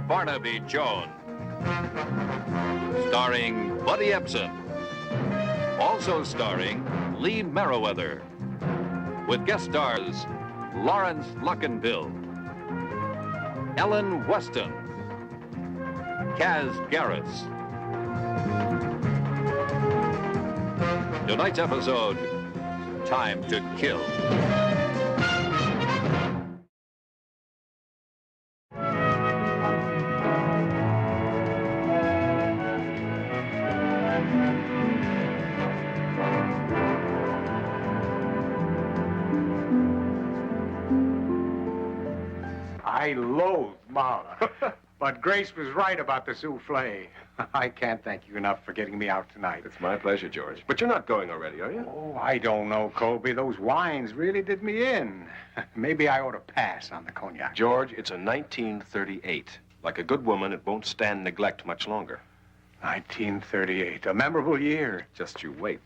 Barnaby Jones, starring Buddy Ebsen, also starring Lee Merriweather, with guest stars Lawrence Luckinbill, Ellen Weston, Kaz Garris. Tonight's episode, Time to Kill. I loathe Marla, but Grace was right about the souffle. I can't thank you enough for getting me out tonight. It's my pleasure, George. But you're not going already, are you? Oh, I don't know, Colby. Those wines really did me in. Maybe I ought to pass on the cognac. George, it's a 1938. Like a good woman, it won't stand neglect much longer. 1938, a memorable year. Just you wait.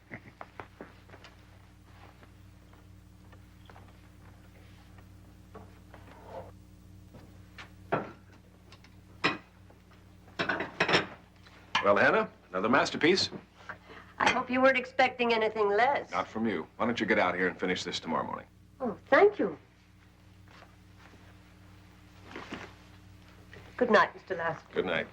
Well, Hannah, another masterpiece? I hope you weren't expecting anything less. Not from you. Why don't you get out here and finish this tomorrow morning? Oh, thank you. Good night, Mr. Lasker. Good night.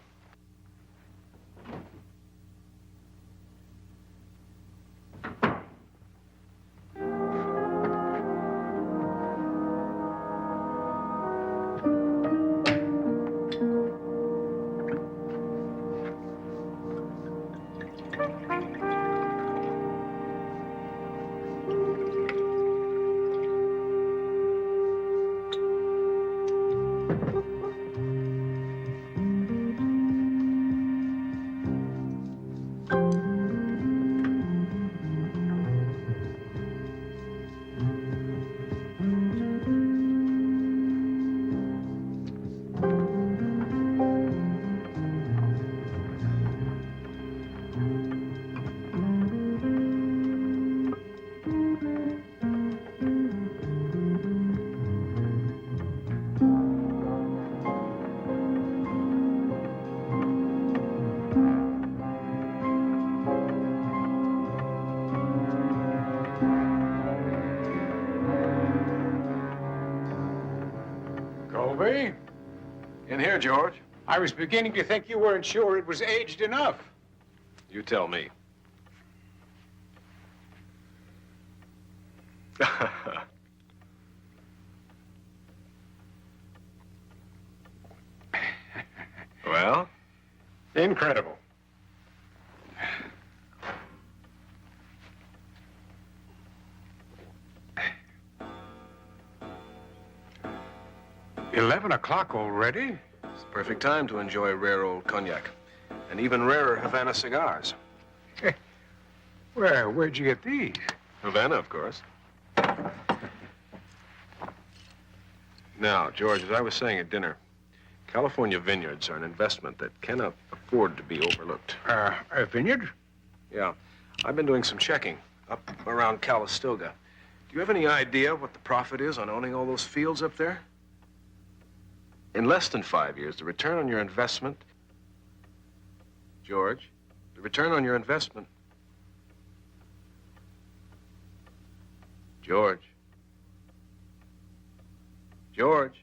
Colby? In here, George. I was beginning to think you weren't sure it was aged enough. You tell me. Well? Incredible. $11 already? It's the perfect time to enjoy rare old cognac. And even rarer Havana cigars. Where'd you get these? Havana, of course. Now, George, as I was saying at dinner, California vineyards are an investment that cannot afford to be overlooked. A vineyard? Yeah. I've been doing some checking up around Calistoga. Do you have any idea what the profit is on owning all those fields up there? In less than 5 years, the return on your investment... George, the return on your investment... George. George.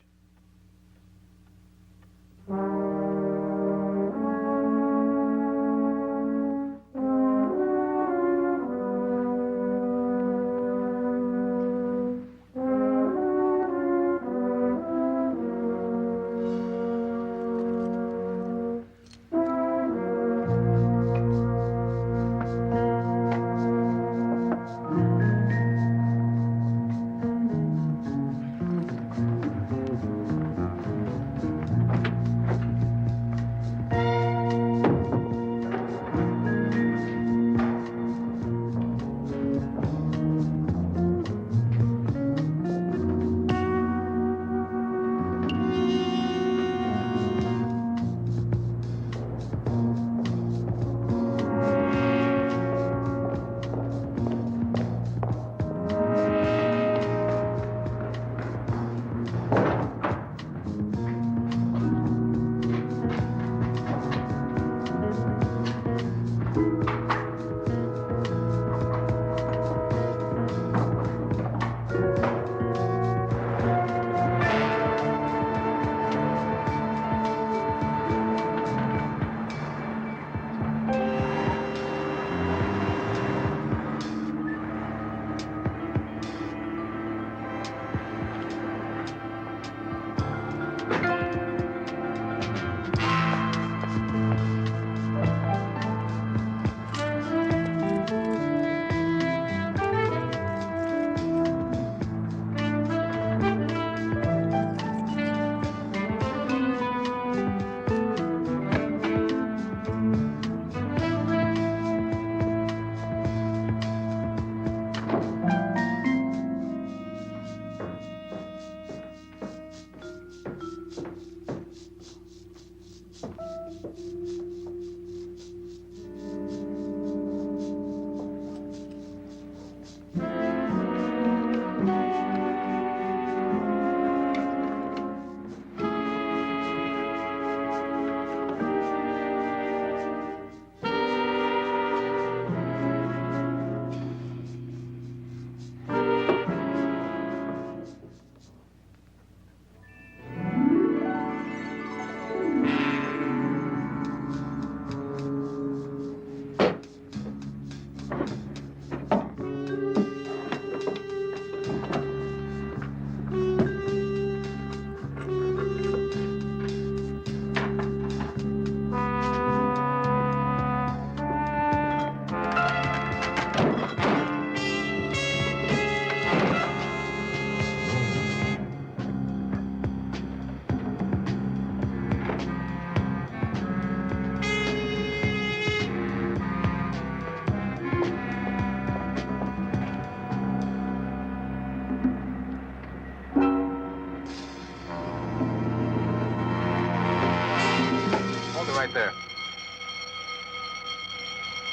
right there.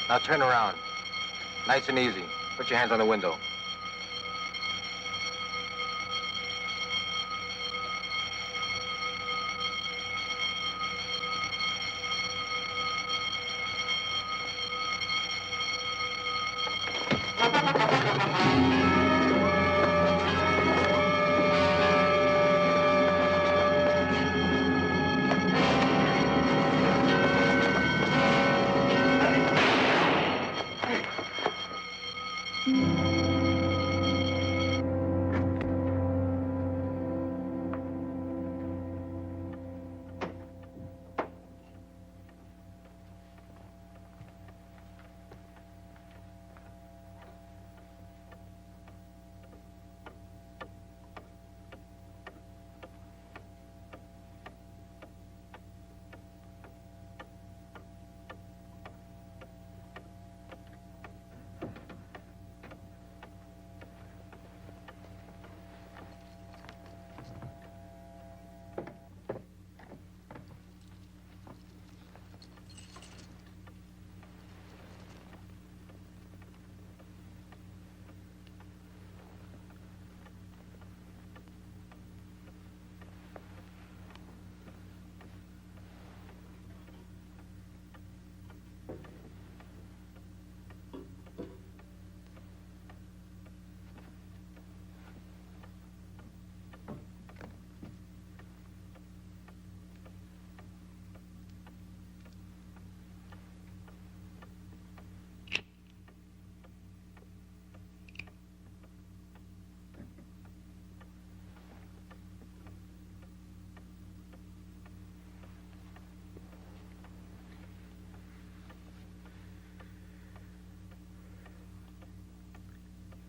Now turn around. Nice and easy. Put your hands on the window.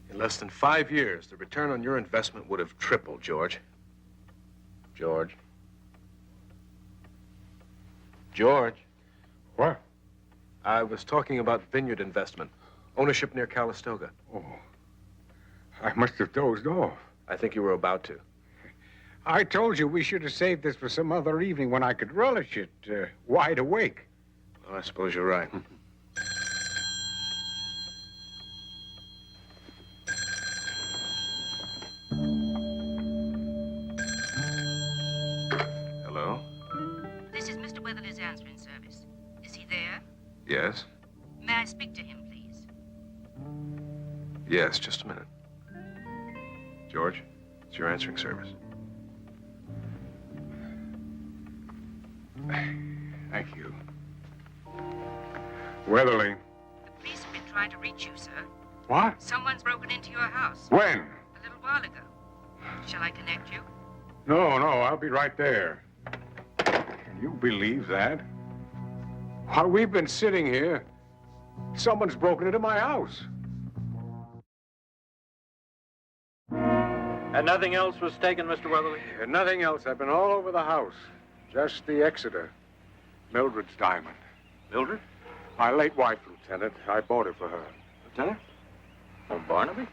In less than 5 years, the return on your investment would have tripled, George. George. George. What? I was talking about vineyard investment. Ownership near Calistoga. Oh, I must have dozed off. I think you were about to. I told you we should have saved this for some other evening when I could relish it, wide awake. Well, I suppose you're right. Hello? This is Mr. Weatherly's answering service. Is he there? Yes? May I speak to him, please? Yes, just a minute. George, it's your answering service. Thank you. Weatherly. The police have been trying to reach you, sir. What? Someone's broken into your house When? a little while ago. Shall I connect you? No, I'll be right there. Can you believe that? While we've been sitting here, someone's broken into my house. And nothing else was taken, Mr. Weatherly? And nothing else. I've been all over the house. Just the Exeter. Mildred's diamond. Mildred? My late wife, Lieutenant. I bought it for her. Lieutenant? Oh, Barnaby?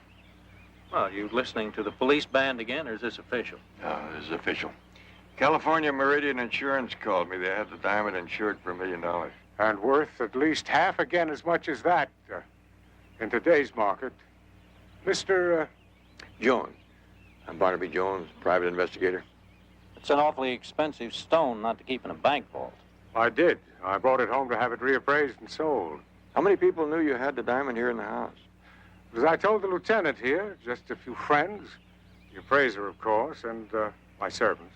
Well, are you listening to the police band again, or is this official? No, this is official. California Meridian Insurance called me. They had the diamond insured for $1 million. And worth at least half again as much as that in today's market. Mr. Jones. I'm Barnaby Jones, private investigator. It's an awfully expensive stone not to keep in a bank vault. I did. I brought it home to have it reappraised and sold. How many people knew you had the diamond here in the house? As I told the lieutenant here, just a few friends, the appraiser, of course, and my servants.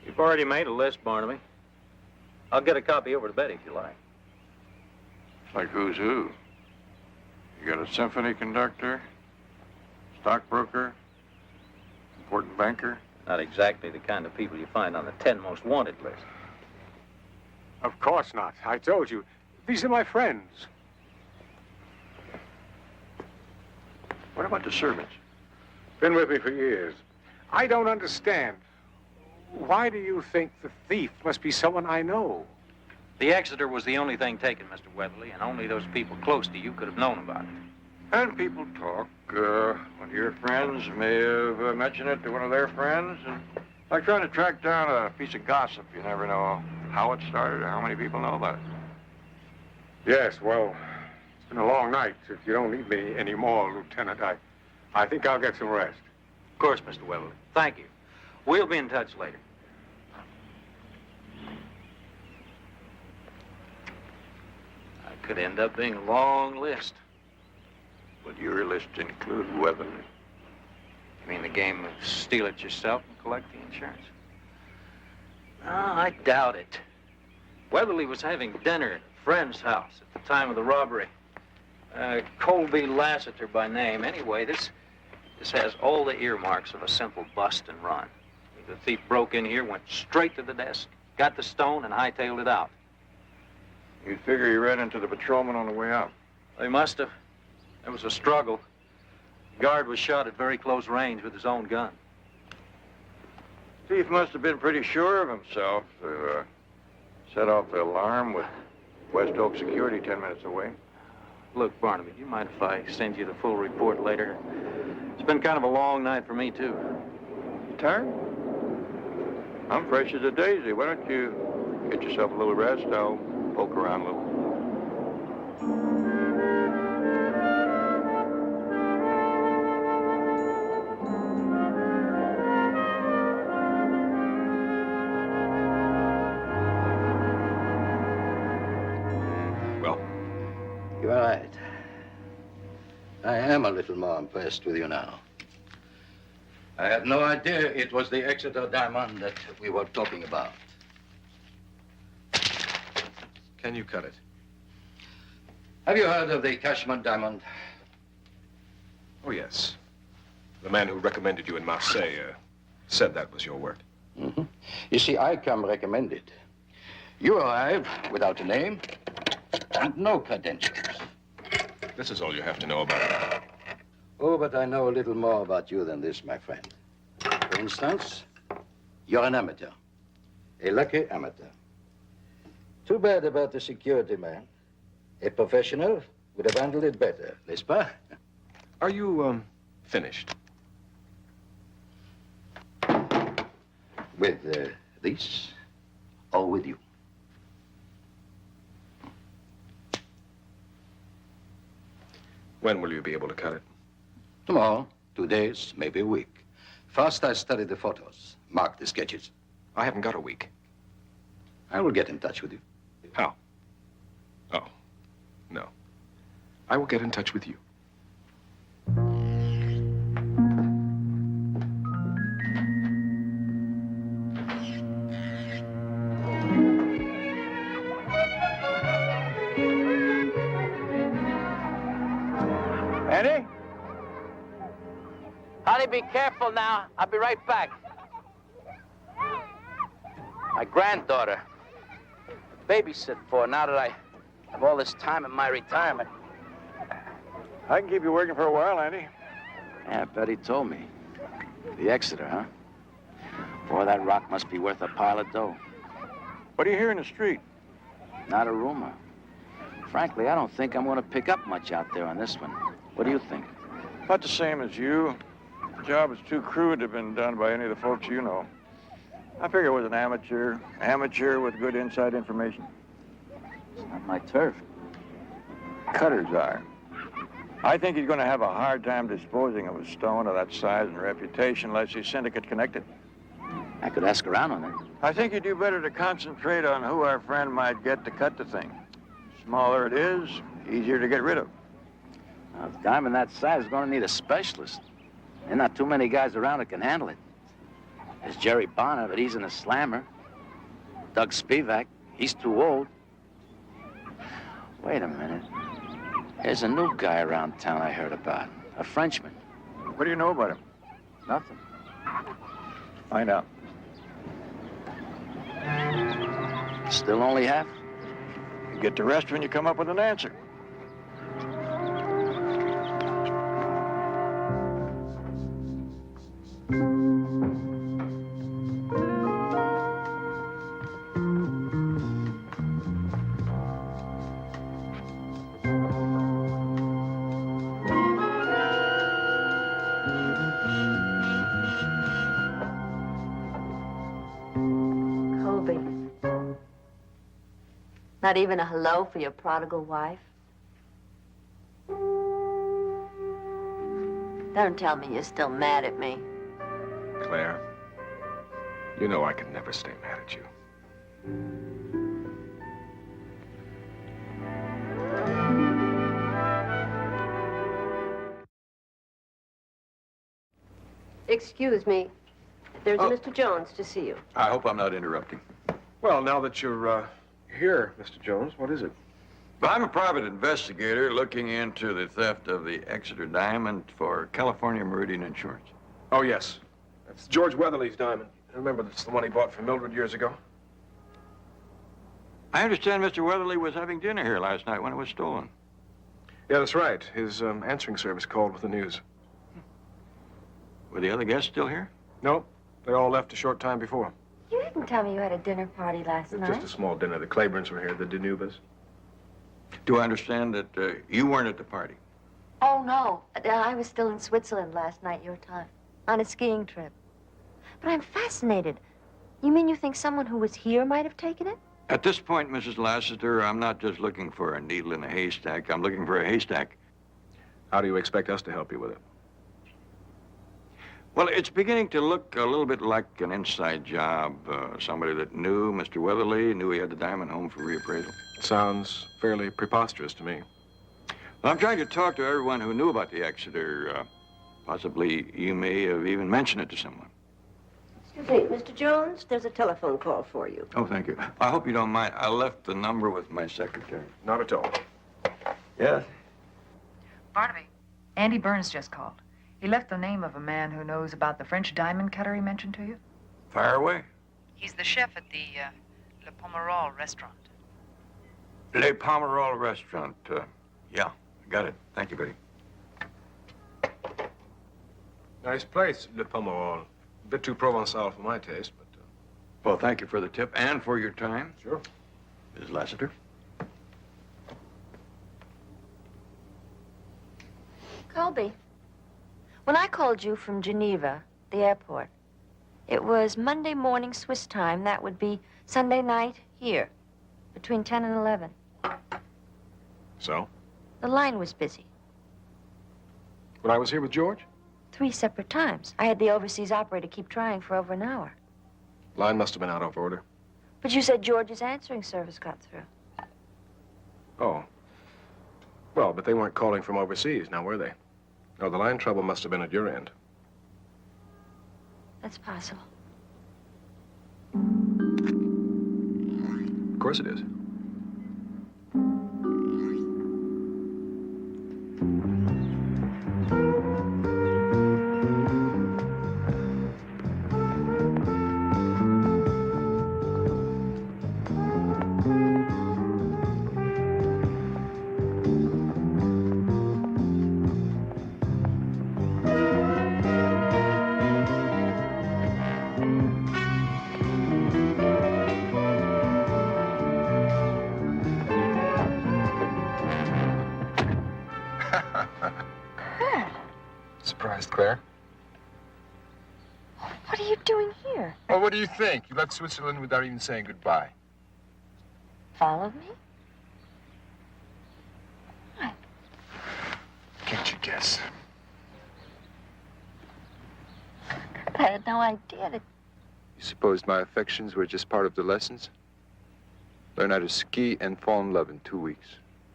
You've already made a list, Barnaby. I'll get a copy over to Betty if you like. Like who's who? You got a symphony conductor, stockbroker, important banker? Not exactly the kind of people you find on the 10 most wanted list. Of course not. I told you. These are my friends. What about the servants? Been with me for years. I don't understand. Why do you think the thief must be someone I know? The Exeter was the only thing taken, Mr. Weatherly, and only those people close to you could have known about it. And people talk. One of your friends may have mentioned it to one of their friends. And like trying to track down a piece of gossip. You never know how it started or how many people know about it? Yes, well, it's been a long night. If you don't need me anymore, Lieutenant, I think I'll get some rest. Of course, Mr. Weatherly. Thank you. We'll be in touch later. That could end up being a long list. Would your list include Weatherly? You mean the game of steal it yourself and collect the insurance? No, I doubt it. Weatherly was having dinner at a friend's house at the time of the robbery. Colby Lassiter by name. Anyway, this has all the earmarks of a simple bust and run. The thief broke in here, went straight to the desk, got the stone, and hightailed it out. You'd figure he ran into the patrolman on the way out. They must have. There was a struggle. The guard was shot at very close range with his own gun. Thief must have been pretty sure of himself to set off the alarm with West Oak Security 10 minutes away. Look, Barnaby, do you mind if I send you the full report later? It's been kind of a long night for me, too. You tired? I'm fresh as a daisy. Why don't you get yourself a little rest? I'll poke around a little. You're right. I am a little more impressed with you now. I had no idea it was the Exeter diamond that we were talking about. Can you cut it? Have you heard of the Cashman diamond? Oh, yes. The man who recommended you in Marseille said that was your work. Mm-hmm. You see, I come recommended. You arrive without a name and no credentials. This is all you have to know about it. Oh, but I know a little more about you than this, my friend. For instance, you're an amateur. A lucky amateur. Too bad about the security man. A professional would have handled it better, n'est-ce pas? Are you, finished? With this or with you? When will you be able to cut it? Tomorrow, 2 days, maybe a week. First, I study the photos, mark the sketches. I haven't got a week. I will get in touch with you. How? Oh, no. I will get in touch with you. Andy? Honey, be careful now. I'll be right back. My granddaughter. Babysit for now that I have all this time in my retirement. I can keep you working for a while, Andy. Yeah, Betty told me. The Exeter, huh? Boy, that rock must be worth a pile of dough. What do you hear in the street? Not a rumor. Frankly, I don't think I'm going to pick up much out there on this one. What do you think? About the same as you. The job is too crude to have been done by any of the folks you know. I figure it was an amateur with good inside information. It's not my turf. Cutters are. I think he's going to have a hard time disposing of a stone of that size and reputation unless he's syndicate connected. I could ask around on it. I think you do better to concentrate on who our friend might get to cut the thing. Smaller it is, easier to get rid of. A diamond that size is going to need a specialist. There are not too many guys around that can handle it. There's Jerry Bonner, but he's in a slammer. Doug Spivak, he's too old. Wait a minute. There's a new guy around town I heard about. A Frenchman. What do you know about him? Nothing. Find out. Still only half? You get the rest when you come up with an answer. Colby. Not even a hello for your prodigal wife? Don't tell me you're still mad at me. Claire, you know I can never stay mad at you. Excuse me. There's a Mr. Jones to see you. I hope I'm not interrupting. Well, now that you're here, Mr. Jones, what is it? I'm a private investigator looking into the theft of the Exeter diamond for California Meridian Insurance. Oh, yes. That's George Weatherly's diamond. Remember, that's the one he bought from Mildred years ago? I understand Mr. Weatherly was having dinner here last night when it was stolen. Yeah, that's right. His answering service called with the news. Were the other guests still here? No, they all left a short time before. You didn't tell me you had a dinner party last night. Just a small dinner. The Claibornes were here, the Danubas. Do I understand that you weren't at the party? Oh, no. I was still in Switzerland last night, your time, on a skiing trip. But I'm fascinated. You mean you think someone who was here might have taken it? At this point, Mrs. Lassiter, I'm not just looking for a needle in a haystack. I'm looking for a haystack. How do you expect us to help you with it? Well, it's beginning to look a little bit like an inside job. Somebody that knew Mr. Weatherly, knew he had the diamond home for reappraisal. Sounds fairly preposterous to me. Well, I'm trying to talk to everyone who knew about the Exeter. Possibly you may have even mentioned it to someone. Excuse me, Mr. Jones, there's a telephone call for you. Oh, thank you. I hope you don't mind. I left the number with my secretary. Not at all. Yes? Barnaby, Andy Burns just called. He left the name of a man who knows about the French diamond cutter he mentioned to you. Fire away. He's the chef at the Le Pomerol restaurant. Le Pomerol restaurant. Yeah, I got it. Thank you, Betty. Nice place, Le Pomerol. A bit too Provençal for my taste, but... Well, thank you for the tip and for your time. Sure. Mrs. Lassiter. Colby, when I called you from Geneva, the airport, it was Monday morning Swiss time. That would be Sunday night here, between 10 and 11. So? The line was busy. When I was here with George? 3 separate times. I had the overseas operator keep trying for over an hour. Line must have been out of order. But you said George's answering service got through. Oh. Well, but they weren't calling from overseas, now were they? No, the line trouble must have been at your end. That's possible. Of course it is. Surprised, Claire? What are you doing here? Well, what do you think? You left Switzerland without even saying goodbye. Followed me? What? Can't you guess? I had no idea that... You supposed my affections were just part of the lessons? Learn how to ski and fall in love in 2 weeks.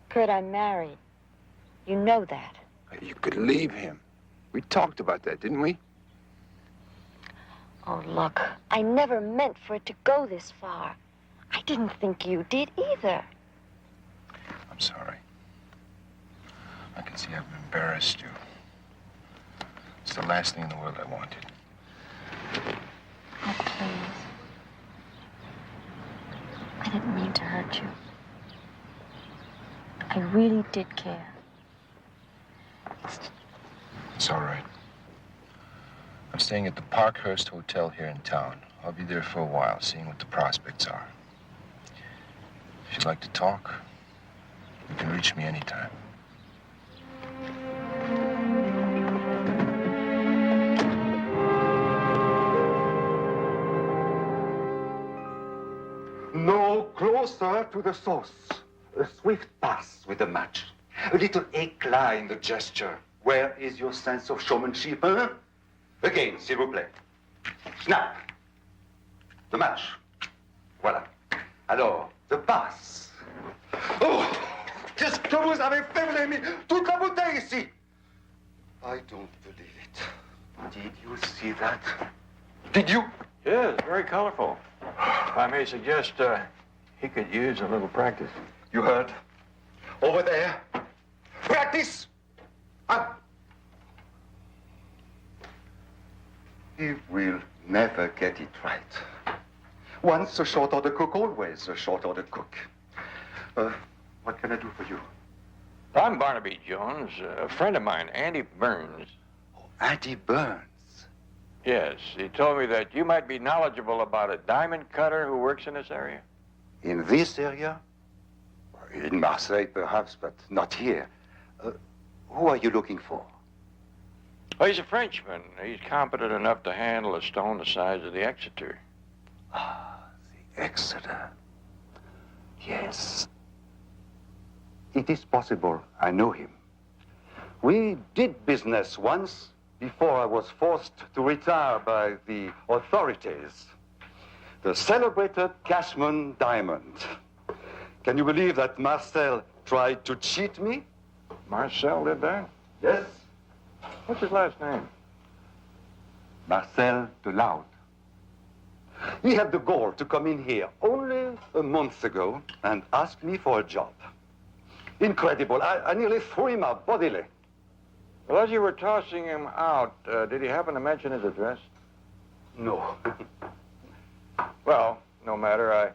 Kurt, I'm married. You know that. You could leave him. We talked about that, didn't we? Oh, look, I never meant for it to go this far. I didn't think you did either. I'm sorry. I can see I've embarrassed you. It's the last thing in the world I wanted. Oh, please. I didn't mean to hurt you. I really did care. It's all right. I'm staying at the Parkhurst Hotel here in town. I'll be there for a while, seeing what the prospects are. If you'd like to talk, you can reach me anytime. No closer to the source. A swift pass with the match. A little éclat in the gesture. Where is your sense of showmanship, huh? Again, s'il vous plaît. Snap. The match. Voilà. Alors, the pass. Oh! Qu'est-ce que vous avez fait? Vous avez mis toute la bouteille ici. I don't believe it. Did you see that? Did you? Yes, very colorful. If I may suggest, he could use a little practice. You heard? Over there. Practice! He will never get it right. Once a short order cook, always a short order cook. What can I do for you? I'm Barnaby Jones. A friend of mine, Andy Burns. Oh, Andy Burns? Yes, he told me that you might be knowledgeable about a diamond cutter who works in this area. In this area? In Marseille, perhaps, but not here. Who are you looking for? Oh, he's a Frenchman. He's competent enough to handle a stone the size of the Exeter. Ah, the Exeter. Yes. It is possible. I know him. We did business once before I was forced to retire by the authorities. The celebrated Cashman diamond. Can you believe that Marcel tried to cheat me? Marcel did that? Yes. What's his last name? Marcel de Loud. He had the gall to come in here only a month ago and ask me for a job. Incredible. I nearly threw him out bodily. Well, as you were tossing him out, did he happen to mention his address? No. Well, no matter. I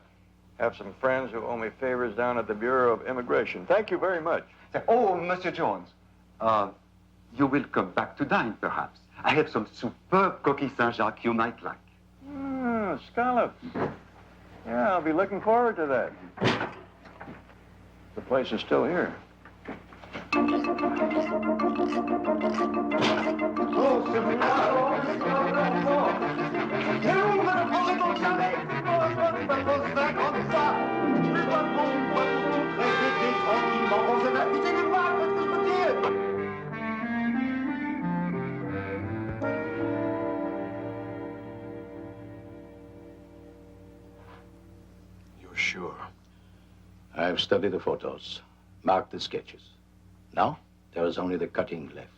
have some friends who owe me favors down at the Bureau of Immigration. Thank you very much. Oh, Monsieur Jones. You will come back to dine, perhaps. I have some superb coquille Saint-Jacques you might like. Scallops. Yeah, I'll be looking forward to that. The place is still here. You're sure? I've studied the photos, marked the sketches. Now, there is only the cutting left.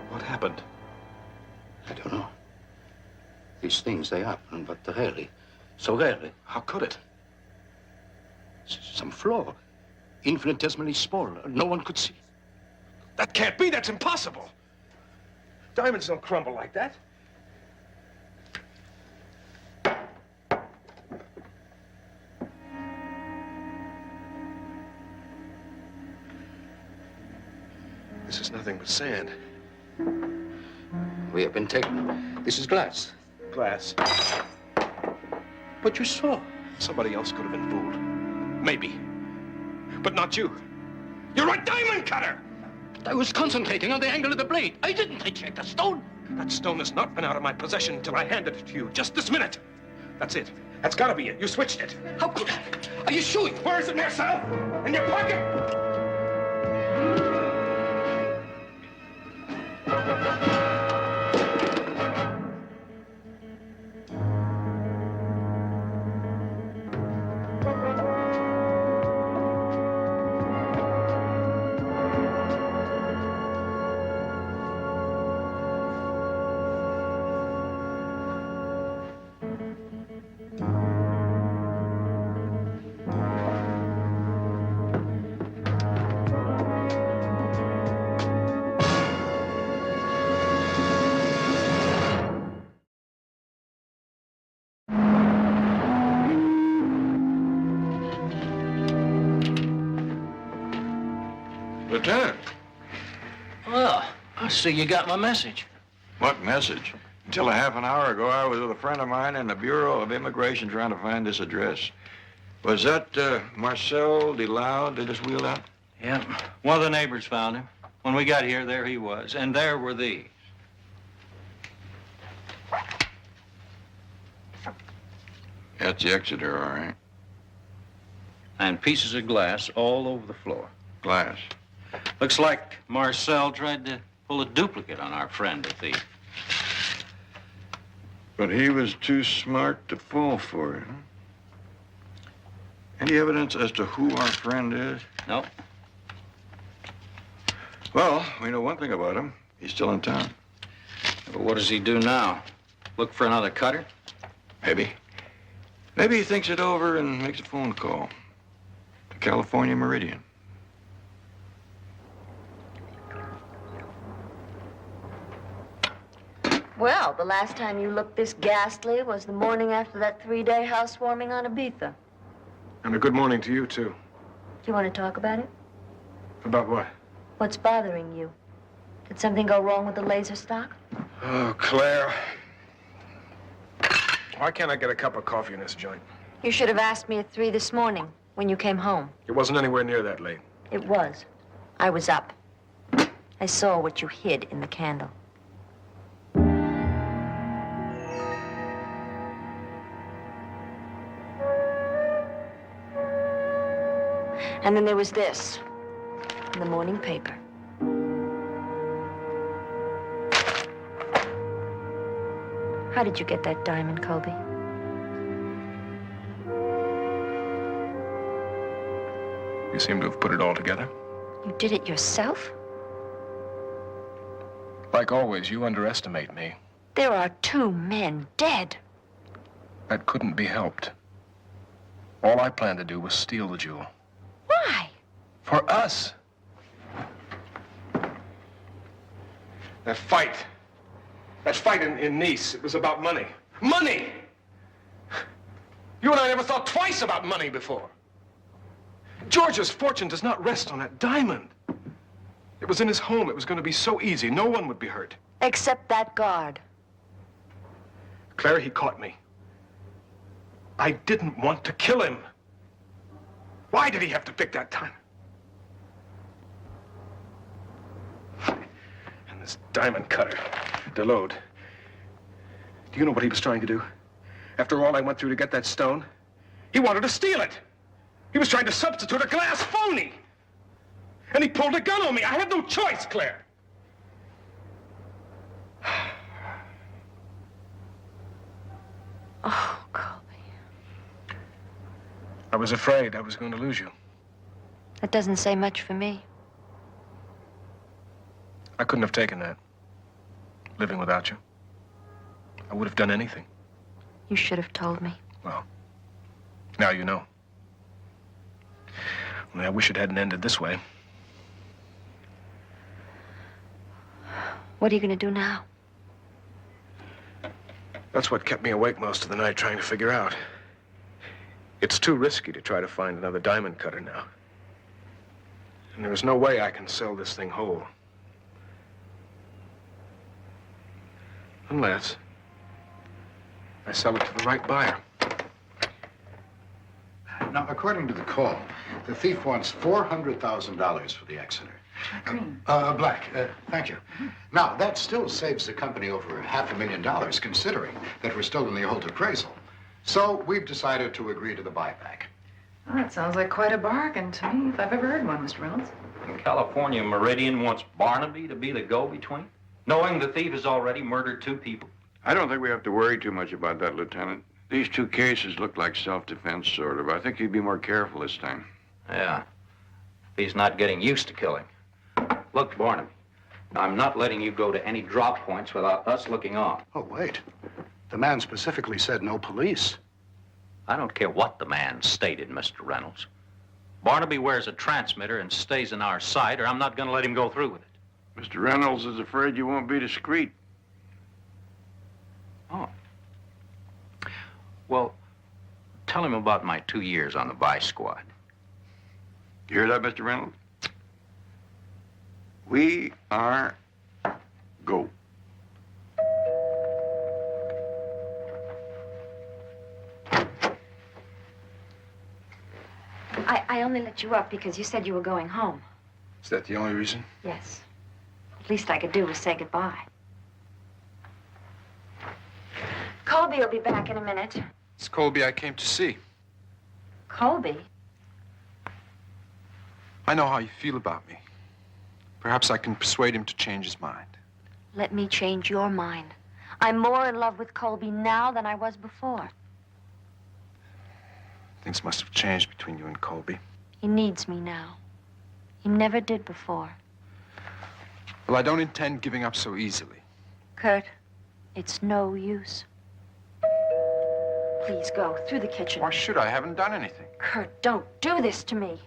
What happened? I don't know. These things, they happen, but rarely. So rarely. How could it? Some flaw. Infinitesimally small. No one could see. That can't be. That's impossible. Diamonds don't crumble like that. This is nothing but sand. We have been taken. This is glass. glass. But you saw. Somebody else could have been fooled. Maybe. But not you. You're a diamond cutter! I was concentrating on the angle of the blade. I didn't hijack the stone. That stone has not been out of my possession until I handed it to you just this minute. That's it. That's gotta be it. You switched it. How could I? Are you sure? Where is it, Marcel? In your pocket? Lieutenant. Well, I see you got my message. What message? Until a half an hour ago, I was with a friend of mine in the Bureau of Immigration trying to find this address. Was that Marcel DeLau they just wheeled out? Yeah. One of the neighbors found him. When we got here, there he was. And there were these. That's the Exeter, all right. And pieces of glass all over the floor. Glass. Looks like Marcel tried to pull a duplicate on our friend, the thief. But he was too smart to fall for it, huh? Any evidence as to who our friend is? No. Well, we know one thing about him. He's still in town. But what does he do now? Look for another cutter? Maybe. Maybe he thinks it over and makes a phone call to California Meridian. Well, the last time you looked this ghastly was the morning after that 3-day housewarming on Ibiza. And a good morning to you, too. Do you want to talk about it? About what? What's bothering you? Did something go wrong with the laser stock? Oh, Claire. Why can't I get a cup of coffee in this joint? You should have asked me at 3 this morning when you came home. It wasn't anywhere near that late. It was. I was up. I saw what you hid in the candle. And then there was this, in the morning paper. How did you get that diamond, Colby? You seem to have put it all together. You did it yourself? Like always, you underestimate me. There are 2 men dead. That couldn't be helped. All I planned to do was steal the jewel. Why? For us. That fight in Nice, it was about money. Money! You and I never thought twice about money before. George's fortune does not rest on that diamond. It was in his home. It was going to be so easy. No one would be hurt. Except that guard. Claire, he caught me. I didn't want to kill him. Why did he have to pick that time? And this diamond cutter, Delode. Do you know what he was trying to do? After all I went through to get that stone, he wanted to steal it. He was trying to substitute a glass phony. And he pulled a gun on me. I had no choice, Claire. Oh, Colby. I was afraid I was going to lose you. That doesn't say much for me. I couldn't have taken that, living without you. I would have done anything. You should have told me. Well, now you know. Only I wish it hadn't ended this way. What are you going to do now? That's what kept me awake most of the night, trying to figure out. It's too risky to try to find another diamond cutter now. And there's no way I can sell this thing whole. I sell it to the right buyer. Now, according to the call, the thief wants $400,000 for the Exeter. Green. Black. Thank you. Now, that still saves the company over $500,000, considering that we're still in the old appraisal. So we've decided to agree to the buyback. Well, that sounds like quite a bargain to me, if I've ever heard one, Mr. Reynolds. And California Meridian wants Barnaby to be the go-between, knowing the thief has already murdered 2 people. I don't think we have to worry too much about that, Lieutenant. These 2 cases look like self-defense, sort of. I think he'd be more careful this time. Yeah. He's not getting used to killing. Look, Barnaby, I'm not letting you go to any drop points without us looking on. Oh, wait. The man specifically said no police. I don't care what the man stated, Mr. Reynolds. Barnaby wears a transmitter and stays in our sight, or I'm not going to let him go through with it. Mr. Reynolds is afraid you won't be discreet. Oh. Well, tell him about my 2 years on the Vice Squad. You hear that, Mr. Reynolds? We are go. I only let you up because you said you were going home. Is that the only reason? Yes. At least I could do was say goodbye. Colby will be back in a minute. It's Colby I came to see. Colby? I know how you feel about me. Perhaps I can persuade him to change his mind. Let me change your mind. I'm more in love with Colby now than I was before. Things must have changed between you and Colby. He needs me now. He never did before. Well, I don't intend giving up so easily. Kurt, it's no use. Please go through the kitchen. Why should I? I haven't done anything. Kurt, don't do this to me.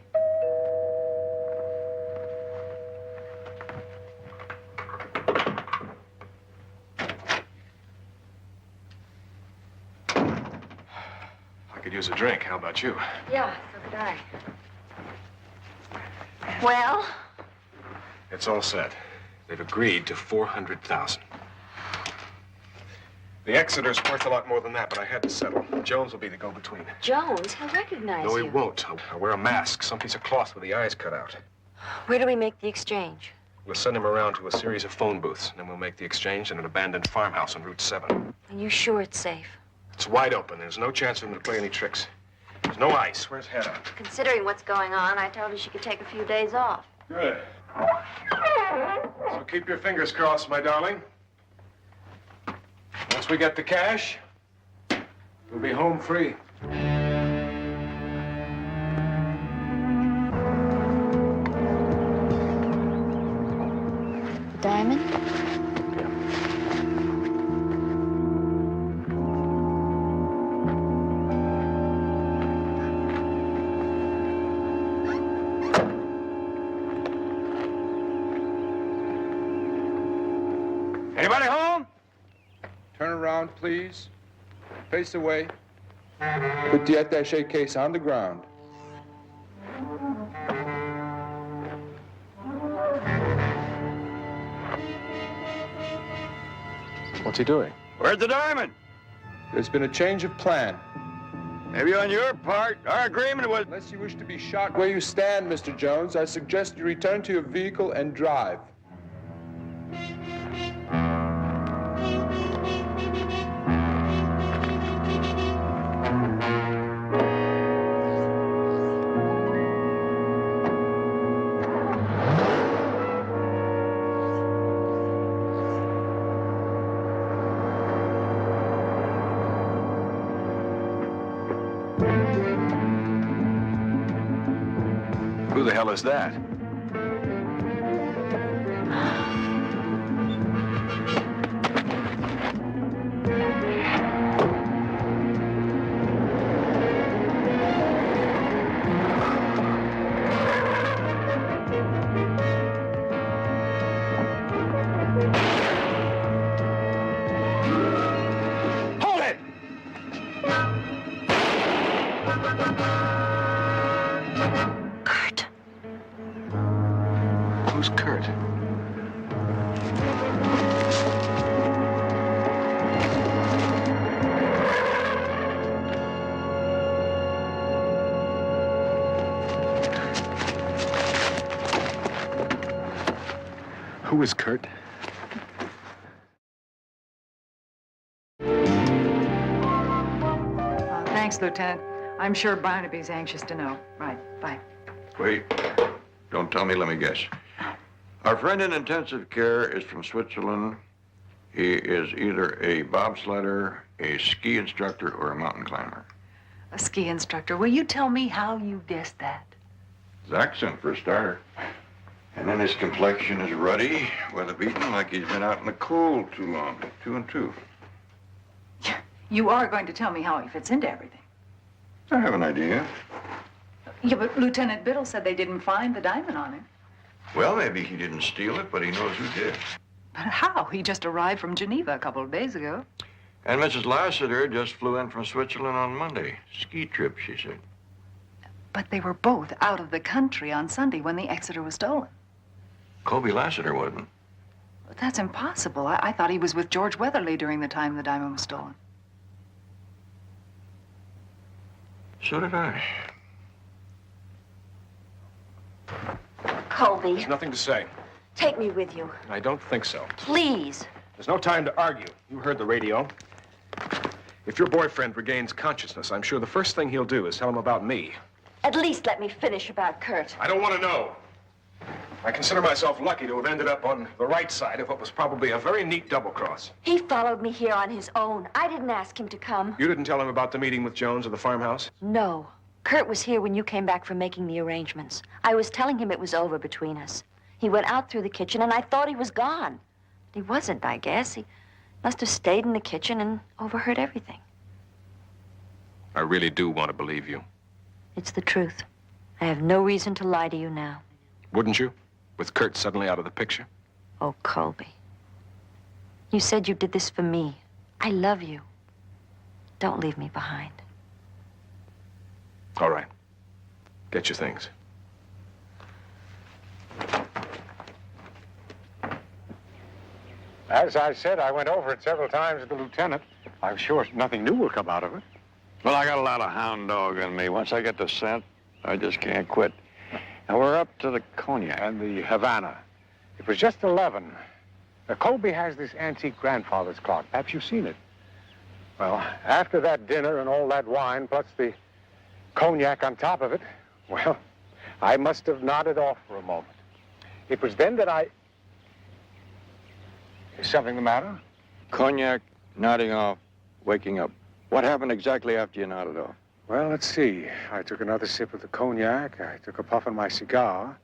I could use a drink. How about you? Yeah, so could I. Well? It's all set. They've agreed to $400,000. The Exeter's worth a lot more than that, but I had to settle. Jones will be the go-between. Jones? He'll recognize you. No, he won't. I'll wear a mask, some piece of cloth with the eyes cut out. Where do we make the exchange? We'll send him around to a series of phone booths, and then we'll make the exchange in an abandoned farmhouse on Route 7. Are you sure it's safe? It's wide open. There's no chance for him to play any tricks. There's no ice. Where's Hedda? Considering what's going on, I told her she could take a few days off. Good. So keep your fingers crossed, my darling. Once we get the cash, we'll be home free. Diamond? Anybody home? Turn around, please. Face away. Put the attaché case on the ground. What's he doing? Where's the diamond? There's been a change of plan. Maybe on your part. Our agreement was... Unless you wish to be shot where you stand, Mr. Jones, I suggest you return to your vehicle and drive. Who the hell is that? Hold it! Kurt. Who is Kurt? Thanks, Lieutenant. I'm sure Barnaby's anxious to know. Right, bye. Wait. Don't tell me, let me guess. Our friend in intensive care is from Switzerland. He is either a bobsledder, a ski instructor, or a mountain climber. A ski instructor. Will you tell me how you guessed that? His accent, for a starter. And then his complexion is ruddy, weather-beaten, like he's been out in the cold too long. 2 and 2. You are going to tell me how he fits into everything. I have an idea. Yeah, but Lieutenant Biddle said they didn't find the diamond on him. Well, maybe he didn't steal it, but he knows who did. But how? He just arrived from Geneva a couple of days ago. And Mrs. Lassiter just flew in from Switzerland on Monday. Ski trip, she said. But they were both out of the country on Sunday when the Exeter was stolen. Colby Lassiter wasn't. But that's impossible. I thought he was with George Weatherly during the time the diamond was stolen. So did I. Colby, There's nothing to say. take me with you. I don't think so. Please. There's no time to argue. You heard the radio. If your boyfriend regains consciousness, I'm sure the first thing he'll do is tell him about me. At least let me finish about Kurt. I don't want to know. I consider myself lucky to have ended up on the right side of what was probably a very neat double-cross. He followed me here on his own. I didn't ask him to come. You didn't tell him about the meeting with Jones at the farmhouse? No. Kurt was here when you came back from making the arrangements. I was telling him it was over between us. He went out through the kitchen, and I thought he was gone. But he wasn't, I guess. He must have stayed in the kitchen and overheard everything. I really do want to believe you. It's the truth. I have no reason to lie to you now. Wouldn't you? With Kurt suddenly out of the picture? Oh, Colby. You said you did this for me. I love you. Don't leave me behind. All right. Get your things. As I said, I went over it several times with the lieutenant. I'm sure nothing new will come out of it. Well, I got a lot of hound dog in me. Once I get the scent, I just can't quit. Now, we're up to the cognac. And the Havana. It was just 11. Colby has this antique grandfather's clock. Perhaps you've seen it. Well, after that dinner and all that wine, plus the cognac on top of it, well, I must have nodded off for a moment. It was then that I... Is something the matter? Cognac, nodding off, waking up. What happened exactly after you nodded off? Well, let's see. I took another sip of the cognac, I took a puff on my cigar,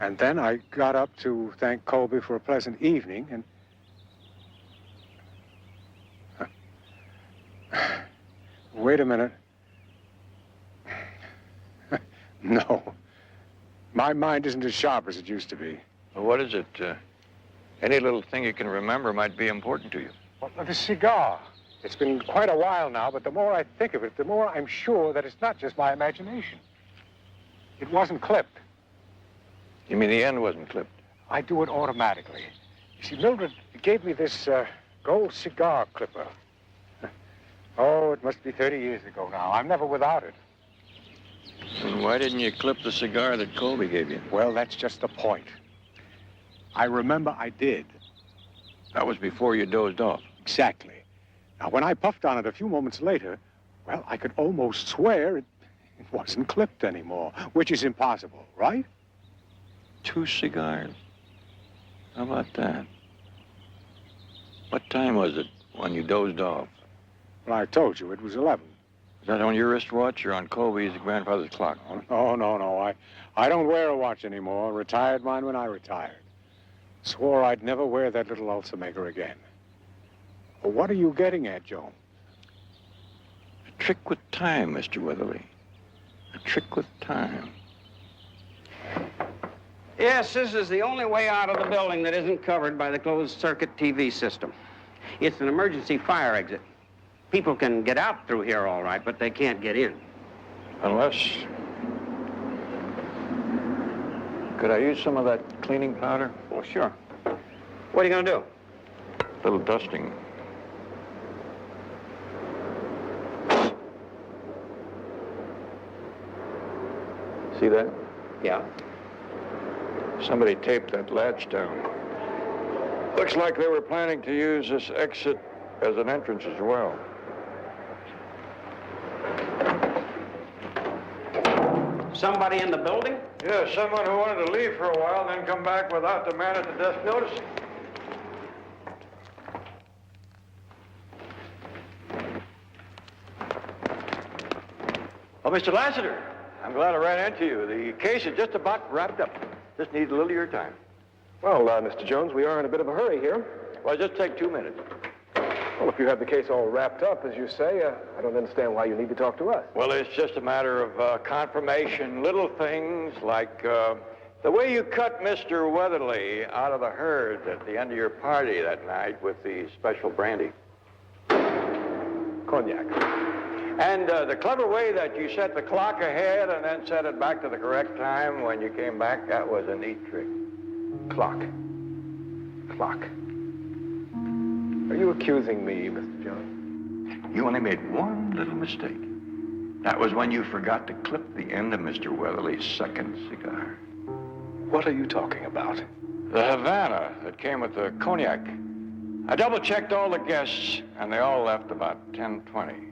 and then I got up to thank Colby for a pleasant evening, and... Wait a minute. No. My mind isn't as sharp as it used to be. Well, what is it? Any little thing you can remember might be important to you. Well, the cigar. It's been quite a while now, but the more I think of it, the more I'm sure that it's not just my imagination. It wasn't clipped. You mean the end wasn't clipped? I do it automatically. You see, Mildred gave me this gold cigar clipper. Oh, it must be 30 years ago now. I'm never without it. And why didn't you clip the cigar that Colby gave you? Well, that's just the point. I remember I did. That was before you dozed off. Exactly. Now, when I puffed on it a few moments later, well, I could almost swear it wasn't clipped anymore, which is impossible, right? 2 cigars. How about that? What time was it when you dozed off? Well, I told you it was 11. Is that on your wristwatch or on Colby's grandfather's clock? Oh, no. I don't wear a watch anymore. Retired mine when I retired. Swore I'd never wear that little ultimaker again. Well, what are you getting at, Joe? A trick with time, Mr. Weatherly. A trick with time. Yes, this is the only way out of the building that isn't covered by the closed-circuit TV system. It's an emergency fire exit. People can get out through here all right, but they can't get in. Unless... Could I use some of that cleaning powder? Oh, sure. What are you going to do? A little dusting. See that? Yeah. Somebody taped that latch down. Looks like they were planning to use this exit as an entrance as well. Somebody in the building? Yeah, someone who wanted to leave for a while, then come back without the man at the desk noticing. Oh, Mr. Lassiter, I'm glad I ran into you. The case is just about wrapped up. Just needs a little of your time. Well, Mr. Jones, we are in a bit of a hurry here. Well, just take 2 minutes. Well, if you have the case all wrapped up, as you say, I don't understand why you need to talk to us. Well, it's just a matter of confirmation, little things like the way you cut Mr. Weatherly out of the herd at the end of your party that night with the special brandy. Cognac. And the clever way that you set the clock ahead and then set it back to the correct time when you came back, that was a neat trick. Clock. Are you accusing me, Mr. Jones? You only made one little mistake. That was when you forgot to clip the end of Mr. Weatherly's second cigar. What are you talking about? The Havana that came with the cognac. I double-checked all the guests, and they all left about 10:20.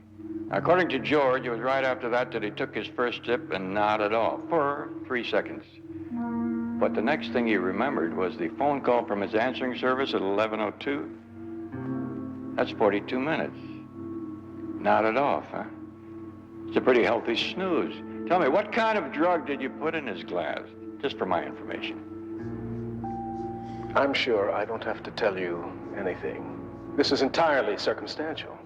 According to George, it was right after that he took his first sip and nodded off for 3 seconds. But the next thing he remembered was the phone call from his answering service at 11:02. That's 42 minutes. Nodded off, huh? It's a pretty healthy snooze. Tell me, what kind of drug did you put in his glass? Just for my information. I'm sure I don't have to tell you anything. This is entirely circumstantial.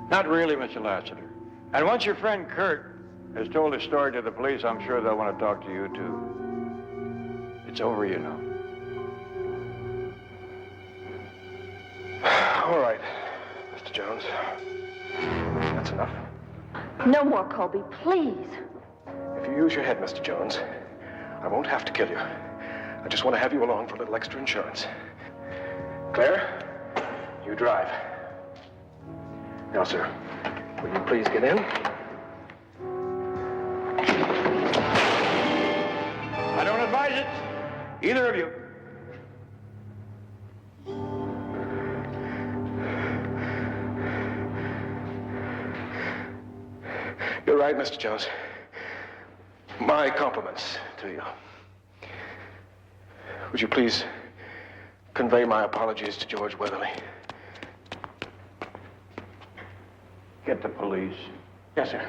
Not really, Mr. Lassiter. And once your friend Kurt has told his story to the police, I'm sure they'll want to talk to you, too. It's over, you know. All right, Mr. Jones. That's enough. No more, Colby, please. If you use your head, Mr. Jones, I won't have to kill you. I just want to have you along for a little extra insurance. Claire, you drive. Now, sir, will you please get in? I don't advise it. Either of you. You're right, Mr. Jones. My compliments to you. Would you please convey my apologies to George Weatherly? Get the police. Yes, sir.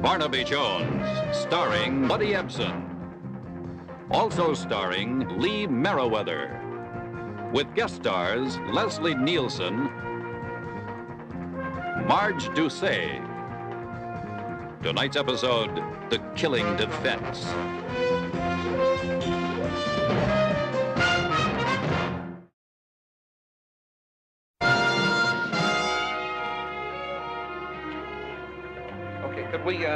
Barnaby Jones, starring Buddy Ebsen. Also starring Lee Merriweather. With guest stars Leslie Nielsen, Marge Doucet. Tonight's episode, The Killing Defense. Could we,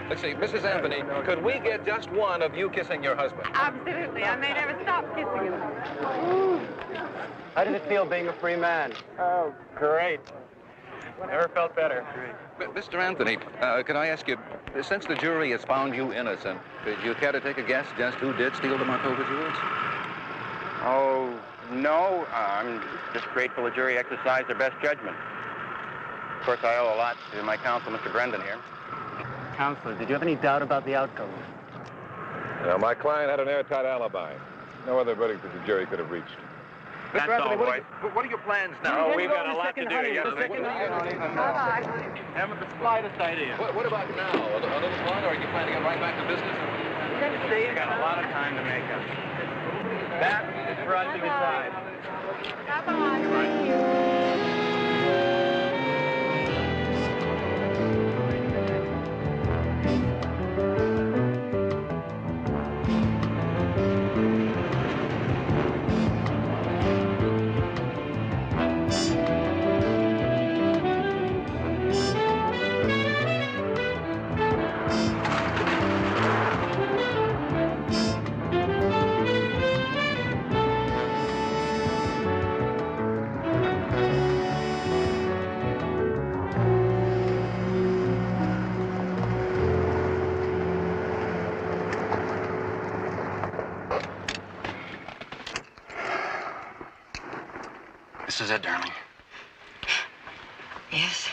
let's see, Mrs. Anthony, could we get just one of you kissing your husband? Absolutely. I may never stop kissing him. How does it feel being a free man? Oh, great. Never felt better. Mr. Anthony, can I ask you, since the jury has found you innocent, could you care to take a guess just who did steal the Markova jewels? Oh, no. I'm just grateful the jury exercised their best judgment. Of course, I owe a lot to my counsel, Mr. Brendan, here. Counselor, did you have any doubt about the outcome? My client had an airtight alibi. No other verdict that the jury could have reached. That's Anthony, all, boys. what are your plans now? Oh, we've got a lot to do yet. Haven't the slightest idea. What about now? A little fun, or are you planning to get right back to business? We've got a lot of time to make up. That is for us to decide. This is it, darling. Yes.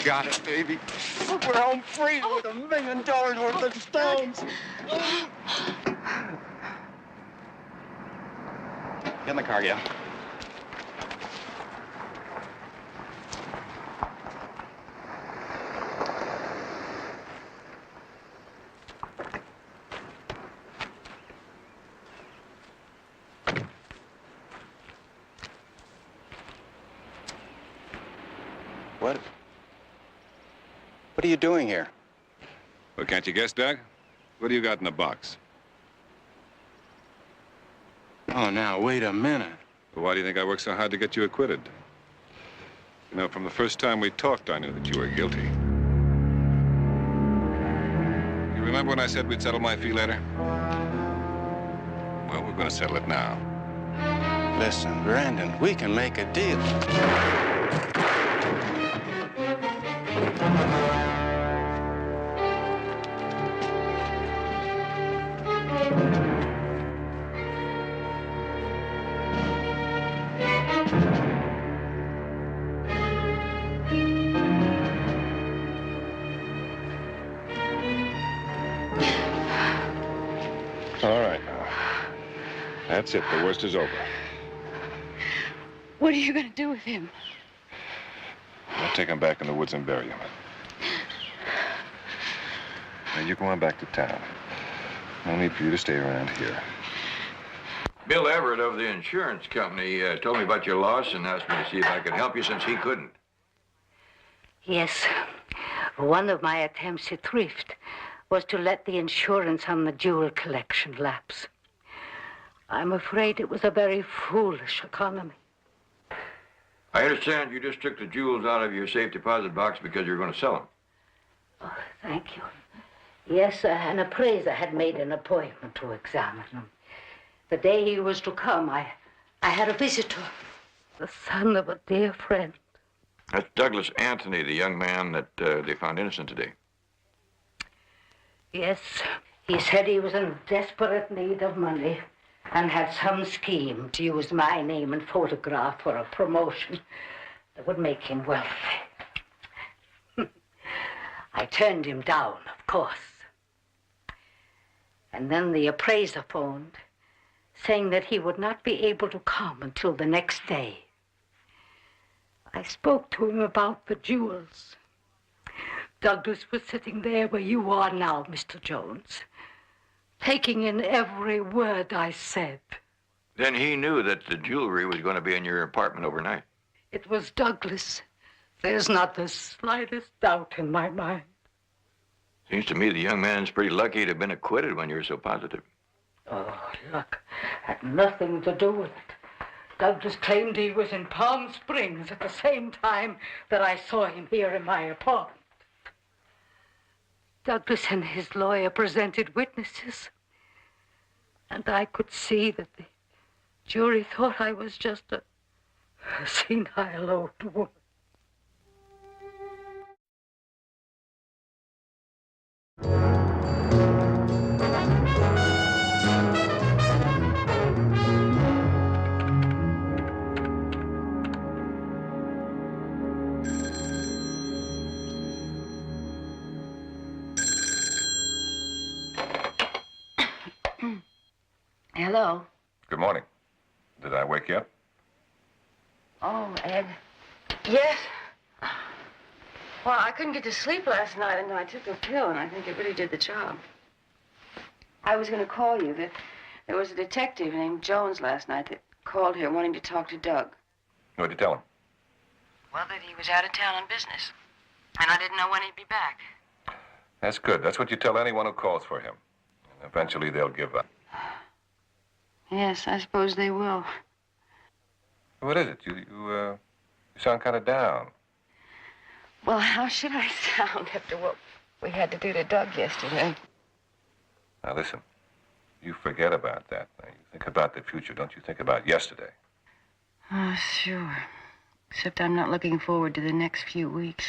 Got it, baby. We're home free with $1 million worth of stones. Get in the car, yeah. What are you doing here? Well, can't you guess, Doug? What do you got in the box? Oh, now, wait a minute. Well, why do you think I worked so hard to get you acquitted? You know, from the first time we talked, I knew that you were guilty. You remember when I said we'd settle my fee later? Well, we're going to settle it now. Listen, Brandon, we can make a deal. All right, now. That's it. The worst is over. What are you going to do with him? I'll take him back in the woods and bury him. Now, you go on back to town. No need for you to stay around here. Bill Everett of the insurance company told me about your loss and asked me to see if I could help you since he couldn't. Yes. One of my attempts at thrift was to let the insurance on the jewel collection lapse. I'm afraid it was a very foolish economy. I understand you just took the jewels out of your safe deposit box because you were going to sell them. Oh, thank you. Yes, an appraiser had made an appointment to examine them. The day he was to come, I had a visitor, the son of a dear friend. That's Douglas Anthony, the young man that they found innocent today. Yes, he said he was in desperate need of money. and had some scheme to use my name and photograph for a promotion that would make him wealthy. I turned him down, of course. And then the appraiser phoned, saying that he would not be able to come until the next day. I spoke to him about the jewels. Douglas was sitting there where you are now, Mr. Jones, taking in every word I said. Then he knew that the jewelry was going to be in your apartment overnight. It was Douglas. There's not the slightest doubt in my mind. Seems to me the young man's pretty lucky to have been acquitted when you're so positive. Oh, luck had nothing to do with it. Douglas claimed he was in Palm Springs at the same time that I saw him here in my apartment. Douglas and his lawyer presented witnesses, and I could see that the jury thought I was just a senile old woman. Hello. Good morning. Did I wake you up? Oh, Ed. Yes. Well, I couldn't get to sleep last night, and I took a pill, and I think it really did the job. I was going to call you. There was a detective named Jones last night that called here wanting to talk to Doug. What'd you tell him? Well, that he was out of town on business, and I didn't know when he'd be back. That's good. That's what you tell anyone who calls for him. And eventually they'll give up. Yes, I suppose they will. What is it? You sound kind of down. Well, how should I sound after what we had to do to Doug yesterday? Now, listen. You forget about that. Now, you think about the future. Don't you think about yesterday. Oh, sure. Except I'm not looking forward to the next few weeks.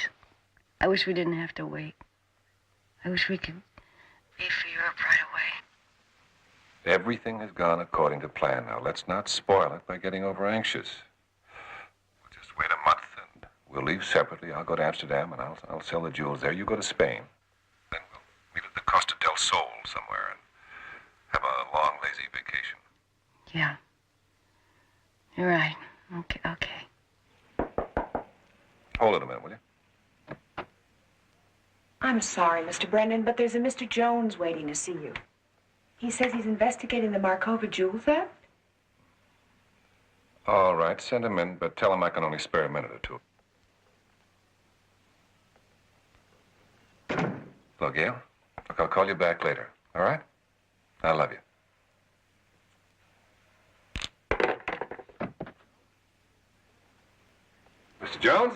I wish we didn't have to wait. I wish we could leave for Europe right away. Everything has gone according to plan. Now, let's not spoil it by getting over anxious. We'll just wait a month, and we'll leave separately. I'll go to Amsterdam, and I'll sell the jewels there. You go to Spain. Then we'll meet at the Costa del Sol somewhere and have a long, lazy vacation. Yeah. You're right. Okay. Hold it a minute, will you? I'm sorry, Mr. Brennan, but there's a Mr. Jones waiting to see you. He says he's investigating the Markova jewel theft. All right, send him in, but tell him I can only spare a minute or two. Look, Gail, look, I'll call you back later, all right? I love you. Mr. Jones?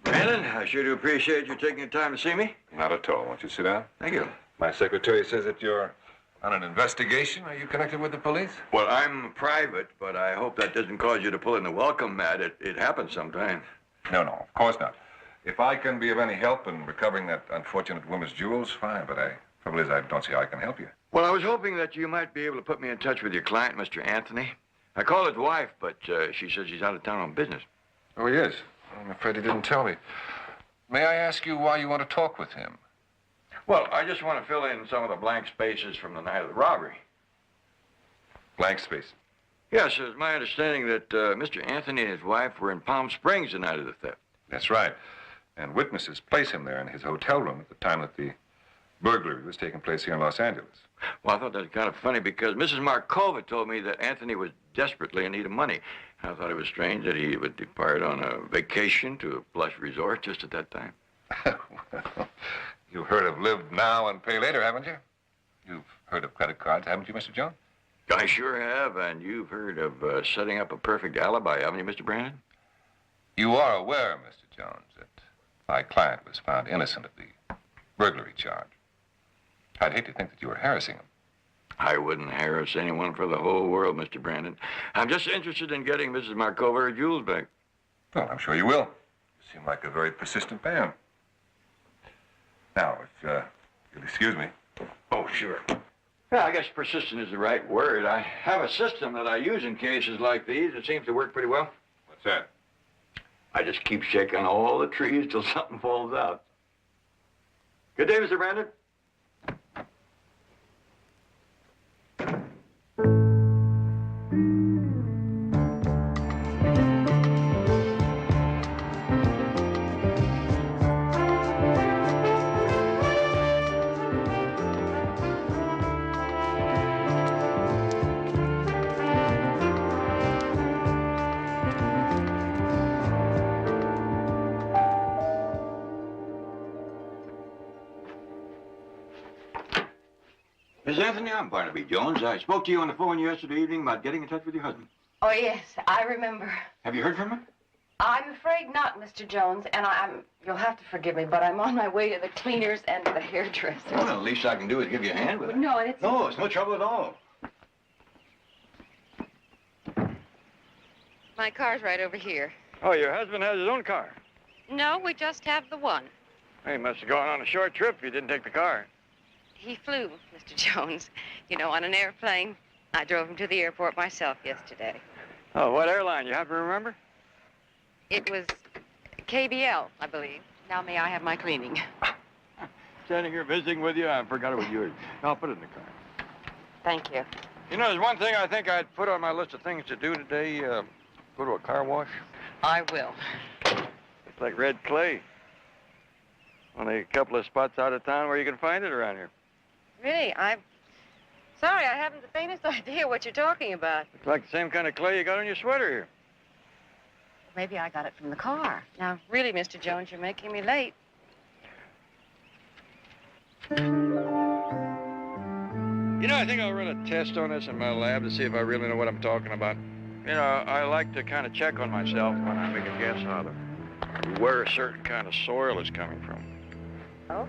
Brandon, I sure do appreciate you taking the time to see me. Not at all. Won't you sit down? Thank you. My secretary says that you're on an investigation. Are you connected with the police? Well, I'm private, but I hope that doesn't cause you to pull in the welcome mat. It happens sometimes. No, of course not. If I can be of any help in recovering that unfortunate woman's jewels, fine, but trouble is I don't see how I can help you. Well, I was hoping that you might be able to put me in touch with your client, Mr. Anthony. I called his wife, but she says he's out of town on business. Oh, he is? I'm afraid he didn't tell me. May I ask you why you want to talk with him? Well, I just want to fill in some of the blank spaces from the night of the robbery. Blank space? Yes, it's my understanding that Mr. Anthony and his wife were in Palm Springs the night of the theft. That's right. And witnesses place him there in his hotel room at the time that the burglary was taking place here in Los Angeles. Well, I thought that was kind of funny because Mrs. Markova told me that Anthony was desperately in need of money. I thought it was strange that he would depart on a vacation to a plush resort just at that time. Well, you've heard of live now and pay later, haven't you? You've heard of credit cards, haven't you, Mr. Jones? I sure have, and you've heard of setting up a perfect alibi, haven't you, Mr. Brandon? You are aware, Mr. Jones, that my client was found innocent of the burglary charge. I'd hate to think that you were harassing him. I wouldn't harass anyone for the whole world, Mr. Brandon. I'm just interested in getting Mrs. Markova her jewels back. Well, I'm sure you will. You seem like a very persistent man. Now, if you'll excuse me. Oh, sure. Yeah, I guess persistent is the right word. I have a system that I use in cases like these. It seems to work pretty well. What's that? I just keep shaking all the trees till something falls out. Good day, Mr. Brandon. Miss Anthony, I'm Barnaby Jones. I spoke to you on the phone yesterday evening about getting in touch with your husband. Oh, yes, I remember. Have you heard from him? I'm afraid not, Mr. Jones, and you'll have to forgive me, but I'm on my way to the cleaners and to the hairdresser. Well, the least I can do is give you a hand with it. No, it's no trouble at all. My car's right over here. Oh, your husband has his own car? No, we just have the one. He must have gone on a short trip if you didn't take the car. He flew, Mr. Jones. You know, on an airplane. I drove him to the airport myself yesterday. Oh, what airline? You happen to remember? It was KBL, I believe. Now may I have my cleaning? Standing here visiting with you, I forgot it was yours. I'll put it in the car. Thank you. You know, there's one thing I think I'd put on my list of things to do today. Go to a car wash. I will. It's like red clay. Only a couple of spots out of town where you can find it around here. Really, I'm sorry, I haven't the faintest idea what you're talking about. It's like the same kind of clay you got on your sweater here. Maybe I got it from the car. Now, really, Mr. Jones, you're making me late. You know, I think I'll run a test on this in my lab to see if I really know what I'm talking about. You know, I like to kind of check on myself when I make a guess how where a certain kind of soil is coming from. Oh?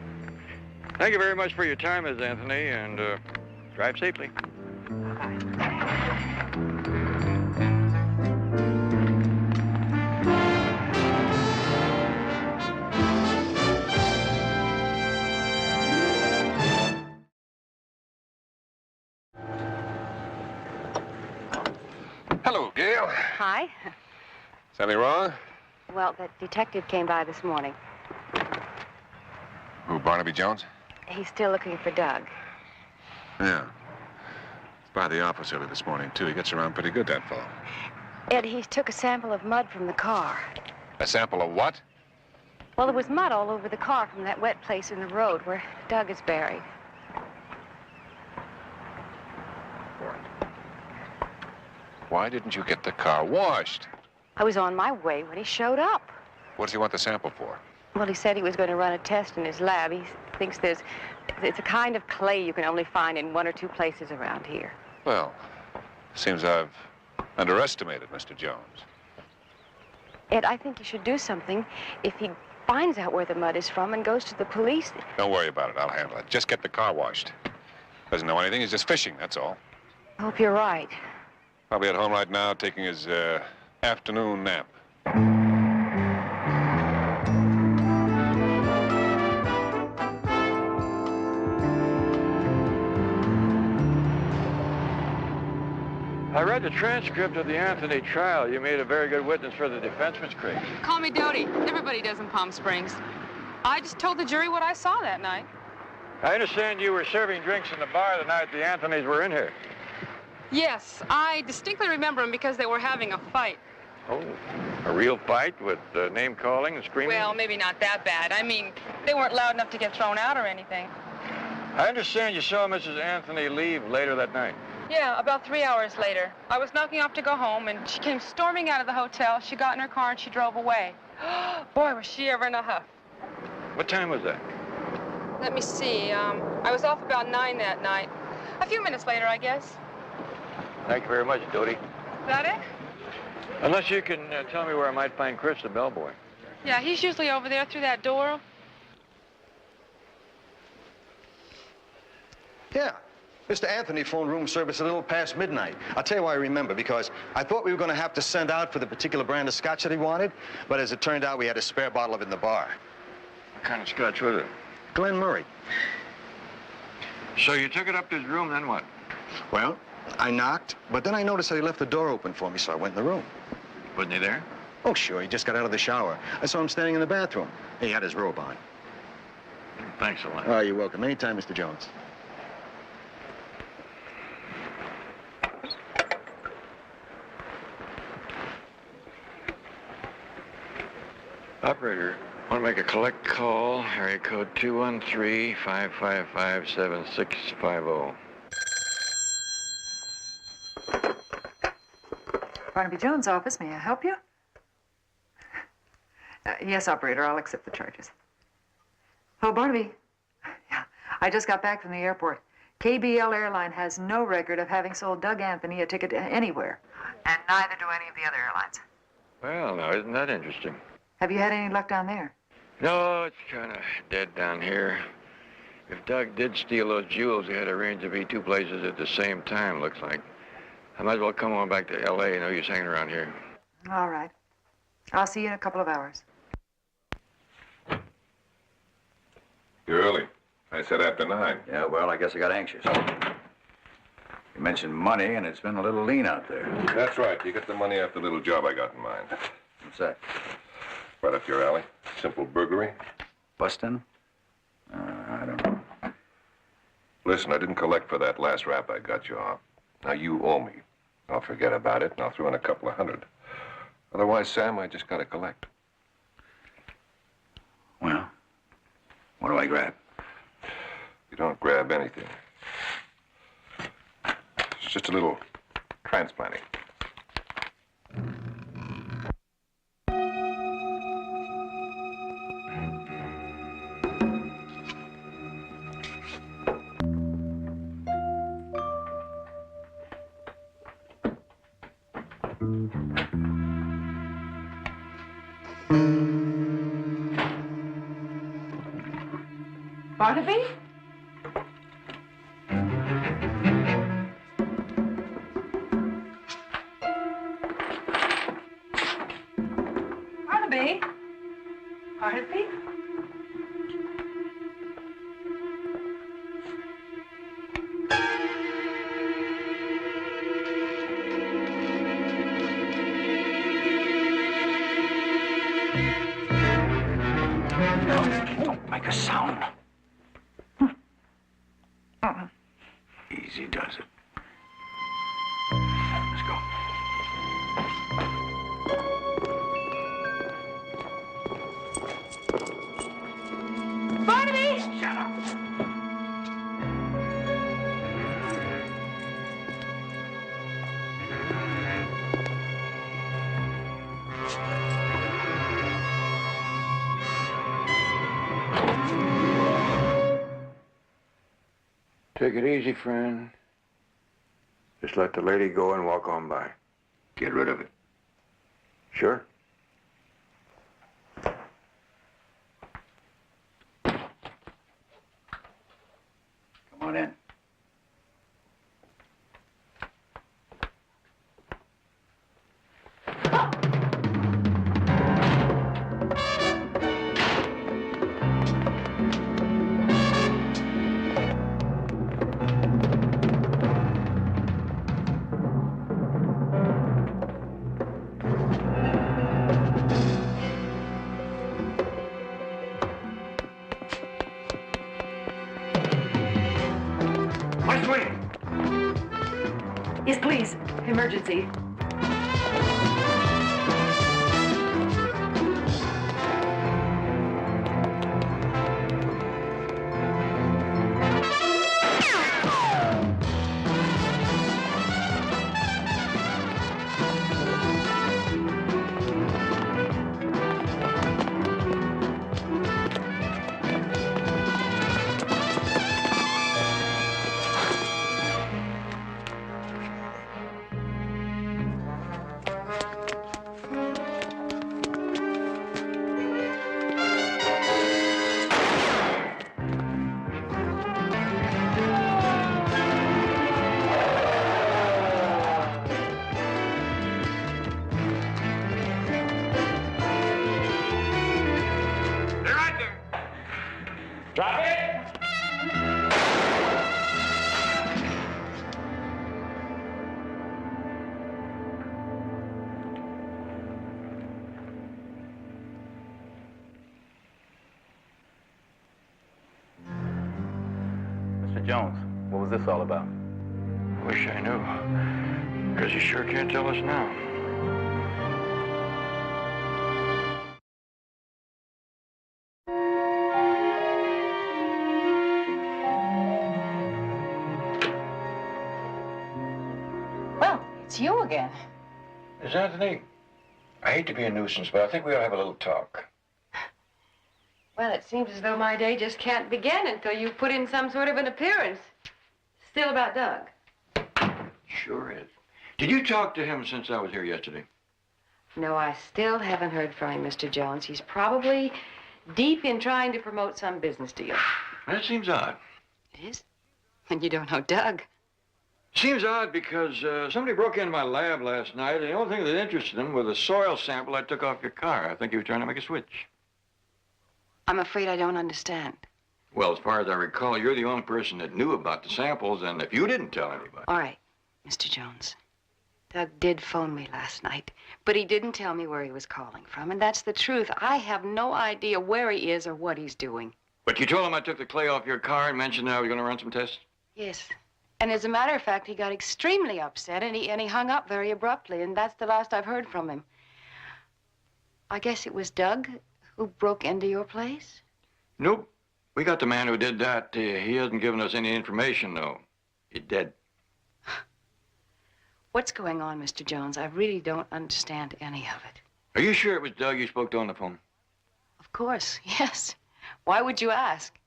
Thank you very much for your time, Miss Anthony, and drive safely. Hello, Gail. Hi. Something wrong? Well, the detective came by this morning. Who, Barnaby Jones? He's still looking for Doug. Yeah. He's by the office early this morning, too. He gets around pretty good, that fellow. Ed, he took a sample of mud from the car. A sample of what? Well, there was mud all over the car from that wet place in the road where Doug is buried. Why didn't you get the car washed? I was on my way when he showed up. What does he want the sample for? Well, he said he was going to run a test in his lab. He thinks it's a kind of clay you can only find in 1 or 2 places around here. Well, seems I've underestimated Mr. Jones. Ed, I think you should do something if he finds out where the mud is from and goes to the police. Don't worry about it. I'll handle it. Just get the car washed. Doesn't know anything. He's just fishing, that's all. I hope you're right. Probably at home right now taking his afternoon nap. I read the transcript of the Anthony trial. You made a very good witness for the defense, Miss Craig. Call me Dodie. Everybody does in Palm Springs. I just told the jury what I saw that night. I understand you were serving drinks in the bar the night the Anthonys were in here. Yes, I distinctly remember them because they were having a fight. Oh, a real fight with name-calling and screaming? Well, maybe not that bad. I mean, they weren't loud enough to get thrown out or anything. I understand you saw Mrs. Anthony leave later that night. Yeah, about 3 hours later. I was knocking off to go home, and she came storming out of the hotel. She got in her car, and she drove away. Boy, was she ever in a huff. What time was that? Let me see. I was off about 9 that night. A few minutes later, I guess. Thank you very much, Dodie. Is that it? Unless you can tell me where I might find Chris, the bellboy. Yeah, he's usually over there through that door. Yeah. Mr. Anthony phoned room service a little past midnight. I'll tell you why I remember, because I thought we were going to have to send out for the particular brand of scotch that he wanted, but as it turned out, we had a spare bottle of it in the bar. What kind of scotch was it? Glen Murray. So you took it up to his room, then what? Well, I knocked, but then I noticed that he left the door open for me, so I went in the room. Wasn't he there? Oh, sure. He just got out of the shower. I saw him standing in the bathroom. He had his robe on. Thanks a lot. Oh, you're welcome. Anytime, Mr. Jones. Operator, want to make a collect call, area code 213-555-7650. Barnaby Jones' office. May I help you? Yes, operator. I'll accept the charges. Oh, Barnaby. Yeah, I just got back from the airport. KBL Airline has no record of having sold Doug Anthony a ticket anywhere. And neither do any of the other airlines. Well, now, isn't that interesting? Have you had any luck down there? No, it's kind of dead down here. If Doug did steal those jewels, he had arranged to be two places at the same time, looks like. I might as well come on back to L.A. No use hanging around here. All right. I'll see you in a couple of hours. You're early. I said after 9. Yeah, well, I guess I got anxious. You mentioned money, and it's been a little lean out there. That's right. You get the money off the little job I got in mind. What's that? Right up your alley. Simple burglary. Bustin'? I don't know. Listen, I didn't collect for that last rap I got you off. Now, you owe me. I'll forget about it, and I'll throw in a couple of hundred. Otherwise, Sam, I just gotta collect. Well, what do I grab? You don't grab anything. It's just a little transplanting. Barnaby? Barnaby? Barnaby? Don't make a sound. Easy does it. Let's go. Barnaby! Shut up. Take it easy, friend. Just let the lady go and walk on by. Get rid of it. Sure. Come on in. Yes, please. Emergency. Mr. Jones, what was this all about? Wish I knew. Because you sure can't tell us now. Well, it's you again. Miss Anthony, I hate to be a nuisance, but I think we ought to have a little talk. Well, it seems as though my day just can't begin until you put in some sort of an appearance. Still about Doug. Sure is. Did you talk to him since I was here yesterday? No, I still haven't heard from him, Mr. Jones. He's probably deep in trying to promote some business deal. That seems odd. It is? And you don't know Doug. Seems odd because somebody broke into my lab last night, and the only thing that interested him was a soil sample I took off your car. I think he was trying to make a switch. I'm afraid I don't understand. Well, as far as I recall, you're the only person that knew about the samples, and if you didn't tell anybody... All right, Mr. Jones. Doug did phone me last night, but he didn't tell me where he was calling from, and that's the truth. I have no idea where he is or what he's doing. But you told him I took the clay off your car and mentioned that I was going to run some tests? Yes. And as a matter of fact, he got extremely upset, and he hung up very abruptly, and that's the last I've heard from him. I guess it was Doug who broke into your place? Nope. We got the man who did that. He hasn't given us any information, though. He's dead. What's going on, Mr. Jones? I really don't understand any of it. Are you sure it was Doug you spoke to on the phone? Of course, yes. Why would you ask?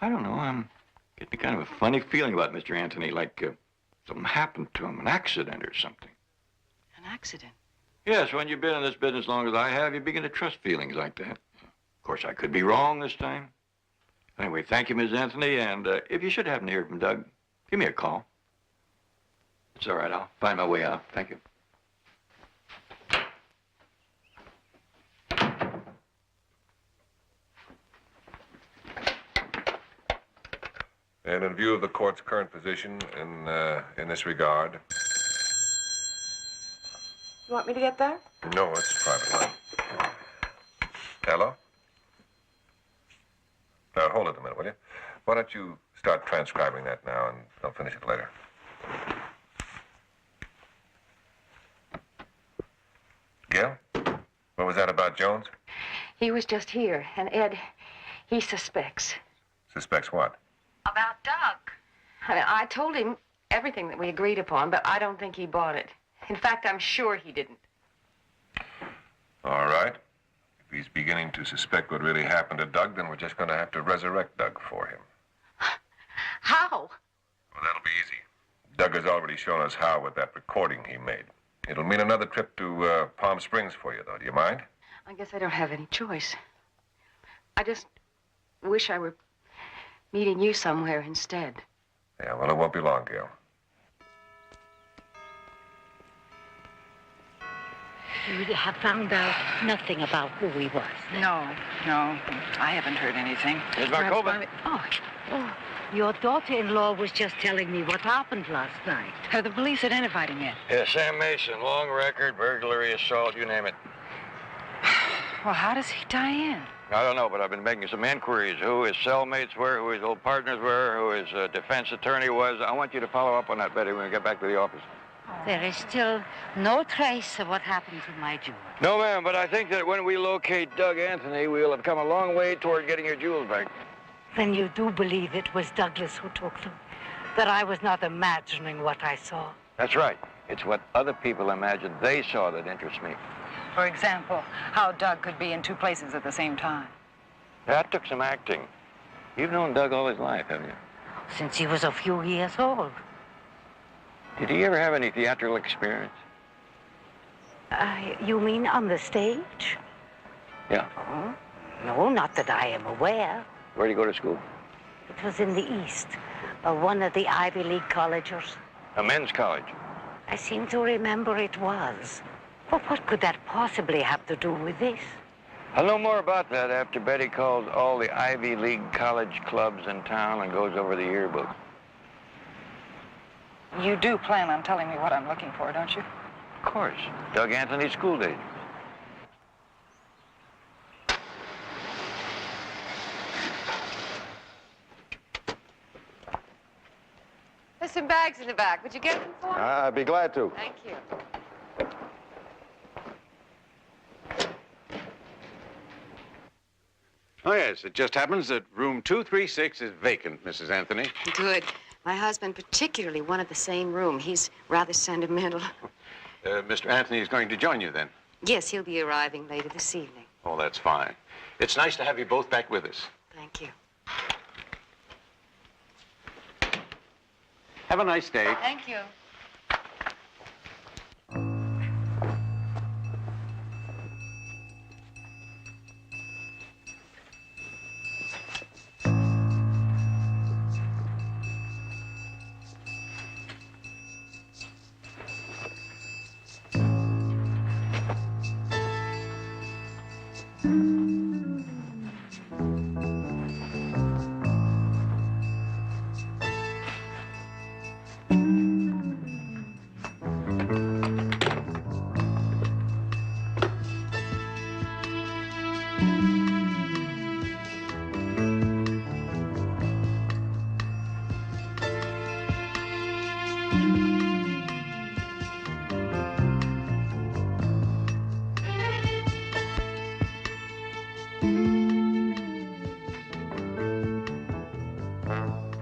I don't know. I'm getting kind of a funny feeling about Mr. Anthony, like something happened to him, an accident or something. An accident? Yes, when you've been in this business as long as I have, you begin to trust feelings like that. Of course, I could be wrong this time. Anyway, thank you, Miss Anthony, and if you should happen to hear from Doug, give me a call. It's all right. I'll find my way out. Thank you. And in view of the court's current position in this regard... You want me to get there? No, it's a private line. Hello? Now, hold it a minute, will you? Why don't you start transcribing that now, and I'll finish it later. Gail? What was that about Jones? He was just here, and Ed, he suspects. Suspects what? About Doug. I told him everything that we agreed upon, but I don't think he bought it. In fact, I'm sure he didn't. All right. If he's beginning to suspect what really happened to Doug, then we're just going to have to resurrect Doug for him. How? Well, that'll be easy. Doug has already shown us how with that recording he made. It'll mean another trip to Palm Springs for you, though. Do you mind? I guess I don't have any choice. I just wish I were meeting you somewhere instead. Yeah, well, it won't be long, Gail. You have found out nothing about who he was. No, I haven't heard anything. Here's Markova. Oh, your daughter-in-law was just telling me what happened last night. Have the police identified him yet? Yeah, Sam Mason, long record, burglary, assault, you name it. Well, how does he tie in? I don't know, but I've been making some inquiries. Who his cellmates were, who his old partners were, who his defense attorney was. I want you to follow up on that, Betty, when we get back to the office. There is still no trace of what happened to my jewels. No, ma'am, but I think that when we locate Doug Anthony, we'll have come a long way toward getting your jewels back. Then you do believe it was Douglas who took them? That I was not imagining what I saw? That's right. It's what other people imagined they saw that interests me. For example, how Doug could be in two places at the same time. That took some acting. You've known Doug all his life, haven't you? Since he was a few years old. Did he ever have any theatrical experience? You mean on the stage? Yeah. Oh, no, not that I am aware. Where did he go to school? It was in the East, one of the Ivy League colleges. A men's college? I seem to remember it was. But what could that possibly have to do with this? I'll know more about that after Betty calls all the Ivy League college clubs in town and goes over the yearbook. You do plan on telling me what I'm looking for, don't you? Of course. Doug Anthony's school days. some bags in the back. Would you get them for me? I'd be glad to. Thank you. Oh, yes. It just happens that room 236 is vacant, Mrs. Anthony. Good. My husband particularly wanted the same room. He's rather sentimental. Mr. Anthony is going to join you then. Yes, he'll be arriving later this evening. Oh, that's fine. It's nice to have you both back with us. Thank you. Have a nice day. Thank you.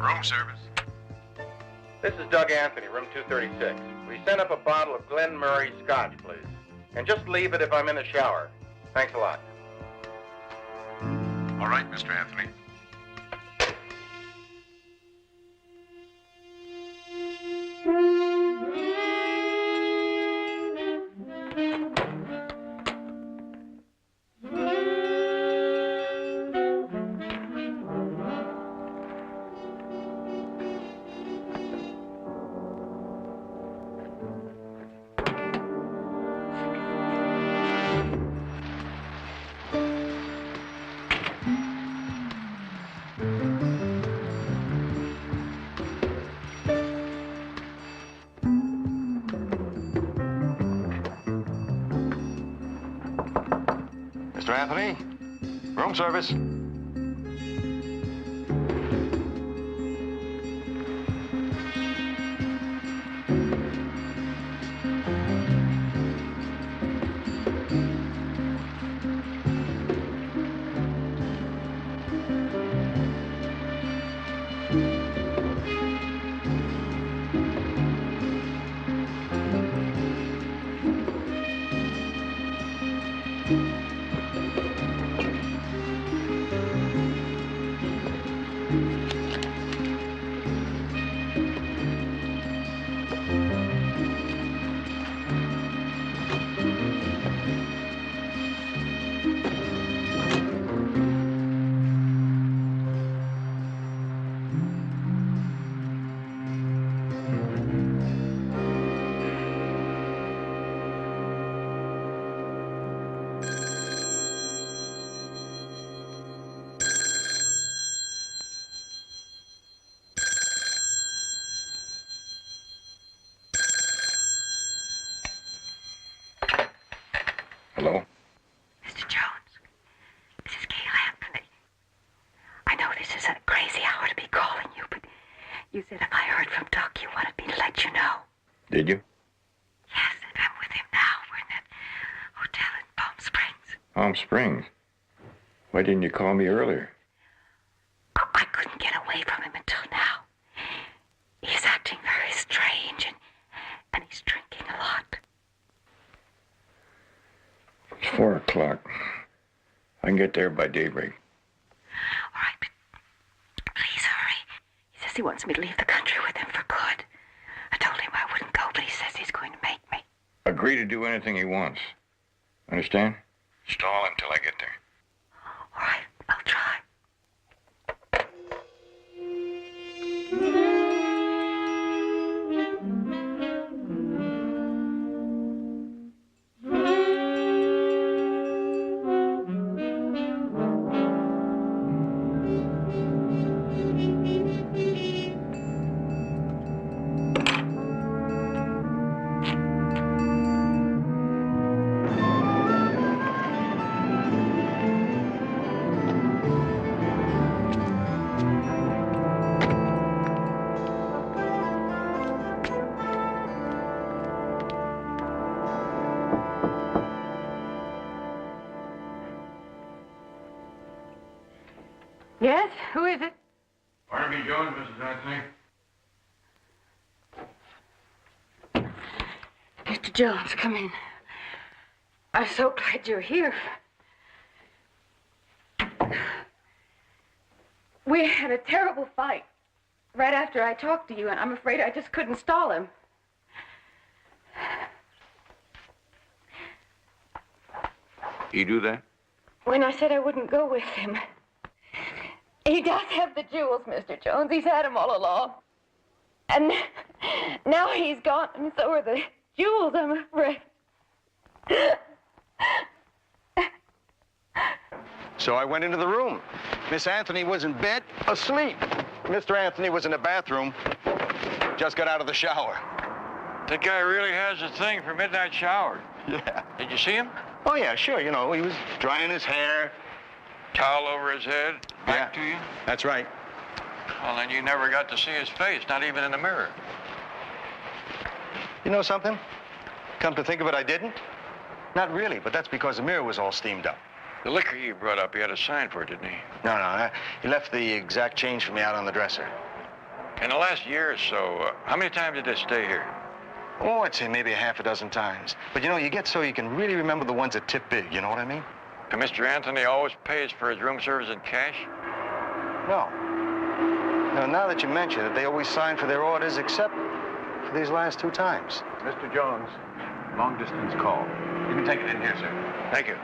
Room service. This is Doug Anthony, room 236. We sent up a bottle of Glen Murray Scotch, please. And just leave it if I'm in the shower. Thanks a lot. All right, Mr. Anthony. Mr. Anthony, room service. Hello? Mr. Jones, this is Gail Anthony. I know this is a crazy hour to be calling you, but you said if I heard from Doc, you wanted me to let you know. Did you? Yes, and I'm with him now. We're in that hotel in Palm Springs. Palm Springs? Why didn't you call me earlier? I couldn't get away from him until now. He's acting very strange, and he's drinking a lot. It's 4 o'clock. I can get there by daybreak. All right, but please hurry. He says he wants me to leave the country with him for good. I told him I wouldn't go, but he says he's going to make me. Agree to do anything he wants. Understand? Stall him till I get there. All right, I'll try. Yes? Who is it? Barnaby Jones, Mrs. Anthony. Mr. Jones, come in. I'm so glad you're here. We had a terrible fight right after I talked to you, and I'm afraid I just couldn't stall him. He do that? When I said I wouldn't go with him. He does have the jewels, Mr. Jones. He's had them all along. And now he's gone, and so are the jewels, I'm afraid. So I went into the room. Miss Anthony was in bed, asleep. Mr. Anthony was in the bathroom, just got out of the shower. That guy really has a thing for midnight showers. Yeah. Did you see him? Oh, yeah, sure. You know, he was drying his hair. Towel over his head, back to you? That's right. Well, then you never got to see his face, not even in the mirror. You know something? Come to think of it, I didn't. Not really, but that's because the mirror was all steamed up. The liquor you brought up, he had a sign for it, didn't he? No, he left the exact change for me out on the dresser. In the last year or so, how many times did they stay here? Oh, I'd say maybe a half a dozen times. But you know, you get so you can really remember the ones that tip big, you know what I mean? And Mr. Anthony always pays for his room service in cash? No. Now that you mention it, they always sign for their orders except for these last 2 times. Mr. Jones, long distance call. You can take it in here, sir. Thank you.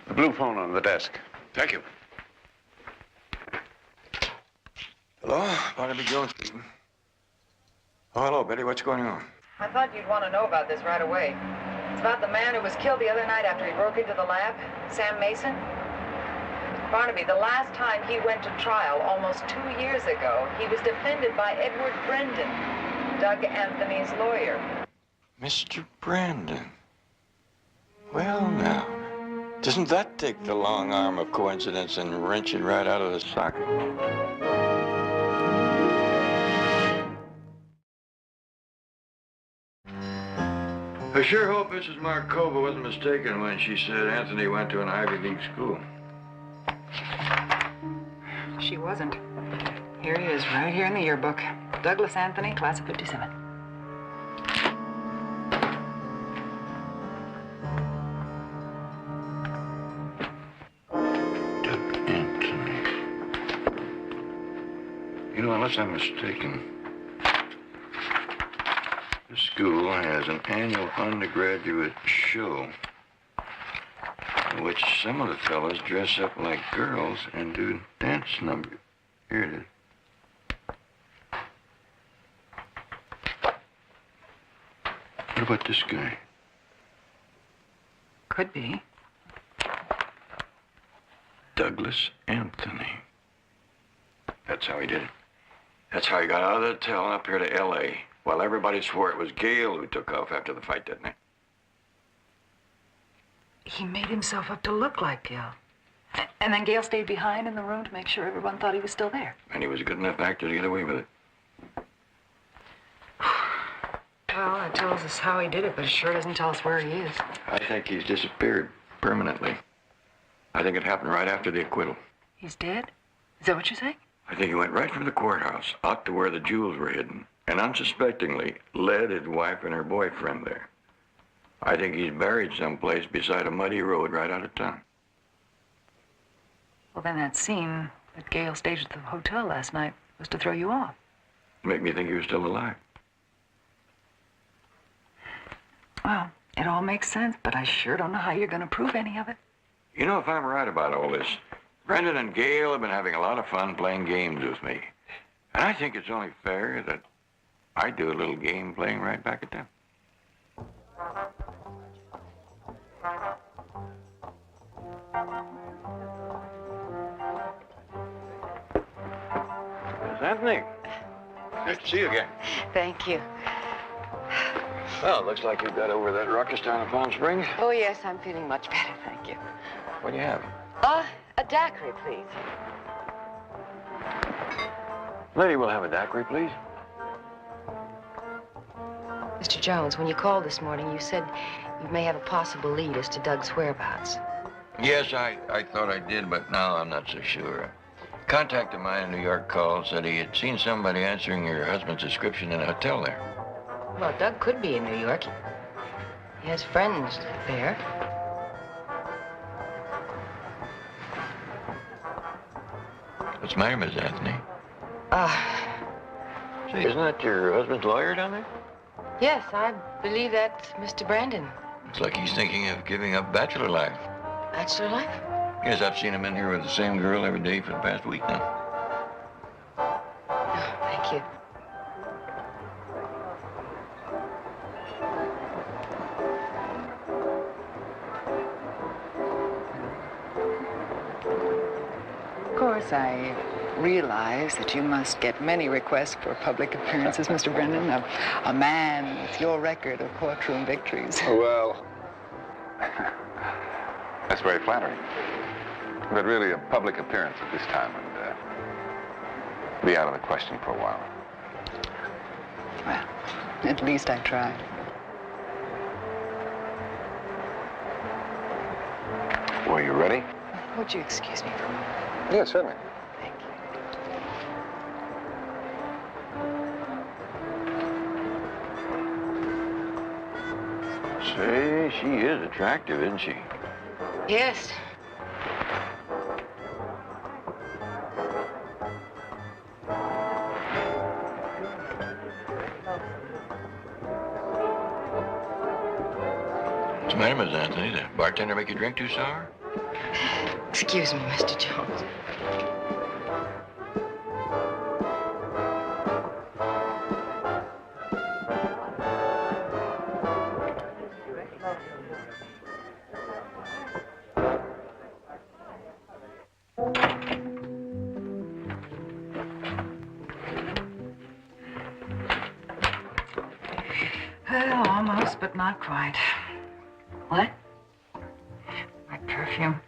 The blue phone on the desk. Thank you. Hello, Barnaby Jones speaking. Oh, hello, Betty. What's going on? I thought you'd want to know about this right away. It's about the man who was killed the other night after he broke into the lab, Sam Mason. Barnaby, the last time he went to trial, almost 2 years ago, he was defended by Edward Brendan, Doug Anthony's lawyer. Mr. Brandon. Well, now, doesn't that take the long arm of coincidence and wrench it right out of the socket? I sure hope Mrs. Markova wasn't mistaken when she said Anthony went to an Ivy League school. She wasn't. Here he is, right here in the yearbook. Douglas Anthony, class of 57. You know, unless I'm mistaken, this school has an annual undergraduate show in which some of the fellows dress up like girls and do dance numbers. Here it is. What about this guy? Could be. Douglas Anthony. That's how he did it. That's how he got out of the hotel and up here to L.A. While everybody swore it was Gail who took off after the fight, didn't he? He made himself up to look like Gil. And then Gail stayed behind in the room to make sure everyone thought he was still there. And he was a good enough actor to get away with it. Well, that tells us how he did it, but it sure doesn't tell us where he is. I think he's disappeared permanently. I think it happened right after the acquittal. He's dead? Is that what you say? I think he went right from the courthouse out to where the jewels were hidden and unsuspectingly led his wife and her boyfriend there. I think he's buried someplace beside a muddy road right out of town. Well, then that scene that Gail staged at the hotel last night was to throw you off. Make me think he was still alive. Well, it all makes sense, but I sure don't know how you're going to prove any of it. You know, if I'm right about all this, Brendan and Gail have been having a lot of fun playing games with me. And I think it's only fair that I do a little game playing right back at them. Miss Anthony, nice to see you again. Thank you. Well, it looks like you got over that ruckus down in Palm Springs. Oh, yes, I'm feeling much better, thank you. What do you have? A daiquiri, please. Lady, we'll have a daiquiri, please. Mr. Jones, when you called this morning, you said you may have a possible lead as to Doug's whereabouts. Yes, I thought I did, but now I'm not so sure. A contact of mine in New York called, said he had seen somebody answering your husband's description in a hotel there. Well, Doug could be in New York. He has friends there. What's the matter, Miss Anthony? Say, isn't that your husband's lawyer down there? Yes, I believe that's Mr. Brandon. Looks like he's thinking of giving up bachelor life. Bachelor life? Yes, I've seen him in here with the same girl every day for the past week now. Oh, thank you. Of course, I realize that you must get many requests for public appearances, Mr. Brendan. A man with your record of courtroom victories. Well, that's very flattering. But really, a public appearance at this time would be out of the question for a while. Well, at least I tried. Were you ready? Would you excuse me for a moment? Yes, certainly. Thank you. Say, she is attractive, isn't she? Yes. What's the matter, Miss Anthony? The bartender make you drink too sour? Excuse me, Mr. Jones. Well, almost, but not quite. What? My perfume.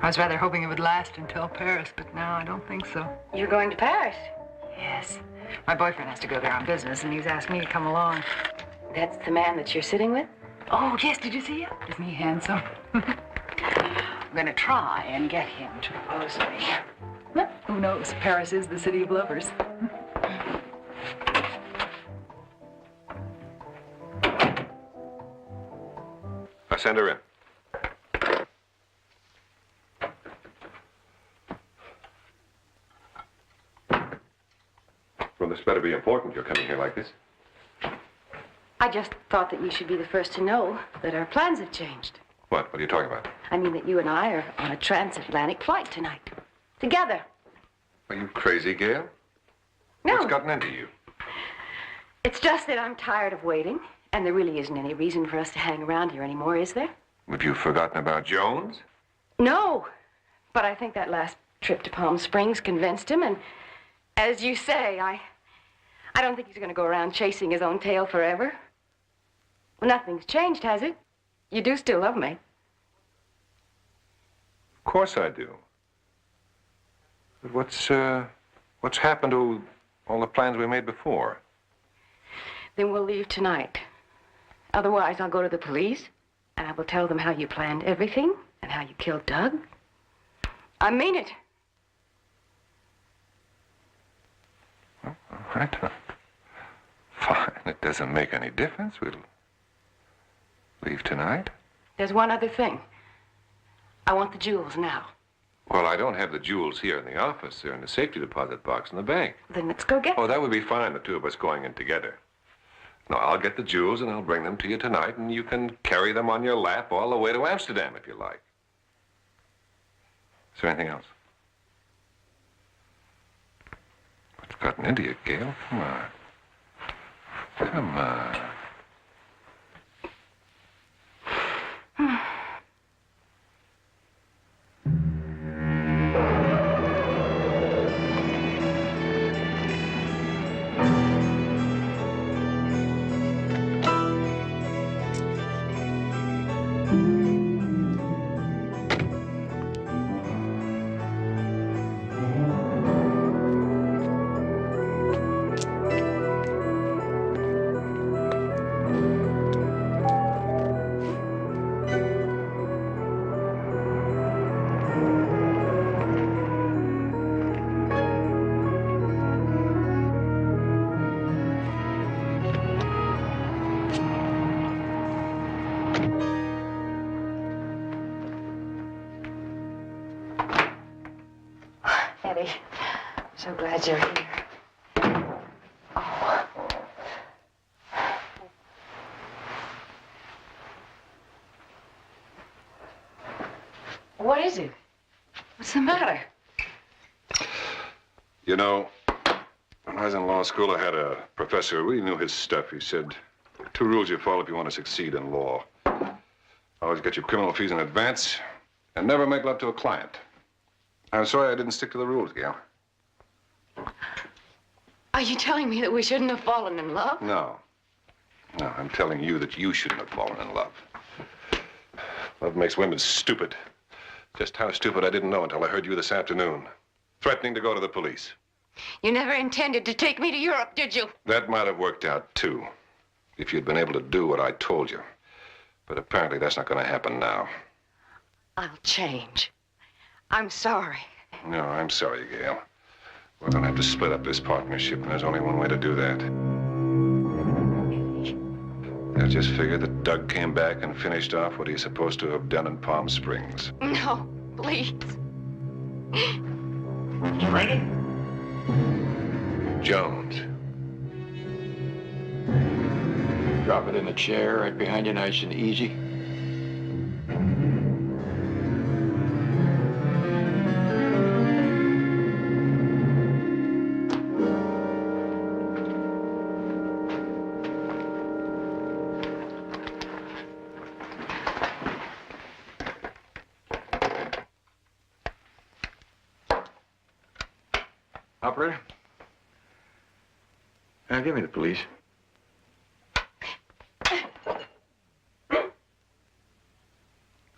I was rather hoping it would last until Paris, but now I don't think so. You're going to Paris? Yes. My boyfriend has to go there on business, and he's asked me to come along. That's the man that you're sitting with? Oh, yes, did you see him? Isn't he handsome? I'm gonna try and get him to propose to me. Well, who knows? Paris is the city of lovers. I send her in. Well, this better be important. You're coming here like this. I just thought that you should be the first to know that our plans have changed. What? What are you talking about? I mean that you and I are on a transatlantic flight tonight. Together. Are you crazy, Gail? No. What's gotten into you? It's just that I'm tired of waiting, and there really isn't any reason for us to hang around here anymore, is there? Have you forgotten about Jones? No. But I think that last trip to Palm Springs convinced him, and as you say, I don't think he's going to go around chasing his own tail forever. Well, nothing's changed, has it? You do still love me. Of course I do. But what's happened to all the plans we made before? Then we'll leave tonight. Otherwise, I'll go to the police, and I will tell them how you planned everything and how you killed Doug. I mean it. Well, all right. Fine. It doesn't make any difference. We'll leave tonight. There's one other thing. I want the jewels now. Well, I don't have the jewels here in the office. They're in the safety deposit box in the bank. Then let's go get them. Oh, that would be fine, the two of us going in together. No, I'll get the jewels and I'll bring them to you tonight, and you can carry them on your lap all the way to Amsterdam if you like. Is there anything else? What's gotten into you, Gail? Come on. Come on. so glad you're here. Oh. What is it? What's the matter? You know, when I was in law school, I had a professor who really knew his stuff. He said, 2 rules you follow if you want to succeed in law. Always get your criminal fees in advance, and never make love to a client. I'm sorry I didn't stick to the rules, Gail. Are you telling me that we shouldn't have fallen in love? No. No, I'm telling you that you shouldn't have fallen in love. Love makes women stupid. Just how stupid I didn't know until I heard you this afternoon, threatening to go to the police. You never intended to take me to Europe, did you? That might have worked out, too, if you'd been able to do what I told you. But apparently that's not going to happen now. I'll change. I'm sorry. No, I'm sorry, Gail. We're going to have to split up this partnership, and there's only one way to do that. I just figured that Doug came back and finished off what he's supposed to have done in Palm Springs. No, please. Ready? Jones. Drop it in the chair right behind you, nice and easy. Operator? Give me the police.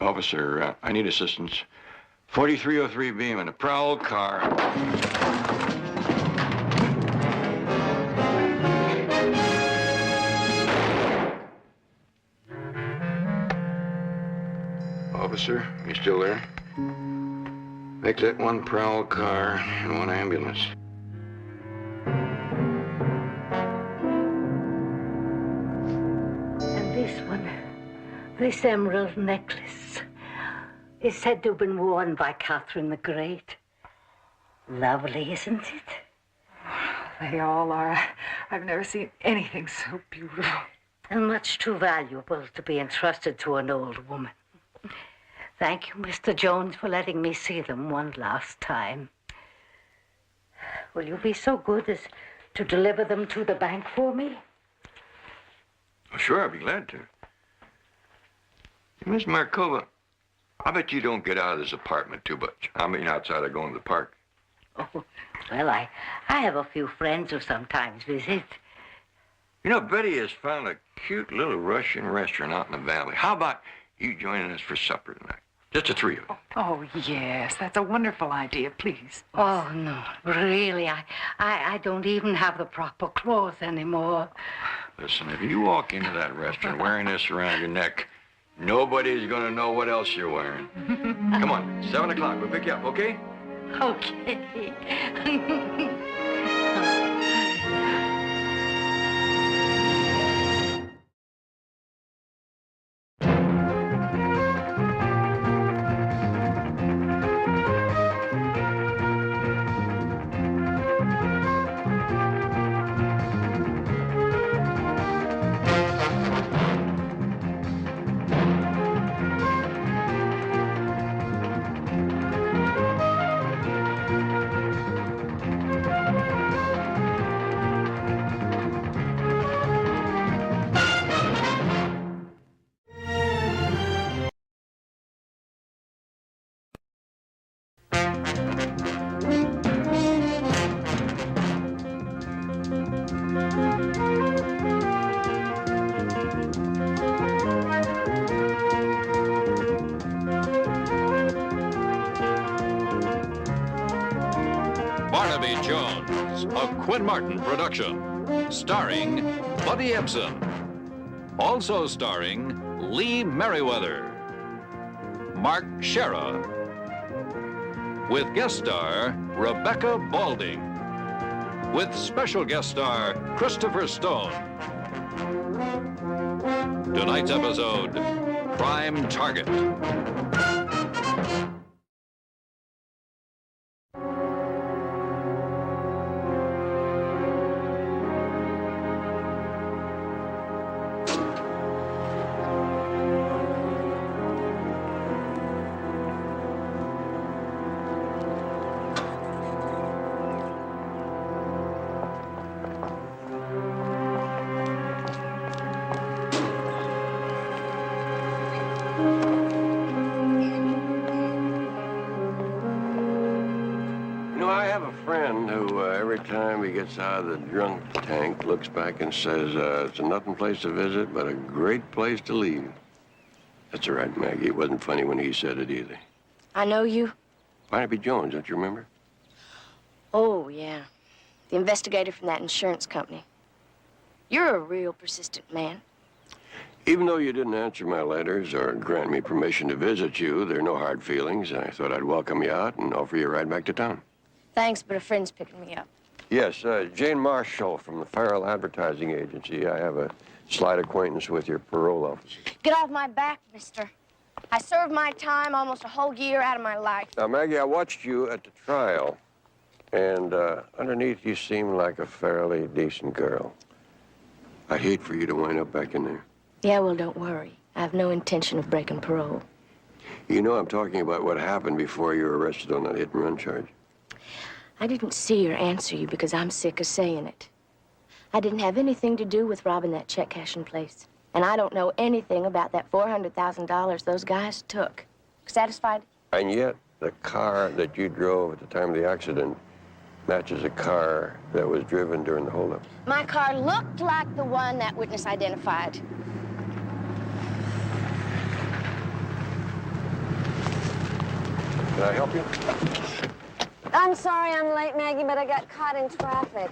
Officer, I need assistance. 4303 Beam in a prowl car. Officer, you still there? Make that one prowl car and one ambulance. And this emerald necklace, is said to have been worn by Catherine the Great. Lovely, isn't it? They all are. I've never seen anything so beautiful. And much too valuable to be entrusted to an old woman. Thank you, Mr. Jones, for letting me see them one last time. Will you be so good as to deliver them to the bank for me? Oh, sure, I'd be glad to. Miss Markova, I bet you don't get out of this apartment too much. I mean, outside of going to the park. Oh, well, I have a few friends who sometimes visit. You know, Betty has found a cute little Russian restaurant out in the valley. How about you joining us for supper tonight? Just the 3 of you. Oh, yes, that's a wonderful idea, please. Oh, no, really, I don't even have the proper clothes anymore. Listen, if you walk into that restaurant wearing this around your neck, nobody's going to know what else you're wearing. Come on, 7 o'clock. We'll pick you up, okay? Okay. Barnaby Jones, a Quinn Martin production, starring Buddy Ebsen. Also starring Lee Merriweather, Mark Shera, with guest star Rebecca Balding, with special guest star Christopher Stone. Tonight's episode, Prime Target. he gets out of the drunk tank, looks back and says, it's a nothing place to visit, but a great place to leave. That's all right, Maggie. It wasn't funny when he said it either. I know you. Barnaby Jones, don't you remember? Oh, yeah. The investigator from that insurance company. You're a real persistent man. Even though you didn't answer my letters or grant me permission to visit you, there are no hard feelings. I thought I'd welcome you out and offer you a ride back to town. Thanks, but a friend's picking me up. Yes, Jane Marshall from the Farrell Advertising Agency. I have a slight acquaintance with your parole officer. Get off my back, mister. I served my time almost a whole year out of my life. Now, Maggie, I watched you at the trial, and underneath you seem like a fairly decent girl. I'd hate for you to wind up back in there. Yeah, well, don't worry. I have no intention of breaking parole. You know I'm talking about what happened before you were arrested on that hit-and-run charge. I didn't see or answer you because I'm sick of saying it. I didn't have anything to do with robbing that check cashing place. And I don't know anything about that $400,000 those guys took. Satisfied? And yet, the car that you drove at the time of the accident matches a car that was driven during the holdup. My car looked like the one that witness identified. Can I help you? I'm sorry I'm late, Maggie, but I got caught in traffic.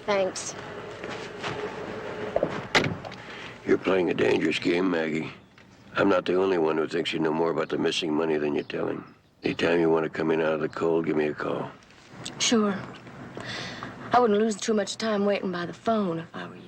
Thanks. You're playing a dangerous game, Maggie. I'm not the only one who thinks you know more about the missing money than you're telling. Anytime you want to come in out of the cold, give me a call. Sure. I wouldn't lose too much time waiting by the phone if I were you.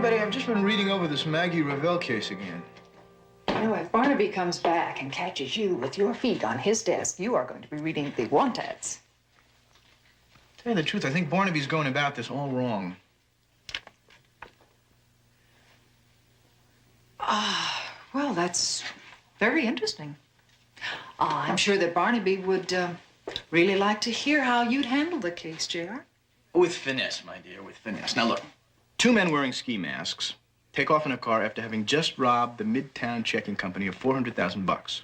Betty, I've just been reading over this Maggie Revell case again. You know, if Barnaby comes back and catches you with your feet on his desk, you are going to be reading the want ads. Tell you the truth, I think Barnaby's going about this all wrong. Well, that's very interesting. I'm sure that Barnaby would really like to hear how you'd handle the case, J.R. With finesse, my dear, with finesse. Now, look. Two men wearing ski masks take off in a car after having just robbed the Midtown checking company of $400,000.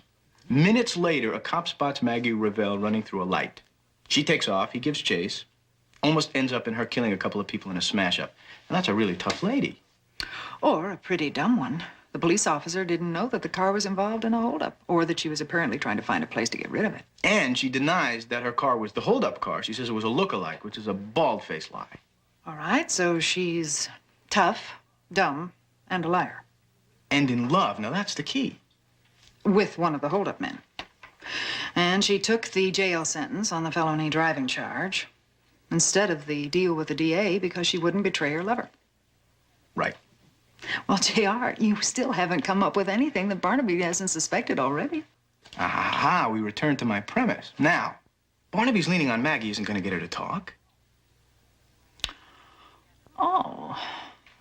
Minutes later, a cop spots Maggie Revell running through a light. She takes off, he gives chase, almost ends up in her killing a couple of people in a smash-up. And that's a really tough lady. Or a pretty dumb one. The police officer didn't know that the car was involved in a holdup, or that she was apparently trying to find a place to get rid of it. And she denies that her car was the holdup car. She says it was a look-alike, which is a bald-faced lie. All right, so she's tough, dumb, and a liar. And in love. Now, that's the key. With one of the holdup men. And she took the jail sentence on the felony driving charge instead of the deal with the DA because she wouldn't betray her lover. Right. Well, J.R., you still haven't come up with anything that Barnaby hasn't suspected already. Aha, we return to my premise. Now, Barnaby's leaning on Maggie isn't going to get her to talk. Oh,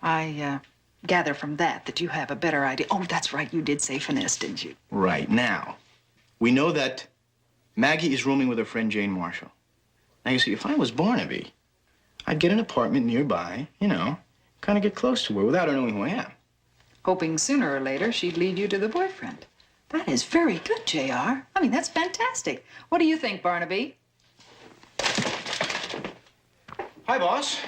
I gather from that you have a better idea. Oh, that's right, you did say finesse, didn't you? Right. Now, we know that Maggie is rooming with her friend Jane Marshall. Now, you see, if I was Barnaby, I'd get an apartment nearby, you know, kind of get close to her without her knowing who I am. Hoping sooner or later she'd lead you to the boyfriend. That is very good, J.R. I mean, that's fantastic. What do you think, Barnaby? Hi, boss.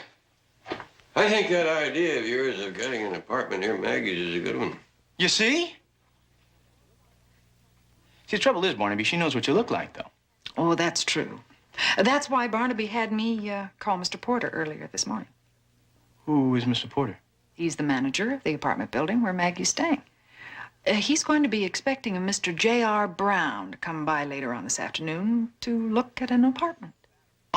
I think that idea of yours of getting an apartment near Maggie's is a good one. You see? See, the trouble is, Barnaby, she knows what you look like, though. Oh, that's true. That's why Barnaby had me call Mr. Porter earlier this morning. Who is Mr. Porter? He's the manager of the apartment building where Maggie's staying. He's going to be expecting a Mr. J.R. Brown to come by later on this afternoon to look at an apartment.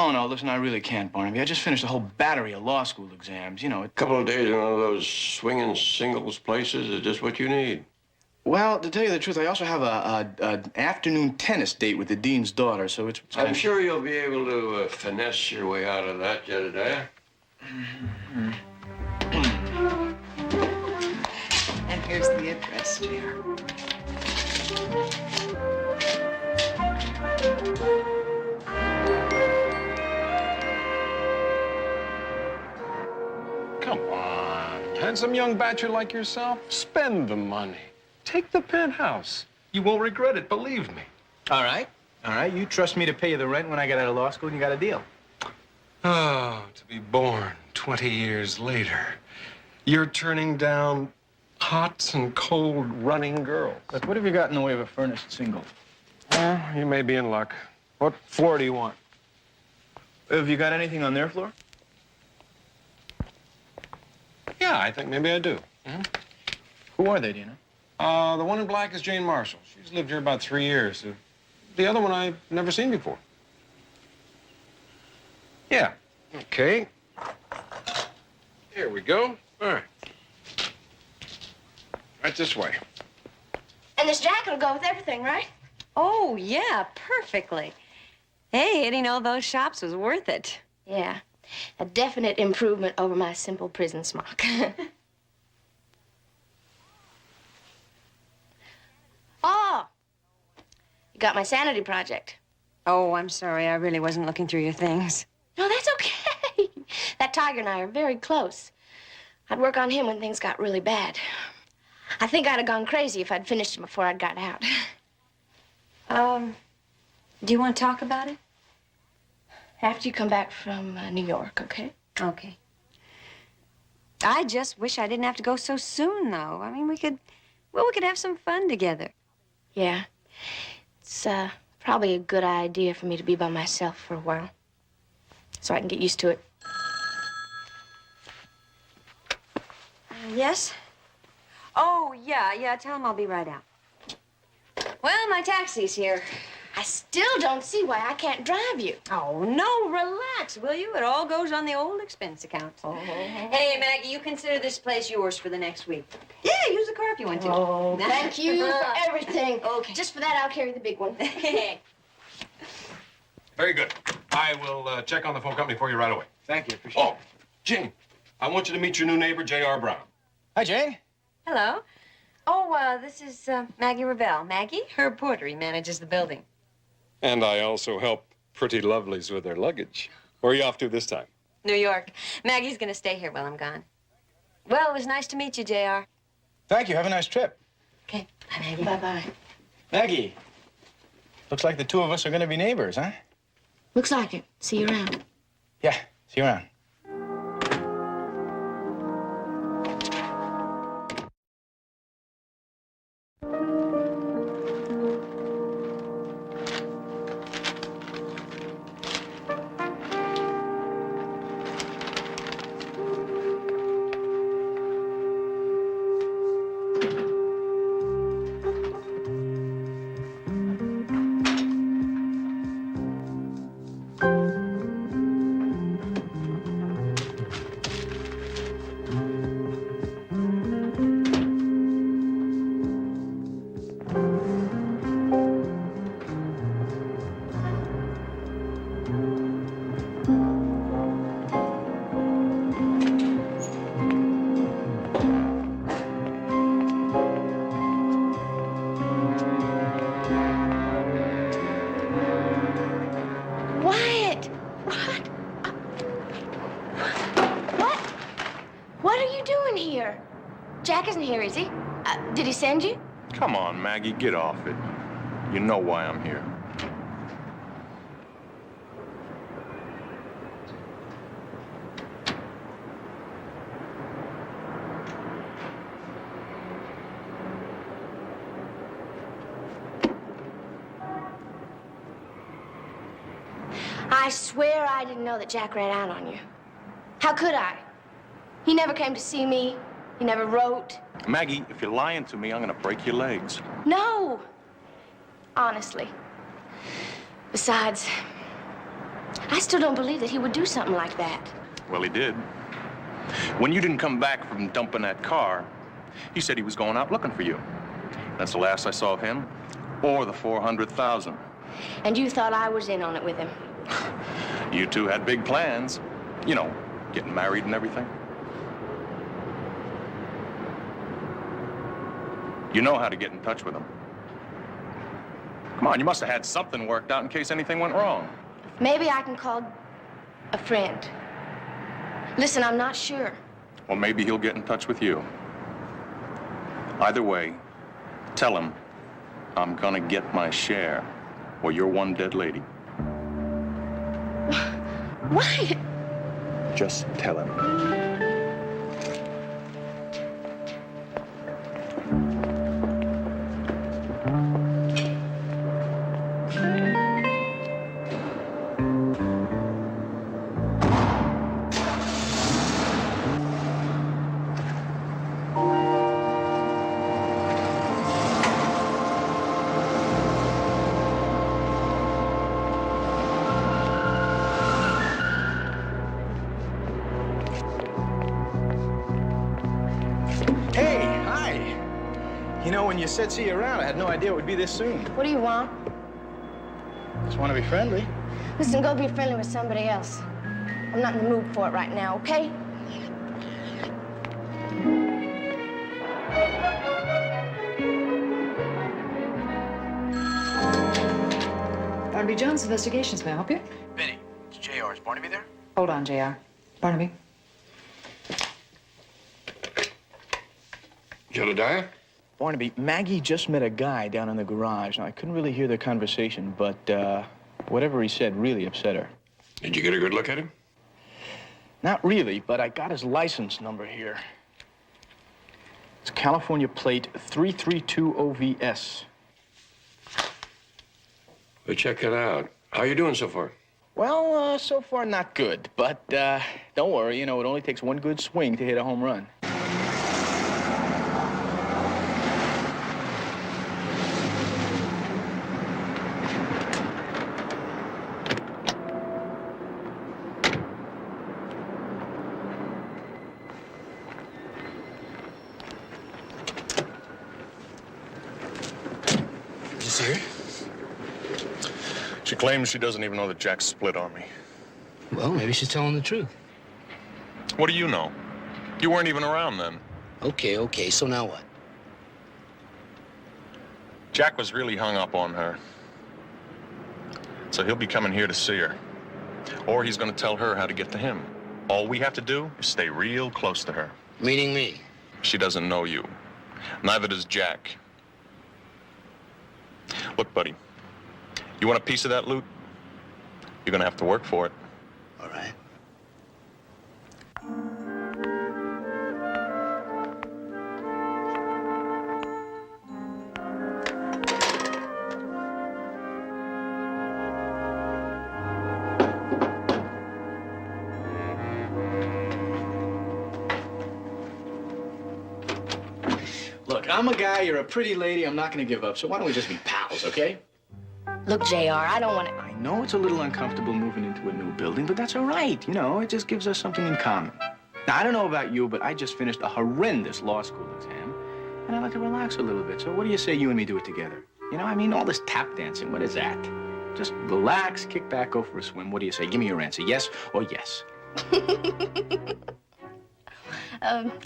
Oh, no, listen, I really can't, Barnaby. I just finished a whole battery of law school exams. You know, A couple of days in one of those swinging singles places is just what you need. Well, to tell you the truth, I also have an afternoon tennis date with the dean's daughter, so it's... I'm sure you'll be able to finesse your way out of that, Jedediah. And here's the address, JR. Come on. Handsome young bachelor like yourself, spend the money. Take the penthouse. You won't regret it, believe me. All right. All right. You trust me to pay you the rent when I get out of law school, and you got a deal. Oh, to be born 20 years later. You're turning down hot and cold running girls. Look, what have you got in the way of a furnished single? Well, you may be in luck. What floor do you want? Have you got anything on their floor? Yeah, I think maybe I do. Who are they, do you know? The one in black is Jane Marshall. She's lived here about 3 years. The other one I've never seen before. Yeah. Okay. Here we go. All right. Right this way. And this jacket will go with everything, right? Oh, yeah, perfectly. Hey, hitting all those shops was worth it. Yeah. A definite improvement over my simple prison smock. Oh! You got my sanity project. Oh, I'm sorry. I really wasn't looking through your things. No, that's okay. That Tiger and I are very close. I'd work on him when things got really bad. I think I'd have gone crazy if I'd finished him before I'd got out. Do you want to talk about it? After you come back from New York, okay? Okay. I just wish I didn't have to go so soon, though. I mean, we could have some fun together. Yeah. It's probably a good idea for me to be by myself for a while, so I can get used to it. Yes? Oh, yeah, tell him I'll be right out. Well, my taxi's here. I still don't see why I can't drive you. Oh, no, relax, will you? It all goes on the old expense account. Oh. Hey, Maggie, you consider this place yours for the next week. Yeah, use the car if you want to. Oh, thank you for everything. Okay. Just for that, I'll carry the big one. Very good. I will check on the phone company for you right away. Thank you. Appreciate it. Oh, Jane, I want you to meet your new neighbor, J.R. Brown. Hi, Jane. Hello. Oh, this is Maggie Ravel. Maggie, Herb Porter. He manages the building. And I also help pretty lovelies with their luggage. Where are you off to this time? New York. Maggie's gonna stay here while I'm gone. Well, it was nice to meet you, J.R. Thank you. Have a nice trip. Okay. Bye, Maggie. Bye-bye. Maggie, looks like the two of us are going to be neighbors, huh? Looks like it. See you around. Yeah, see you around. Jack isn't here, is he? Did he send you? Come on, Maggie, get off it. You know why I'm here. I swear I didn't know that Jack ran out on you. How could I? He never came to see me. He never wrote. Maggie, if you're lying to me, I'm gonna break your legs. No. Honestly. Besides, I still don't believe that he would do something like that. Well, he did. When you didn't come back from dumping that car, he said he was going out looking for you. That's the last I saw of him, or the 400,000. And you thought I was in on it with him. You two had big plans. You know, getting married and everything. You know how to get in touch with him. Come on, you must have had something worked out in case anything went wrong. Maybe I can call a friend. Listen, I'm not sure. Or maybe he'll get in touch with you. Either way, tell him I'm gonna get my share, or you're one dead lady. What? Just tell him. Hey, hi. You know, when you said see you around, I had no idea it would be this soon. What do you want? Just want to be friendly. Listen, go be friendly with somebody else. I'm not in the mood for it right now, okay? Barnaby Jones, Investigations. May I help you? Benny, it's JR. Is Barnaby there? Hold on, JR. Barnaby. Jedediah? Barnaby, Maggie just met a guy down in the garage. Now, I couldn't really hear their conversation, but whatever he said really upset her. Did you get a good look at him? Not really, but I got his license number here. It's California plate 332 OVS. Well, check it out. How you doing so far? Well, so far not good, but don't worry, you know, it only takes one good swing to hit a home run. Did you see her? She claims she doesn't even know that Jack split on me. Well, maybe she's telling the truth. What do you know? You weren't even around then. Okay, so now what? Jack was really hung up on her. So he'll be coming here to see her. Or he's gonna tell her how to get to him. All we have to do is stay real close to her. Meaning me? She doesn't know you. Neither does Jack. Look, buddy, you want a piece of that loot? You're gonna have to work for it. All right. Look, I'm a guy, you're a pretty lady, I'm not gonna give up, so why don't we just be pals, okay? Look, JR, I don't want to... I know it's a little uncomfortable moving into a new building, but that's all right. You know, it just gives us something in common. Now, I don't know about you, but I just finished a horrendous law school exam, and I'd like to relax a little bit. So what do you say you and me do it together? You know, I mean, all this tap dancing, what is that? Just relax, kick back, go for a swim. What do you say? Give me your answer, yes or yes?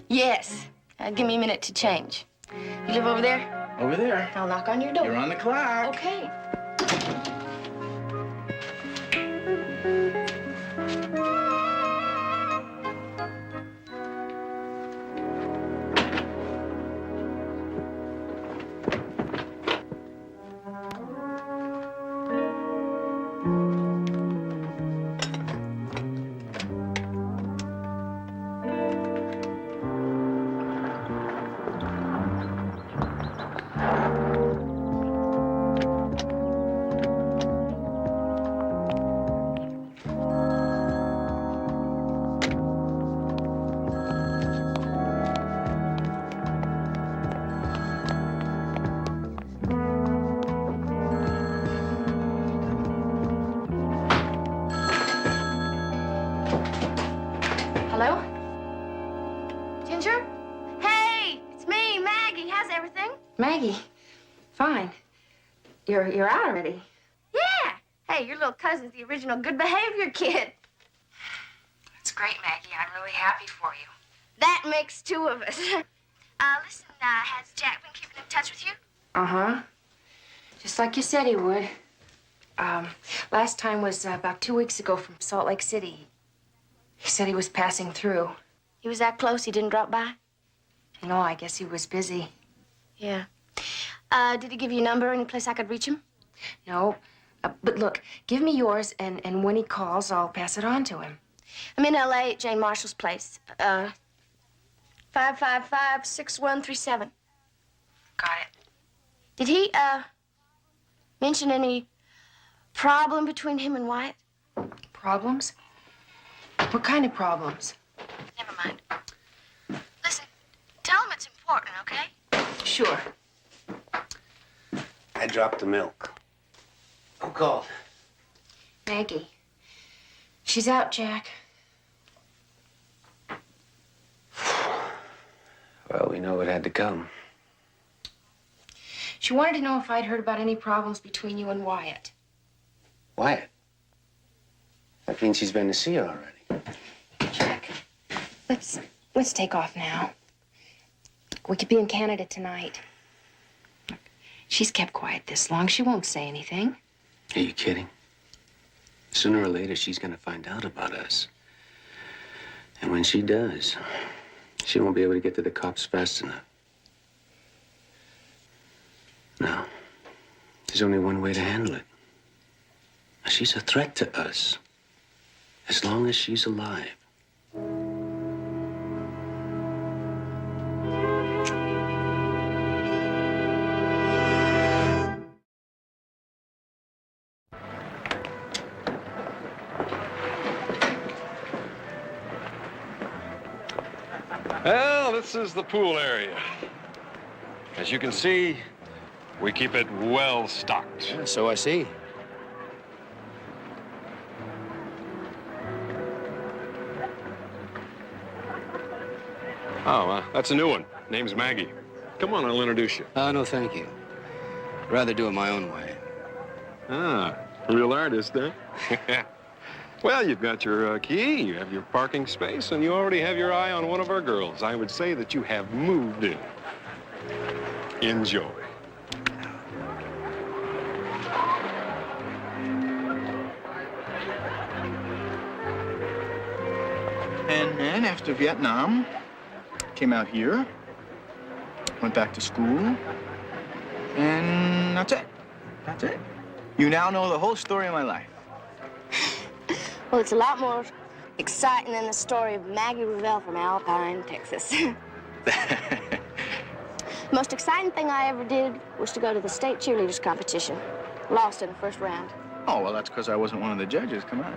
Yes. Give me a minute to change. You live over there? Over there. I'll knock on your door. You're on the clock. Okay. Hello? Ginger? Hey, it's me, Maggie. How's everything? Maggie? Fine. You're out already. Yeah. Hey, your little cousin's the original good behavior kid. That's great, Maggie. I'm really happy for you. That makes two of us. Listen, has Jack been keeping in touch with you? Uh-huh. Just like you said he would. Last time was about 2 weeks ago from Salt Lake City. He said he was passing through. He was that close he didn't drop by? No, I guess he was busy. Yeah. Did he give you a number, any place I could reach him? No. But look, give me yours, and when he calls, I'll pass it on to him. I'm in L.A. at Jane Marshall's place. 555-6137. Got it. Did he, mention any problem between him and Wyatt? Problems? What kind of problems? Never mind. Listen, tell him it's important, okay? Sure. I dropped the milk. Who called? Maggie. She's out, Jack. Well, we know it had to come. She wanted to know if I'd heard about any problems between you and Wyatt. Wyatt? That means she's been to see her already. Jack, let's take off now. We could be in Canada tonight. She's kept quiet this long. She won't say anything. Are you kidding? Sooner or later, she's gonna find out about us. And when she does, she won't be able to get to the cops fast enough. No. There's only one way to handle it. She's a threat to us. As long as she's alive. Well, this is the pool area. As you can see, we keep it well stocked. Yeah, so I see. Oh, that's a new one. Name's Maggie. Come on, I'll introduce you. No, thank you. I'd rather do it my own way. Ah, real artist, huh? Well, you've got your key, you have your parking space, and you already have your eye on one of our girls. I would say that you have moved in. Enjoy. And then after Vietnam, came out here, went back to school, and that's it. That's it. You now know the whole story of my life. Well, it's a lot more exciting than the story of Maggie Revelle from Alpine, Texas. Most exciting thing I ever did was to go to the state cheerleaders competition. Lost in the first round. Oh, well, that's because I wasn't one of the judges. Come on.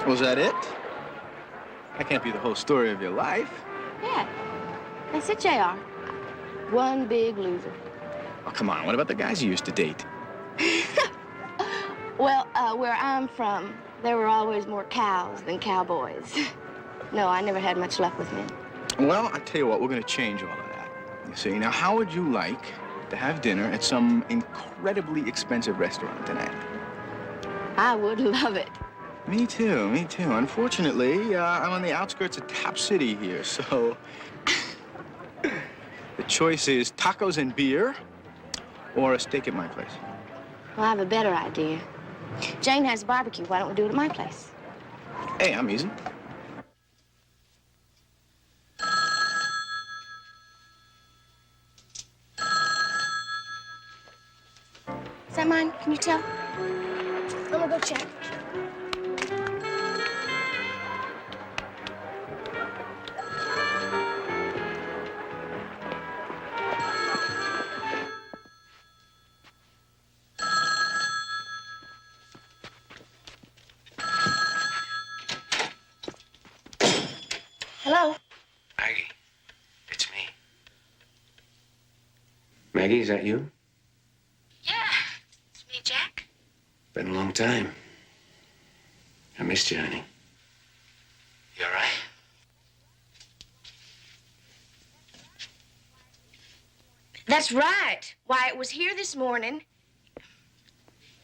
Was that it? That can't be the whole story of your life. Yeah. That's it, JR. One big loser. Oh, come on. What about the guys you used to date? Well, where I'm from, there were always more cows than cowboys. No, I never had much luck with men. Well, I tell you what, we're going to change all of that. You see, now, how would you like to have dinner at some incredibly expensive restaurant tonight? I would love it. Me too, me too. Unfortunately, I'm on the outskirts of Top City here, so the choice is tacos and beer or a steak at my place. Well, I have a better idea. Jane has a barbecue. Why don't we do it at my place? Hey, I'm easy. phone? Can you tell? I'm gonna go check. Hello? Maggie, it's me. Maggie, is that you? Yeah, it's me, Jack. Been a long time. I missed you, honey. You all right? That's right. Wyatt was here this morning.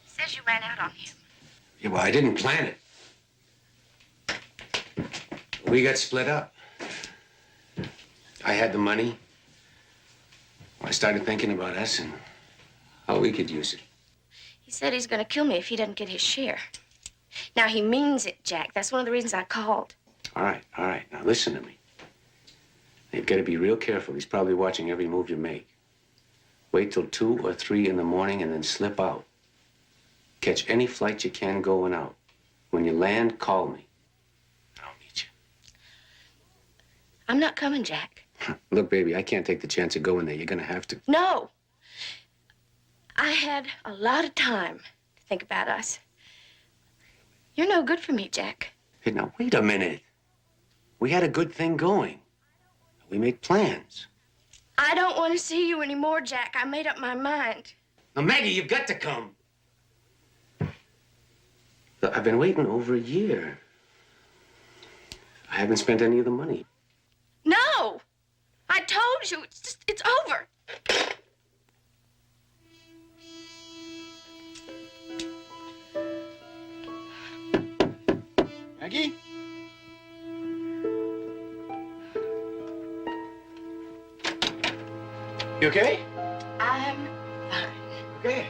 Says you ran out on him. Yeah, well, I didn't plan it. We got split up. I had the money. I started thinking about us and how we could use it. He said he's gonna kill me if he doesn't get his share. Now, he means it, Jack. That's one of the reasons I called. All right. Now, listen to me. You've got to be real careful. He's probably watching every move you make. Wait till 2 or 3 in the morning and then slip out. Catch any flight you can going out. When you land, call me. I'm not coming, Jack. Look, baby, I can't take the chance of going there. You're going to have to. No. I had a lot of time to think about us. You're no good for me, Jack. Hey, now, wait a minute. We had a good thing going. We made plans. I don't want to see you anymore, Jack. I made up my mind. Now, Maggie, you've got to come. Look, I've been waiting over a year. I haven't spent any of the money. No! I told you. It's over. Maggie? You okay? I'm fine. Okay.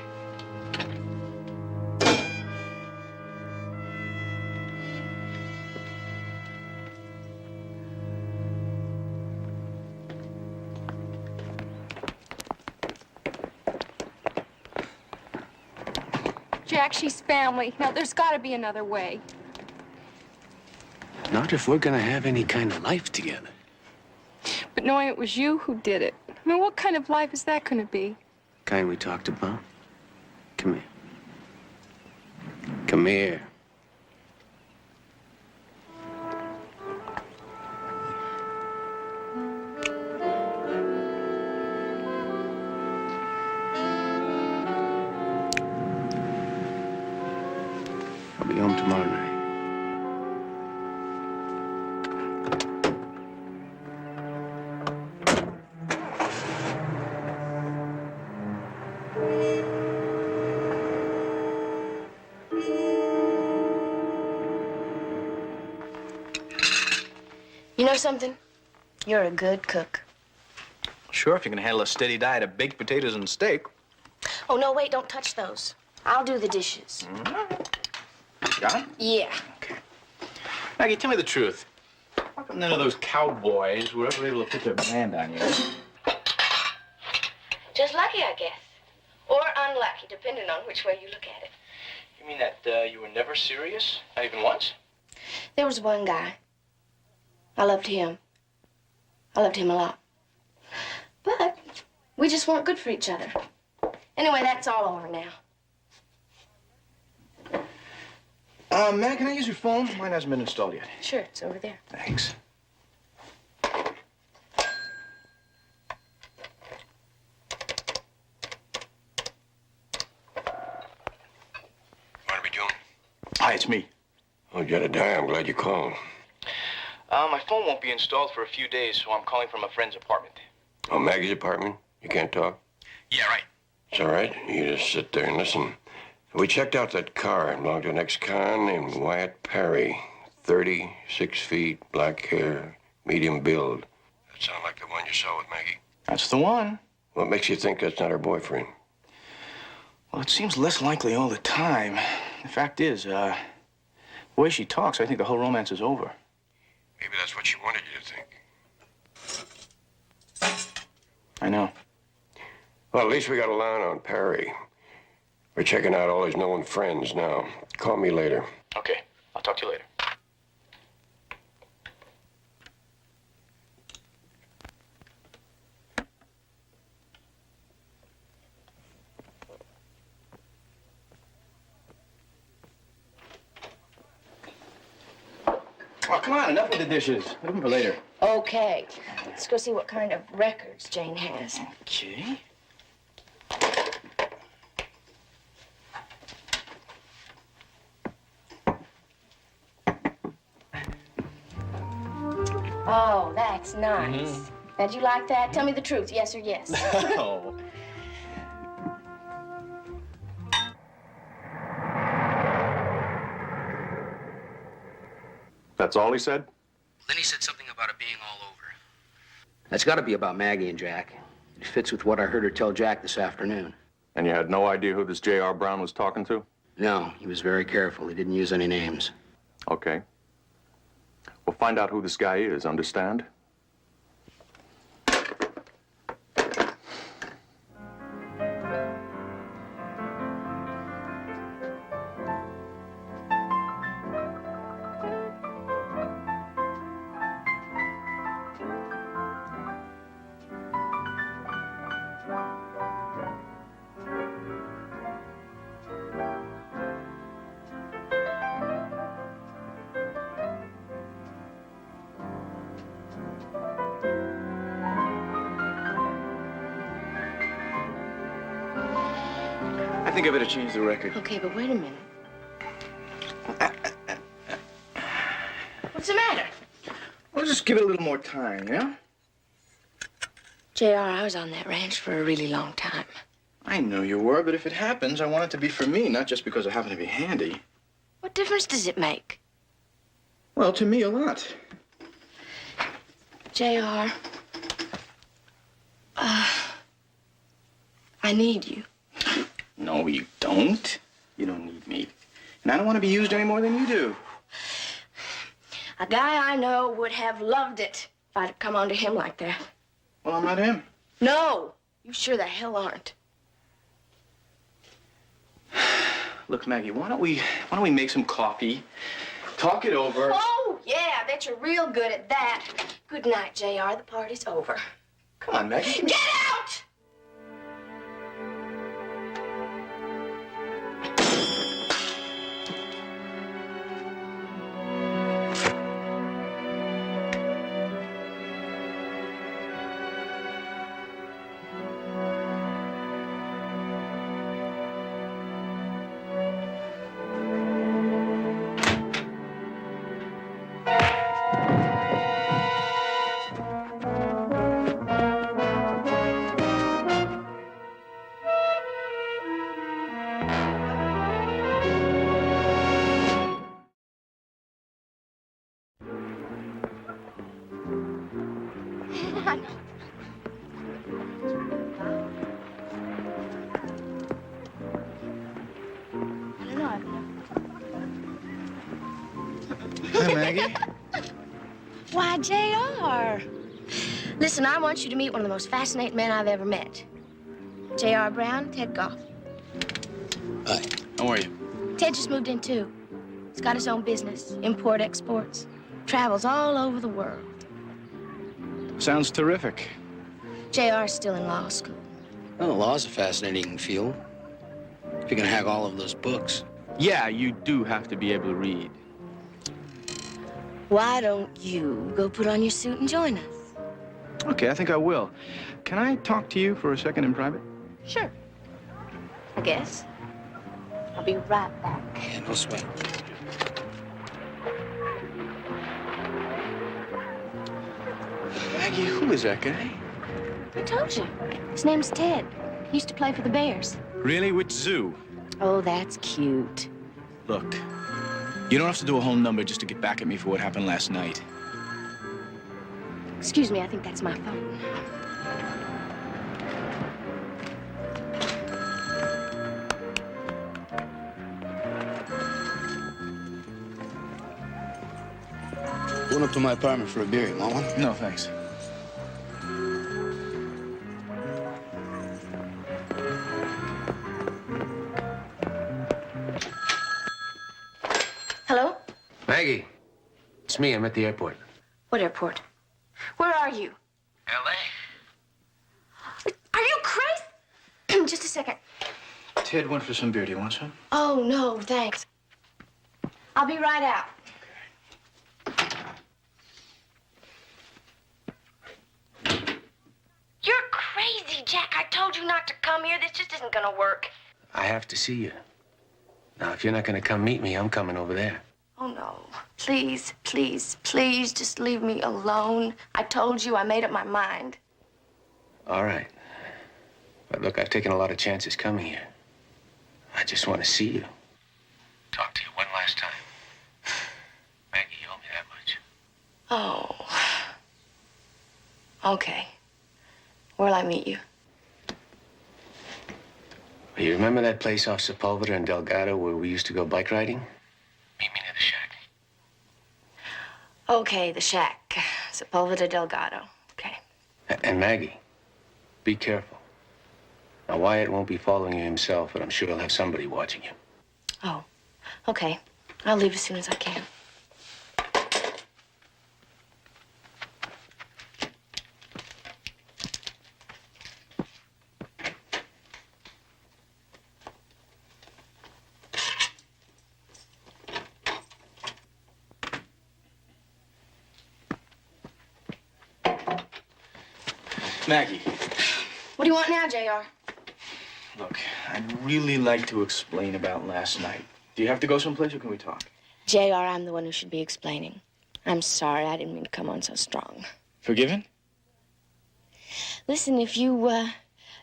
Jack, she's family. Now, there's got to be another way. Not if we're going to have any kind of life together. But knowing it was you who did it, I mean, what kind of life is that going to be? Kind we talked about. Come here. Come here. I'll be home tomorrow night. You know something? You're a good cook. Sure, if you can handle a steady diet of baked potatoes and steak. Oh, no, wait, don't touch those. I'll do the dishes. Got 'em? Yeah. Maggie, tell me the truth. How come none of those cowboys were ever able to put their brand on you? Just lucky, I guess. Or unlucky, depending on which way you look at it. You mean that you were never serious? Not even once? There was one guy. I loved him. I loved him a lot. But we just weren't good for each other. Anyway, that's all over now. Mag, can I use your phone? Mine hasn't been installed yet. Sure, it's over there. Thanks. Barnaby Jones? Hi, it's me. Oh, Jedediah, I'm glad you called. My phone won't be installed for a few days, so I'm calling from a friend's apartment. Oh, Maggie's apartment? You can't talk? Yeah, right. It's all right. You just sit there and listen. We checked out that car. It belonged to an ex-con named Wyatt Perry. 36 feet, black hair, medium build. That sound like the one you saw with Maggie? That's the one. What makes you think that's not her boyfriend? Well, it seems less likely all the time. The fact is, the way she talks, I think the whole romance is over. Maybe that's what she wanted you to think. I know. Well, at least we got a line on Perry. We're checking out all his known friends now. Call me later. Okay, I'll talk to you later. Oh, come on, enough with the dishes. Leave them for later. Okay. Let's go see what kind of records Jane has. Okay. Oh, that's nice. Now, do you like that? Tell me the truth, yes or yes. Oh. That's all he said? Then he said something about it being all over. That's got to be about Maggie and Jack. It fits with what I heard her tell Jack this afternoon. And you had no idea who this J.R. Brown was talking to? No, he was very careful. He didn't use any names. Okay. We'll find out who this guy is, understand? I think I better change the record. Okay, but wait a minute. What's the matter? Well, just give it a little more time, yeah? JR, I was on that ranch for a really long time. I know you were, but if it happens, I want it to be for me, not just because I happen to be handy. What difference does it make? Well, to me, a lot. JR, I need you. No, you don't. You don't need me. And I don't want to be used any more than you do. A guy I know would have loved it if I'd come onto him like that. Well, I'm not him. No, you sure the hell aren't. Look, Maggie, why don't we make some coffee, talk it over. Oh, yeah, I bet you're real good at that. Good night, JR. The party's over. Come on, Maggie. Get out! Hi, Maggie. Why, JR. Listen, I want you to meet one of the most fascinating men I've ever met. J.R. Brown, Ted Goff. Hi. How are you? Ted just moved in, too. He's got his own business, import, exports. Travels all over the world. Sounds terrific. J.R.'s still in law school. Well, the law's a fascinating field. If you can hack all of those books. Yeah, you do have to be able to read. Why don't you go put on your suit and join us? Okay, I think I will. Can I talk to you for a second in private? Sure. I guess. I'll be right back. Yeah, no sweat. Maggie, who is that guy? I told you. His name's Ted. He used to play for the Bears. Really? Which zoo? Oh, that's cute. Look, you don't have to do a whole number just to get back at me for what happened last night. Excuse me, I think that's my phone. Going up to my apartment for a beer. You want one? No, thanks. Maggie, it's me. I'm at the airport. What airport? Where are you? L.A. Are you crazy? Just a second. Ted went for some beer. Do you want some? Oh, no, thanks. I'll be right out. You're crazy, Jack. I told you not to come here. This just isn't gonna work. I have to see you. Now, if you're not going to come meet me, I'm coming over there. Oh, no. Please, please, please, just leave me alone. I told you I made up my mind. All right. But look, I've taken a lot of chances coming here. I just want to see you. Talk to you one last time. Maggie, you owe me that much. Oh. Okay. Where'll I meet you? You remember that place off Sepulveda and Delgado where we used to go bike riding? Meet me near the shack. Okay, the shack. Sepulveda Delgado. Okay. And Maggie, be careful. Now, Wyatt won't be following you himself, but I'm sure he'll have somebody watching you. Oh, okay. I'll leave as soon as I can. Maggie, What do you want now, JR? look, I'd really like to explain about last night. Do you have to go someplace or can we talk? JR, I'm the one who should be explaining. I'm sorry. I didn't mean to come on so strong. Forgiven? Listen, if you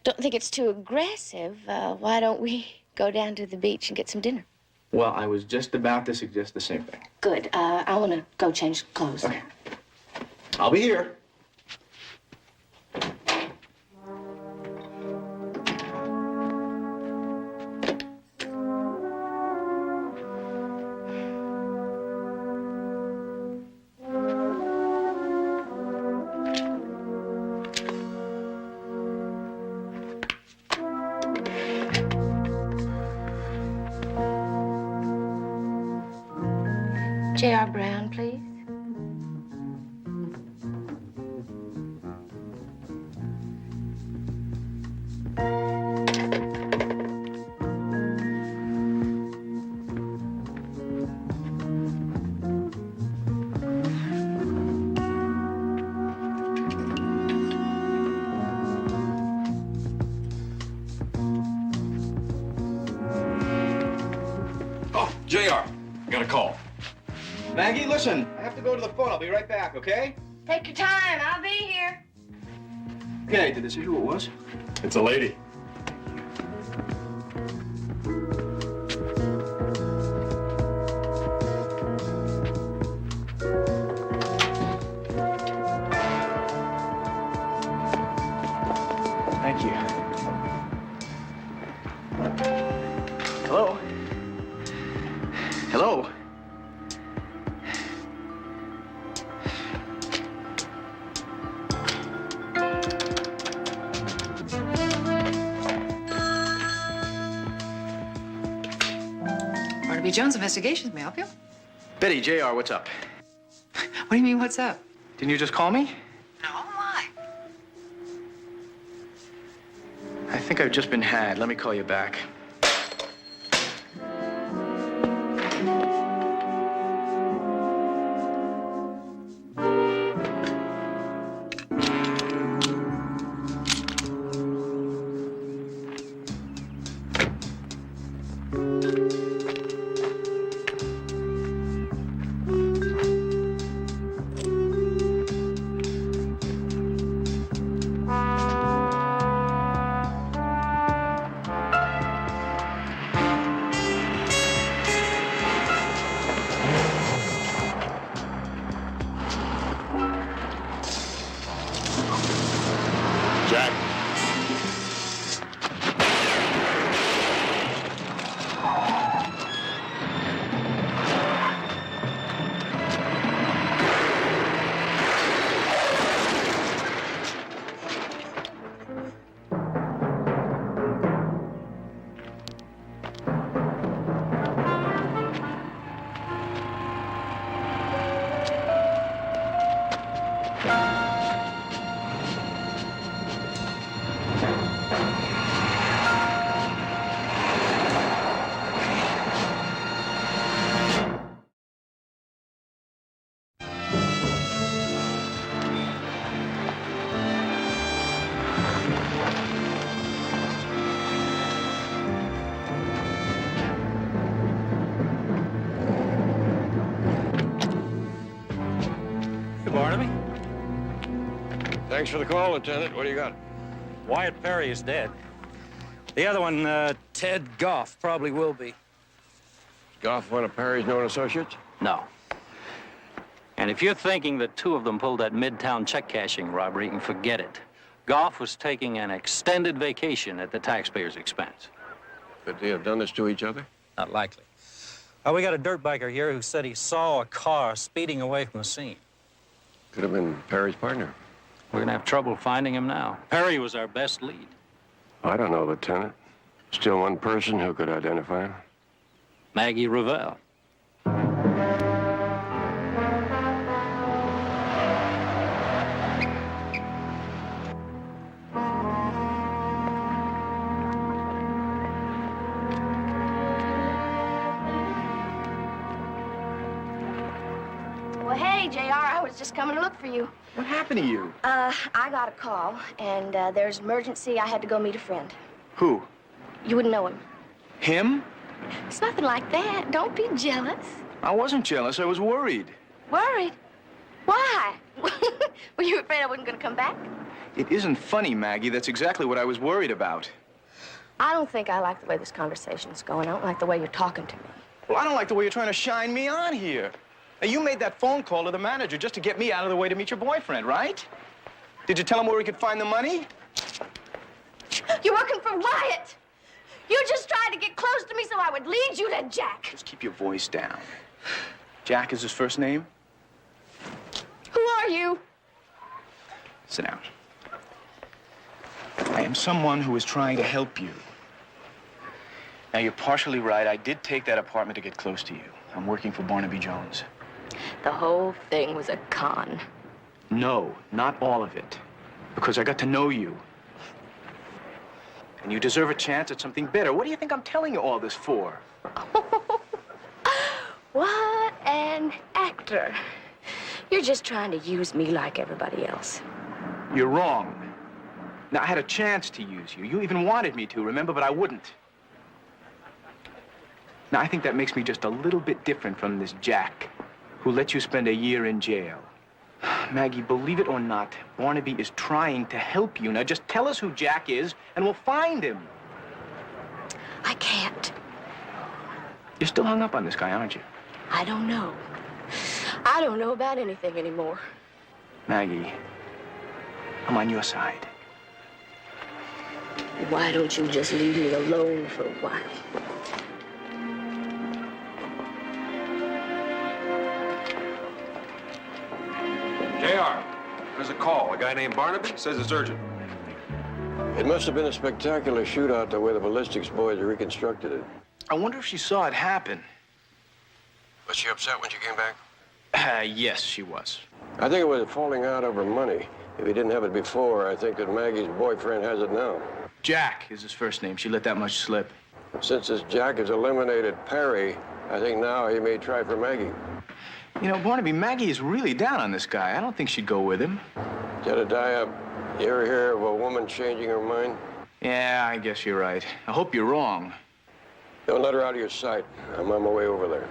don't think it's too aggressive, why don't we go down to the beach and get some dinner? Well, I was just about to suggest the same thing. Good. I want to go change clothes. Okay. I'll be here. J.R. Brown, please. Oh, JR, got a call. Maggie, listen, I have to go to the phone. I'll be right back, okay? Take your time. I'll be here. Okay, did they say who it was? It's a lady. Thank you. Hello? Hello? Barnaby Jones Investigations, may I help you? Betty, JR, what's up? What do you mean, what's up? Didn't you just call me? No, why? I think I've just been had. Let me call you back. Jack. Barnaby. Thanks for the call, Lieutenant. What do you got? Wyatt Perry is dead. The other one, Ted Goff, probably will be. Goff, one of Perry's known associates? No. And if you're thinking that two of them pulled that Midtown check cashing robbery, you can forget it. Goff was taking an extended vacation at the taxpayer's expense. Could they have done this to each other? Not likely. We got a dirt biker here who said he saw a car speeding away from the scene. Could have been Perry's partner. We're gonna have trouble finding him now. Perry was our best lead. I don't know, Lieutenant. Still one person who could identify him. Maggie Revelle. Well, hey, JR, I was just coming to look for you. What happened to you? I got a call, and there's an emergency. I had to go meet a friend. Who? You wouldn't know him. Him? It's nothing like that. Don't be jealous. I wasn't jealous. I was worried. Worried? Why? Were you afraid I wasn't going to come back? It isn't funny, Maggie. That's exactly what I was worried about. I don't think I like the way this conversation's going. I don't like the way you're talking to me. Well, I don't like the way you're trying to shine me on here. Now, you made that phone call to the manager just to get me out of the way to meet your boyfriend, right? Did you tell him where he could find the money? You're working for Wyatt. You just tried to get close to me so I would lead you to Jack. Just keep your voice down. Jack is his first name? Who are you? Sit down. I am someone who is trying to help you. Now, you're partially right. I did take that apartment to get close to you. I'm working for Barnaby Jones. The whole thing was a con. No, not all of it. Because I got to know you. And you deserve a chance at something better. What do you think I'm telling you all this for? What an actor. You're just trying to use me like everybody else. You're wrong. Now, I had a chance to use you. You even wanted me to, remember, but I wouldn't. Now, I think that makes me just a little bit different from this Jack, who let you spend a year in jail. Maggie, believe it or not, Barnaby is trying to help you. Now, just tell us who Jack is, and we'll find him. I can't. You're still hung up on this guy, aren't you? I don't know. I don't know about anything anymore. Maggie, I'm on your side. Why don't you just leave me alone for a while? JR, there's a call. A guy named Barnaby says it's urgent. It must have been a spectacular shootout the way the ballistics boys reconstructed it. I wonder if she saw it happen. Was she upset when she came back? Yes, she was. I think it was falling out over money. If he didn't have it before, I think that Maggie's boyfriend has it now. Jack is his first name. She let that much slip. Since this Jack has eliminated Perry, I think now he may try for Maggie. You know, Barnaby, Maggie is really down on this guy. I don't think she'd go with him. Jedediah, you ever hear of a woman changing her mind? Yeah, I guess you're right. I hope you're wrong. Don't let her out of your sight. I'm on my way over there.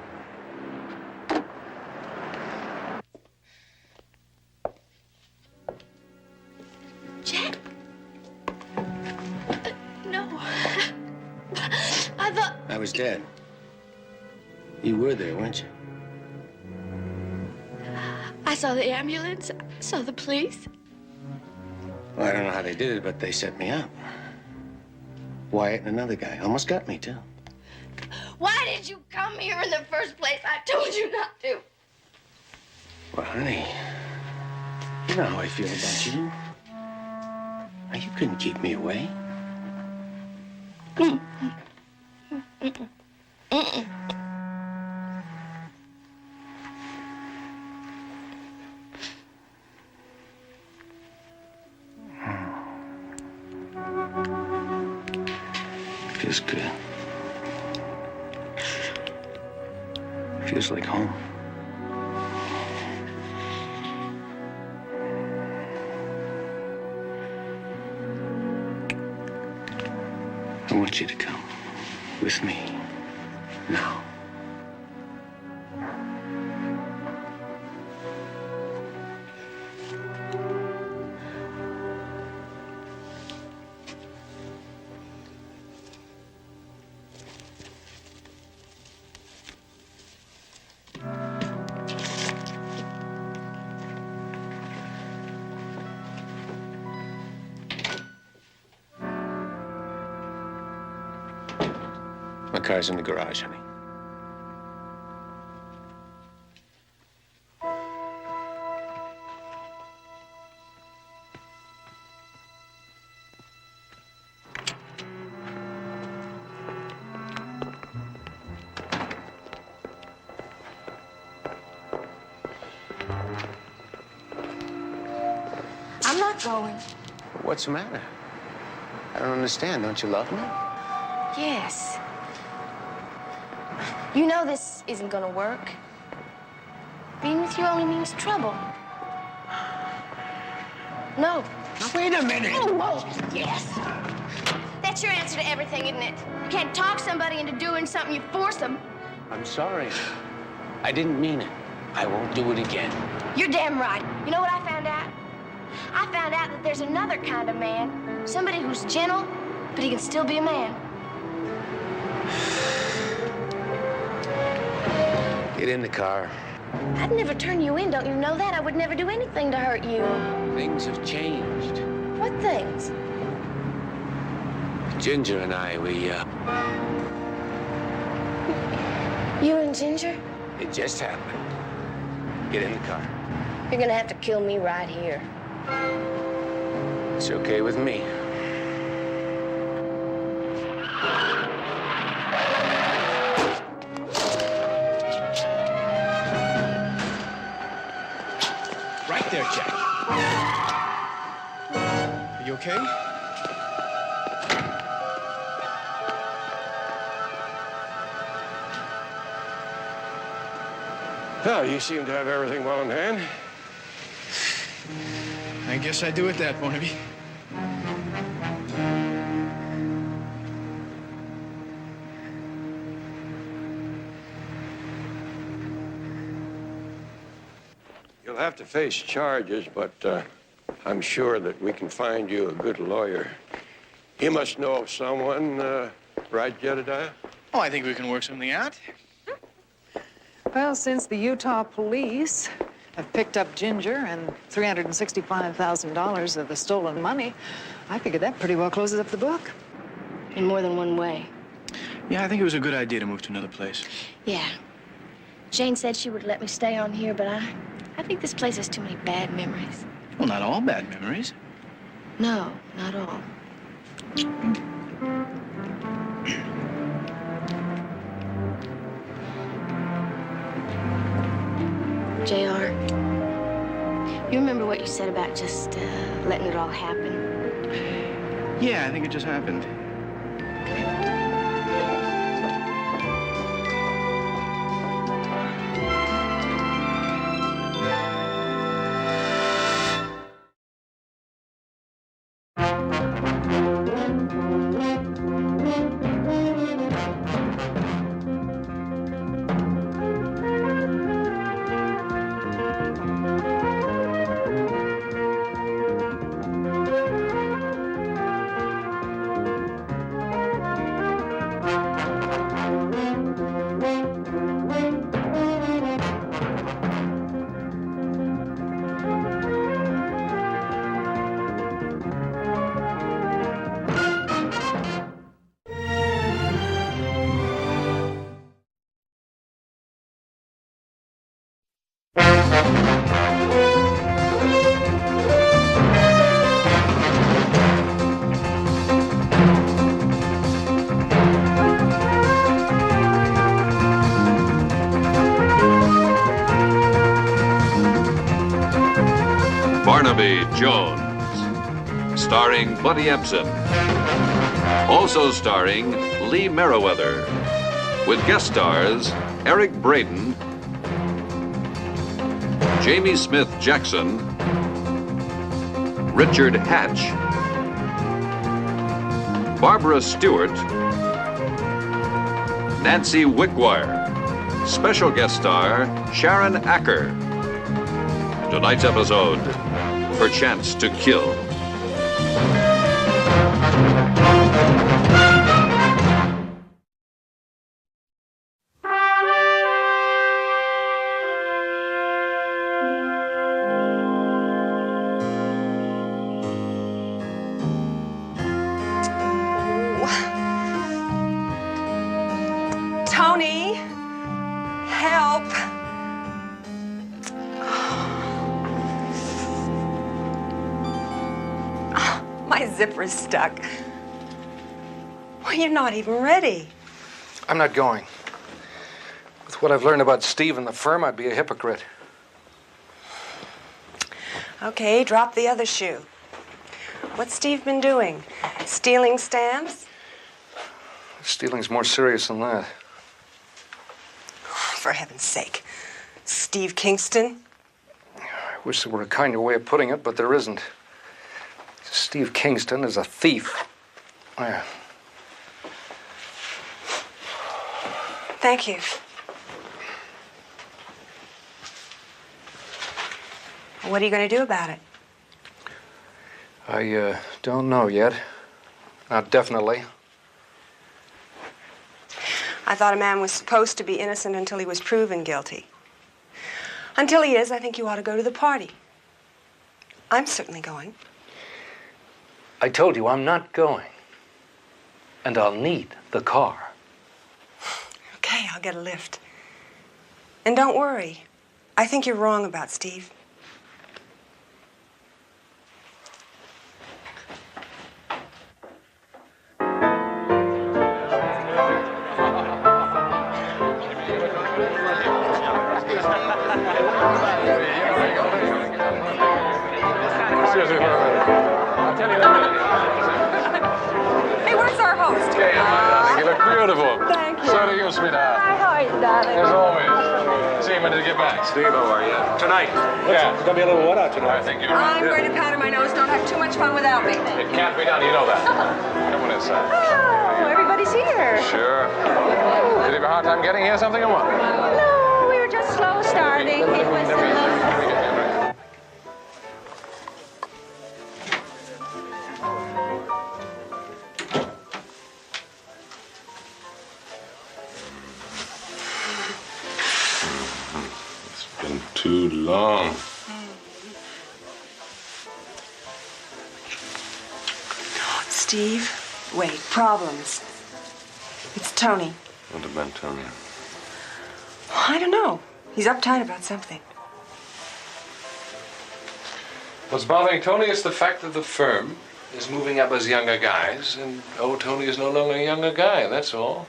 Jack? No. I thought... I was dead. You were there, weren't you? I saw the ambulance. I saw the police. Well, I don't know how they did it, but they set me up. Wyatt and another guy almost got me, too. Why did you come here in the first place? I told you not to. Well, honey, you know how I feel about you. Now, you couldn't keep me away. Feels good. Feels like home. I want you to come with me now. car's in the garage, honey. I'm not going. What's the matter? I don't understand. Don't you love me? Yes. You know this isn't gonna work. Being with you only means trouble. No. Now, wait a minute. Oh, whoa. Yes. That's your answer to everything, isn't it? You can't talk somebody into doing something, you force them. I'm sorry. I didn't mean it. I won't do it again. You're damn right. You know what I found out? I found out that there's another kind of man. Somebody who's gentle, but he can still be a man. Get in the car. I'd never turn you in, don't you know that? I would never do anything to hurt you. Things have changed. What things? Ginger and I, You and Ginger? it just happened. Get in the car. You're gonna have to kill me right here. It's okay with me. Right there, Jack. Are you okay? Well, you seem to have everything well in hand. I guess I do at that, Barnaby. You'll have to face charges, but I'm sure that we can find you a good lawyer. You must know of someone, right, Jedediah? Oh, I think we can work something out. Well, since the Utah police have picked up Ginger and $365,000 of the stolen money, I figured that pretty well closes up the book. In more than one way. Yeah, I think it was a good idea to move to another place. Yeah. Jane said she would let me stay on here, but I think this place has too many bad memories. Well, not all bad memories. No, not all. JR, you remember what you said about just letting it all happen? Yeah, I think it just happened. Barnaby Jones, starring Buddy Ebsen. Also starring Lee Merriweather, with guest stars Eric Braden, Jamie Smith Jackson, Richard Hatch, Barbara Stewart, Nancy Wickwire. Special guest star Sharon Acker. Tonight's episode, Her Chance to Kill. me. Help. My zipper's stuck. Well, you're not even ready. I'm not going. With what I've learned about Steve and the firm, I'd be a hypocrite. Okay, drop the other shoe. What's Steve been doing? Stealing stamps? Stealing's more serious than that. For heaven's sake. Steve Kingston? I wish there were a kinder way of putting it, but there isn't. Steve Kingston is a thief. Yeah. Thank you. What are you going to do about it? I don't know yet. Not definitely. I thought a man was supposed to be innocent until he was proven guilty. Until he is, I think you ought to go to the party. I'm certainly going. I told you I'm not going. And I'll need the car. Okay, I'll get a lift. And don't worry. I think you're wrong about Steve. Excuse me for a minute. I'll tell you in a minute. Hey, where's our host? Hey, my darling, you look beautiful. Thank you. So do you, sweetheart. Hi, how are you, darling? As always. See you when you get back. Steve, how are you? Tonight. Yeah. It's gonna be a little wet out tonight. I think you're right. I'm going to powder my nose. Don't have too much fun without me. It can't be done, you know that. Come on inside. Oh, everybody's here. Sure. Did you have a hard time getting here, something, or what? No, we were just slow starting. It was Been too long. Steve, wait, problems. It's Tony. What about Tony? I don't know. He's uptight about something. What's bothering Tony is the fact that the firm is moving up as younger guys, and old Tony is no longer a younger guy, that's all.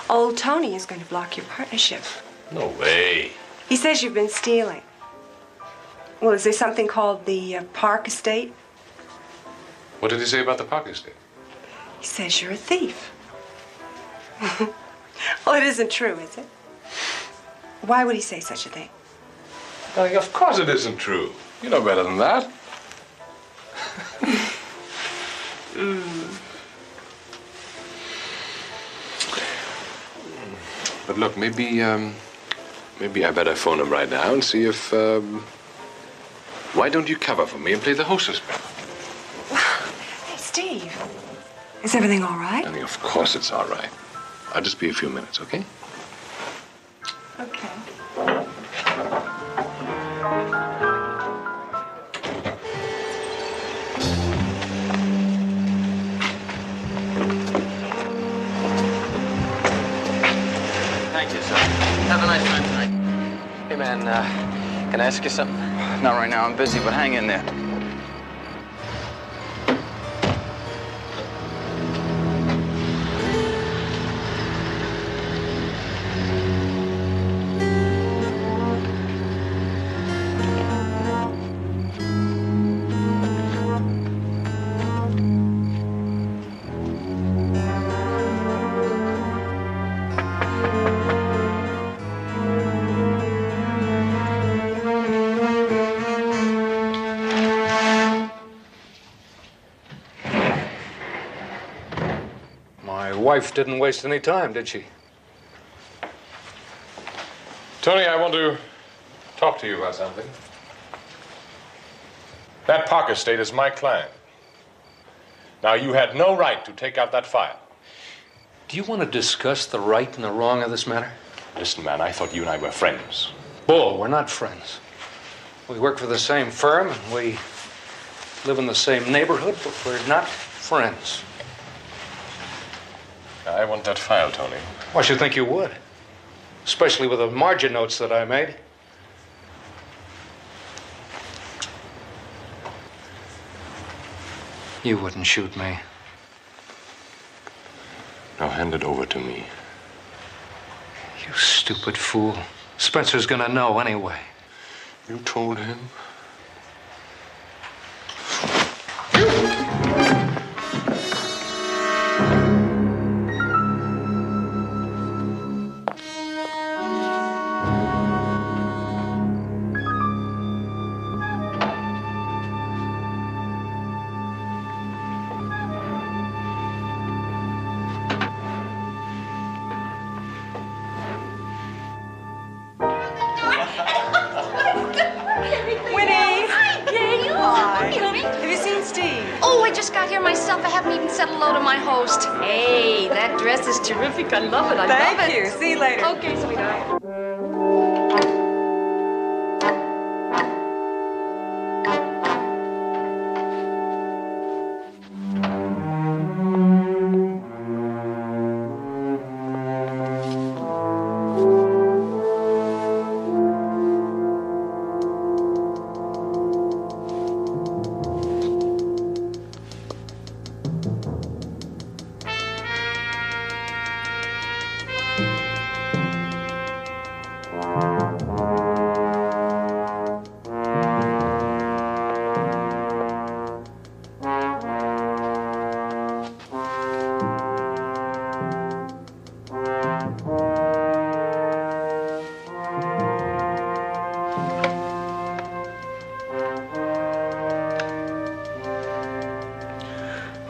Old Tony is going to block your partnership. No way. He says you've been stealing. Well, is there something called the Park Estate? What did he say about the Park Estate? He says you're a thief. Well, it isn't true, is it? Why would he say such a thing? Darling, of course it isn't true. You know better than that. But look, maybe I better phone him right now and see if, why don't you cover for me and play the hostess bit? Hey, Steve. Is everything all right? Darling, of course it's all right. I'll just be a few minutes, okay? Okay. Thank you, sir. Have a nice time tonight. Hey, man, can I ask you something? Not right now. I'm busy, but hang in there. My wife didn't waste any time, did she? Tony, I want to talk to you about something. That Park Estate is my client. Now, you had no right to take out that file. Do you want to discuss the right and the wrong of this matter? Listen, man, I thought you and I were friends. Bull, we're not friends. We work for the same firm, and we live in the same neighborhood, but we're not friends. I want that file, Tony. Well, I should think you would. Especially with the margin notes that I made. You wouldn't shoot me. Now hand it over to me. You stupid fool. Spencer's gonna know anyway. You told him? Myself, I haven't even said hello to my host. Hey, that dress is terrific. I love it. I love it. Thank you. See you later. Okay, sweetheart.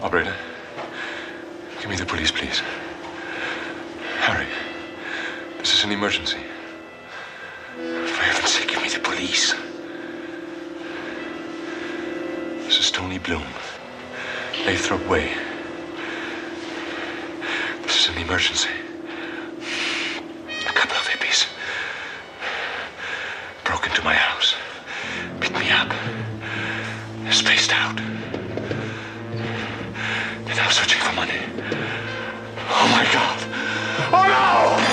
Operator, give me the police, please. Harry, this is an emergency. For heaven's sake, give me the police. This is Tony Bloom, Lathrop Way. This is an emergency. A couple of hippies broke into my house, picked me up, spaced out. They're now searching for money. Oh, my God. Oh, no!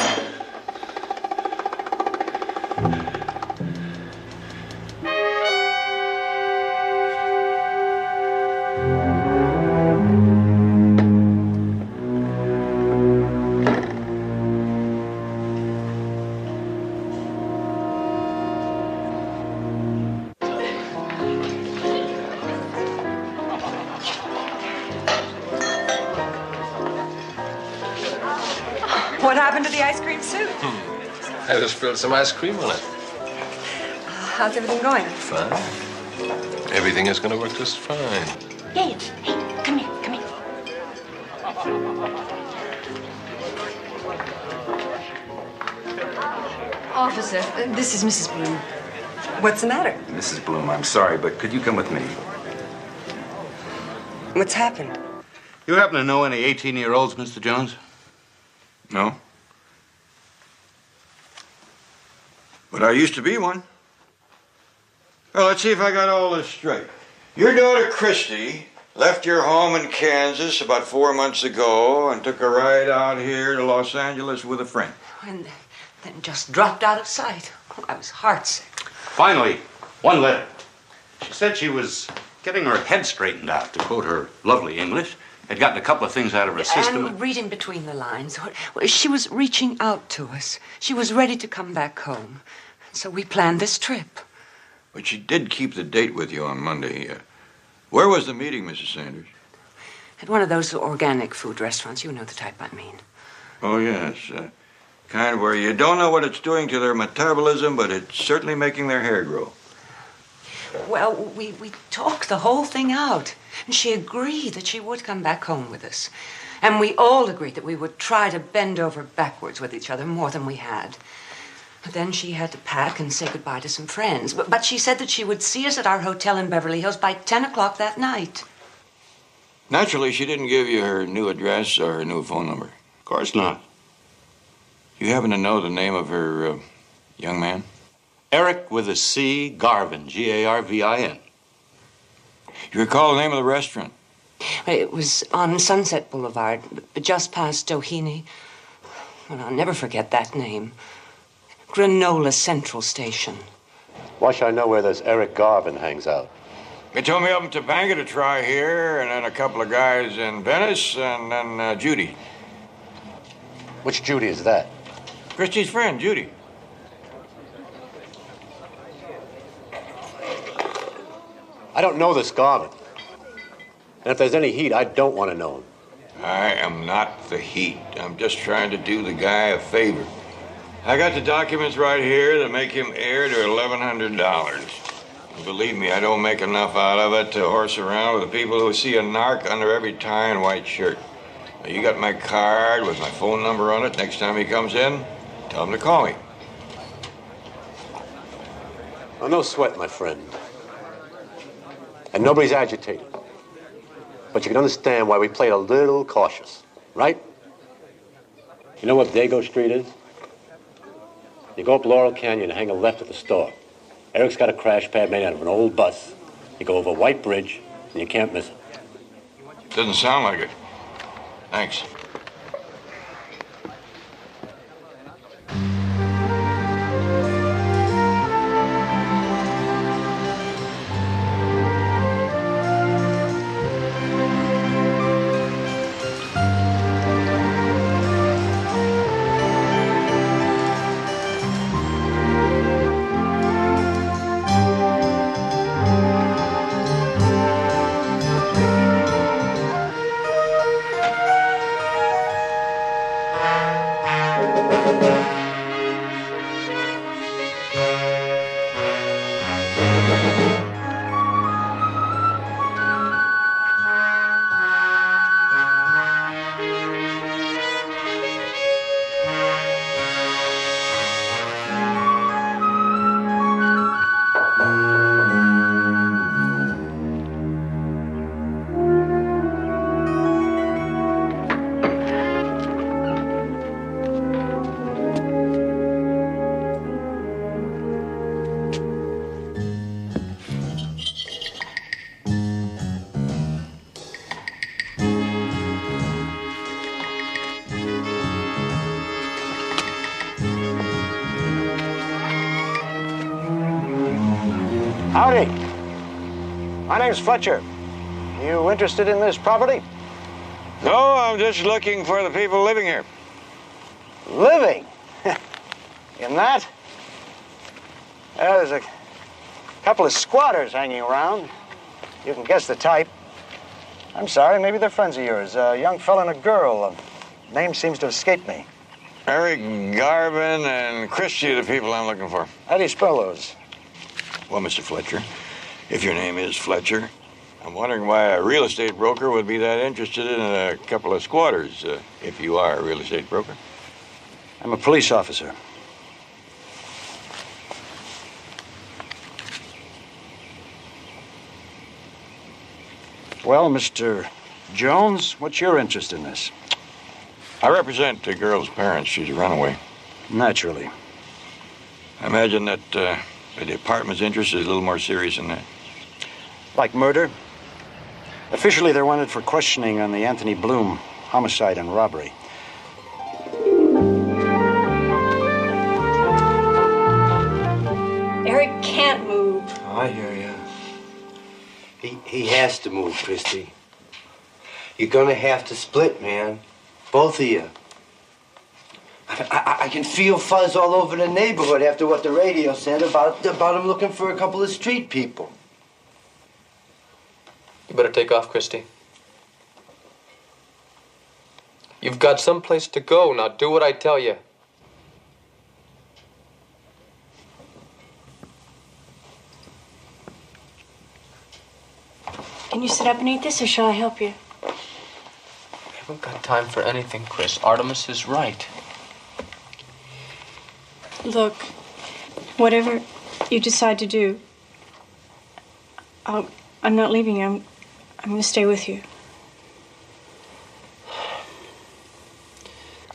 What happened to the ice cream soup? I just spilled some ice cream on it. How's everything going? Fine. Everything is going to work just fine. Hey, come here, come here. Officer, this is Mrs. Bloom. What's the matter? Mrs. Bloom, I'm sorry, but could you come with me? What's happened? You happen to know any 18-year-olds, Mr. Jones? No. But I used to be one. Well, let's see if I got all this straight. Your daughter, Christy, left your home in Kansas about 4 months ago and took a ride out here to Los Angeles with a friend. And then just dropped out of sight. Oh, I was heartsick. Finally, one letter. She said she was getting her head straightened out, to quote her lovely English. Had gotten a couple of things out of her system. And reading between the lines, she was reaching out to us. She was ready to come back home. So we planned this trip. But she did keep the date with you on Monday. Where was the meeting, Mrs. Sanders? At one of those organic food restaurants. You know the type I mean. Oh, yes. Kind where you don't know what it's doing to their metabolism, but it's certainly making their hair grow. Well, we talked the whole thing out. And she agreed that she would come back home with us. And we all agreed that we would try to bend over backwards with each other more than we had. But then she had to pack and say goodbye to some friends. But she said that she would see us at our hotel in Beverly Hills by 10 o'clock that night. Naturally, she didn't give you her new address or her new phone number. Of course not. You happen to know the name of her young man? Eric with a C, Garvin, G-A-R-V-I-N. You recall the name of the restaurant? It was on Sunset Boulevard, just past Doheny. Well, I'll never forget that name. Granola Central Station. Why should I know where this Eric Garvin hangs out? They told me up in Topanga to try here, and then a couple of guys in Venice, and then Judy. Which Judy is that? Christie's friend, Judy. I don't know this Garvin. And if there's any heat, I don't want to know him. I am not the heat. I'm just trying to do the guy a favor. I got the documents right here that make him heir to $1,100. And believe me, I don't make enough out of it to horse around with the people who see a narc under every tie and white shirt. Now, you got my card with my phone number on it. Next time he comes in, tell him to call me. Oh, no sweat, my friend. And nobody's agitated. But you can understand why we played a little cautious, right? You know what Dago Street is? You go up Laurel Canyon and hang a left at the store. Eric's got a crash pad made out of an old bus. You go over White Bridge, and you can't miss it. Doesn't sound like it. Thanks. Howdy. My name's Fletcher. You interested in this property? No, I'm just looking for the people living here. Living? In that? There's a couple of squatters hanging around. You can guess the type. I'm sorry, maybe they're friends of yours. A young fella and a girl. Name seems to have escaped me. Eric Garvin and Christie are the people I'm looking for. How do you spell those? Well, Mr. Fletcher, if your name is Fletcher, I'm wondering why a real estate broker would be that interested in a couple of squatters, if you are a real estate broker. I'm a police officer. Well, Mr. Jones, what's your interest in this? I represent the girl's parents. She's a runaway. Naturally. I imagine that the department's interest is a little more serious than that. Like murder? Officially, they're wanted for questioning on the Anthony Bloom homicide and robbery. Eric can't move. I hear you. He has to move, Christy. You're gonna have to split, man. Both of you. I can feel fuzz all over the neighborhood after what the radio said about him looking for a couple of street people. You better take off, Christy. You've got someplace to go. Now do what I tell you. Can you sit up and eat this, or shall I help you? I haven't got time for anything, Chris. Artemis is right. Look, whatever you decide to do, I'm not leaving you. I'm going to stay with you.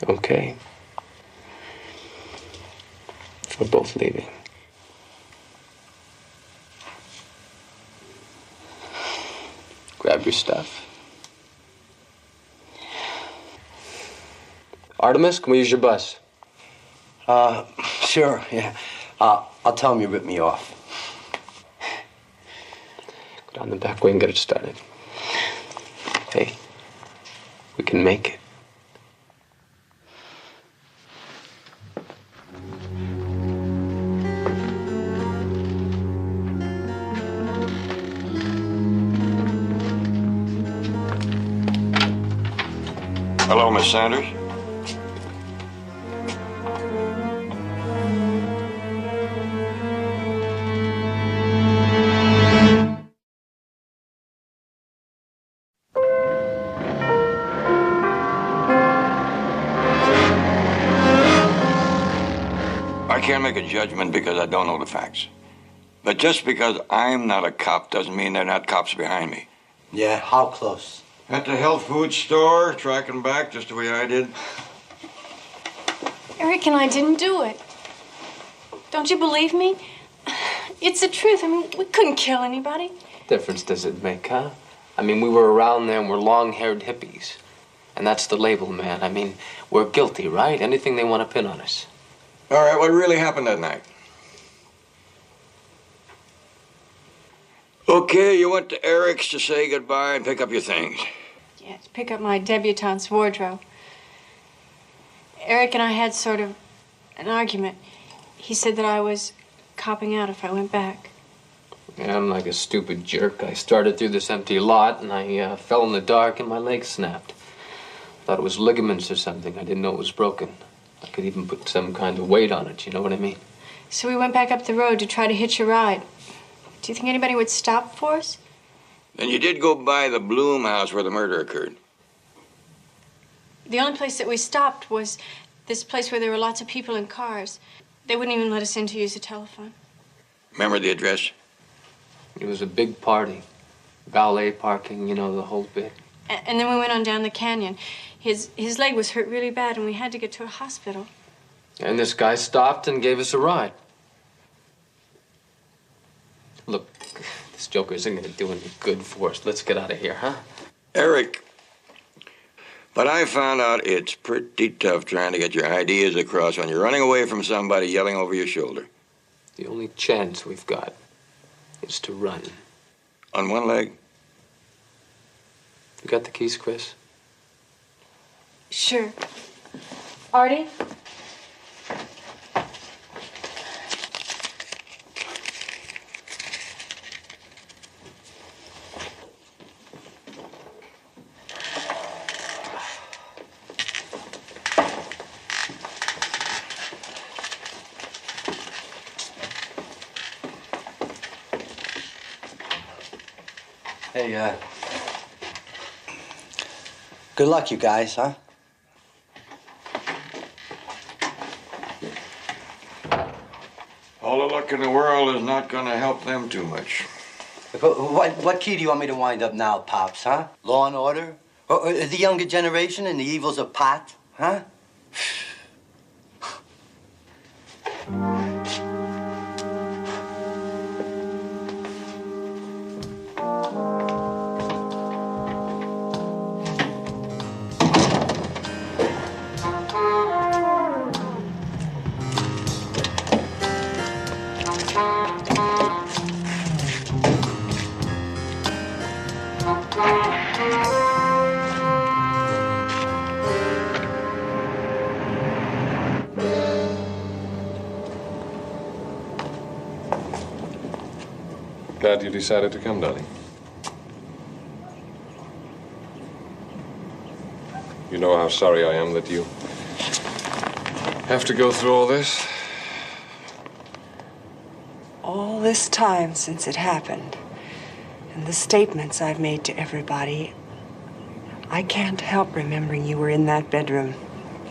Okay. We're both leaving. Grab your stuff. Artemis, can we use your bus? Sure, yeah. I'll tell him you ripped me off. Go down the back way and get it started. Hey, we can make it. Hello, Miss Sanders. I can't make a judgment because I don't know the facts. But just because I'm not a cop doesn't mean there are not cops behind me. Yeah, how close? At the health food store, tracking back just the way I did. Eric and I didn't do it. Don't you believe me? It's the truth. I mean, we couldn't kill anybody. Difference does it make, huh? I mean, we were around there and we're long-haired hippies. And that's the label, man. I mean, we're guilty, right? Anything they want to pin on us. All right, what really happened that night? Okay, you went to Eric's to say goodbye and pick up your things. Yeah, to pick up my debutante's wardrobe. Eric and I had sort of an argument. He said that I was copping out if I went back. Yeah, I'm like a stupid jerk. I started through this empty lot and I fell in the dark and my leg snapped. Thought it was ligaments or something. I didn't know it was broken. I could even put some kind of weight on it, you know what I mean? So we went back up the road to try to hitch a ride. Do you think anybody would stop for us? Then you did go by the Bloom house where the murder occurred. The only place that we stopped was this place where there were lots of people in cars. They wouldn't even let us in to use the telephone. Remember the address? It was a big party. Valet parking, you know, the whole bit. And then we went on down the canyon. His leg was hurt really bad, and we had to get to a hospital. And this guy stopped and gave us a ride. Look, this joker isn't going to do any good for us. Let's get out of here, huh? Eric, but I found out it's pretty tough trying to get your ideas across when you're running away from somebody yelling over your shoulder. The only chance we've got is to run. On one leg? You got the keys, Chris? Sure. Artie? Hey, good luck, you guys, huh? All the luck in the world is not going to help them too much. What key do you want me to wind up now, Pops, huh? Law and order? Or the younger generation and the evils of pot, huh? Glad you decided to come, darling. You know how sorry I am that you have to go through all this. All this time since it happened, and the statements I've made to everybody, I can't help remembering you were in that bedroom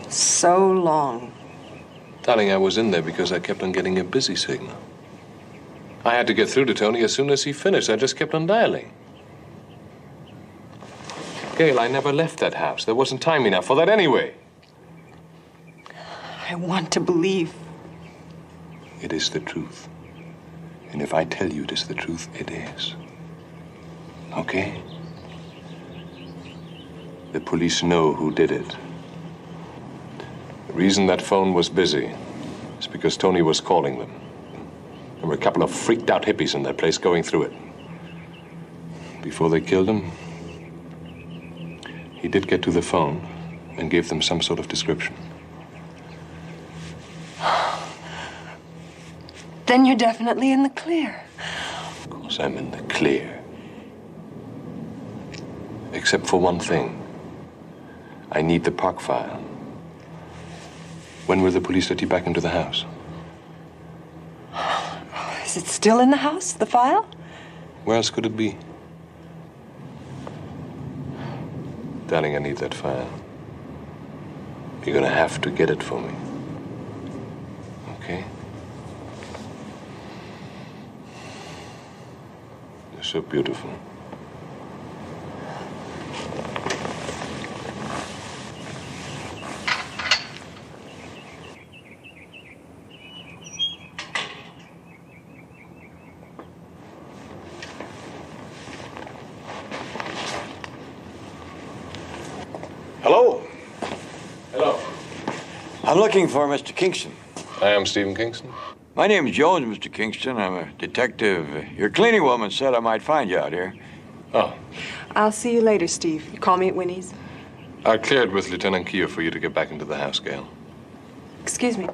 so long. Darling, I was in there because I kept on getting a busy signal. I had to get through to Tony as soon as he finished. I just kept on dialing. Gail, I never left that house. There wasn't time enough for that anyway. I want to believe. It is the truth. And if I tell you it is the truth, it is. Okay? The police know who did it. The reason that phone was busy It's because Tony was calling them. There were a couple of freaked out hippies in that place going through it. Before they killed him, he did get to the phone and gave them some sort of description. Then you're definitely in the clear. Of course, I'm in the clear. Except for one thing. I need the park file. When will the police let you back into the house? Is it still in the house, the file? Where else could it be? Darling, I need that file. You're gonna have to get it for me. Okay? You're so beautiful. Hello? Hello. I'm looking for Mr. Kingston. I am Stephen Kingston. My name is Jones, Mr. Kingston. I'm a detective. Your cleaning woman said I might find you out here. Oh. I'll see you later, Steve. You call me at Winnie's. I cleared with Lieutenant Keogh for you to get back into the house, Gail. Excuse me.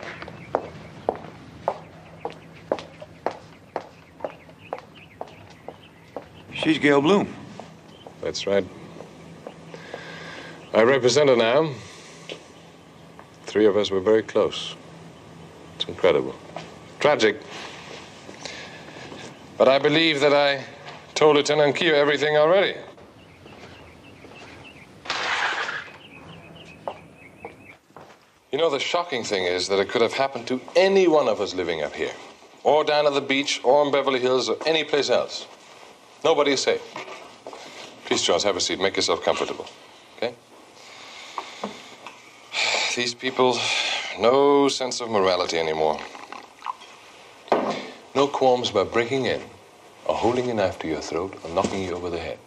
She's Gail Bloom. That's right. I represent her now. Three of us were very close. It's incredible. Tragic. But I believe that I told Lieutenant Keogh everything already. You know, the shocking thing is that it could have happened to any one of us living up here, or down at the beach, or in Beverly Hills, or any place else. Nobody is safe. Please, Jones, have a seat. Make yourself comfortable. Okay? These people, no sense of morality anymore. No qualms about breaking in, or holding a knife to your throat, or knocking you over the head.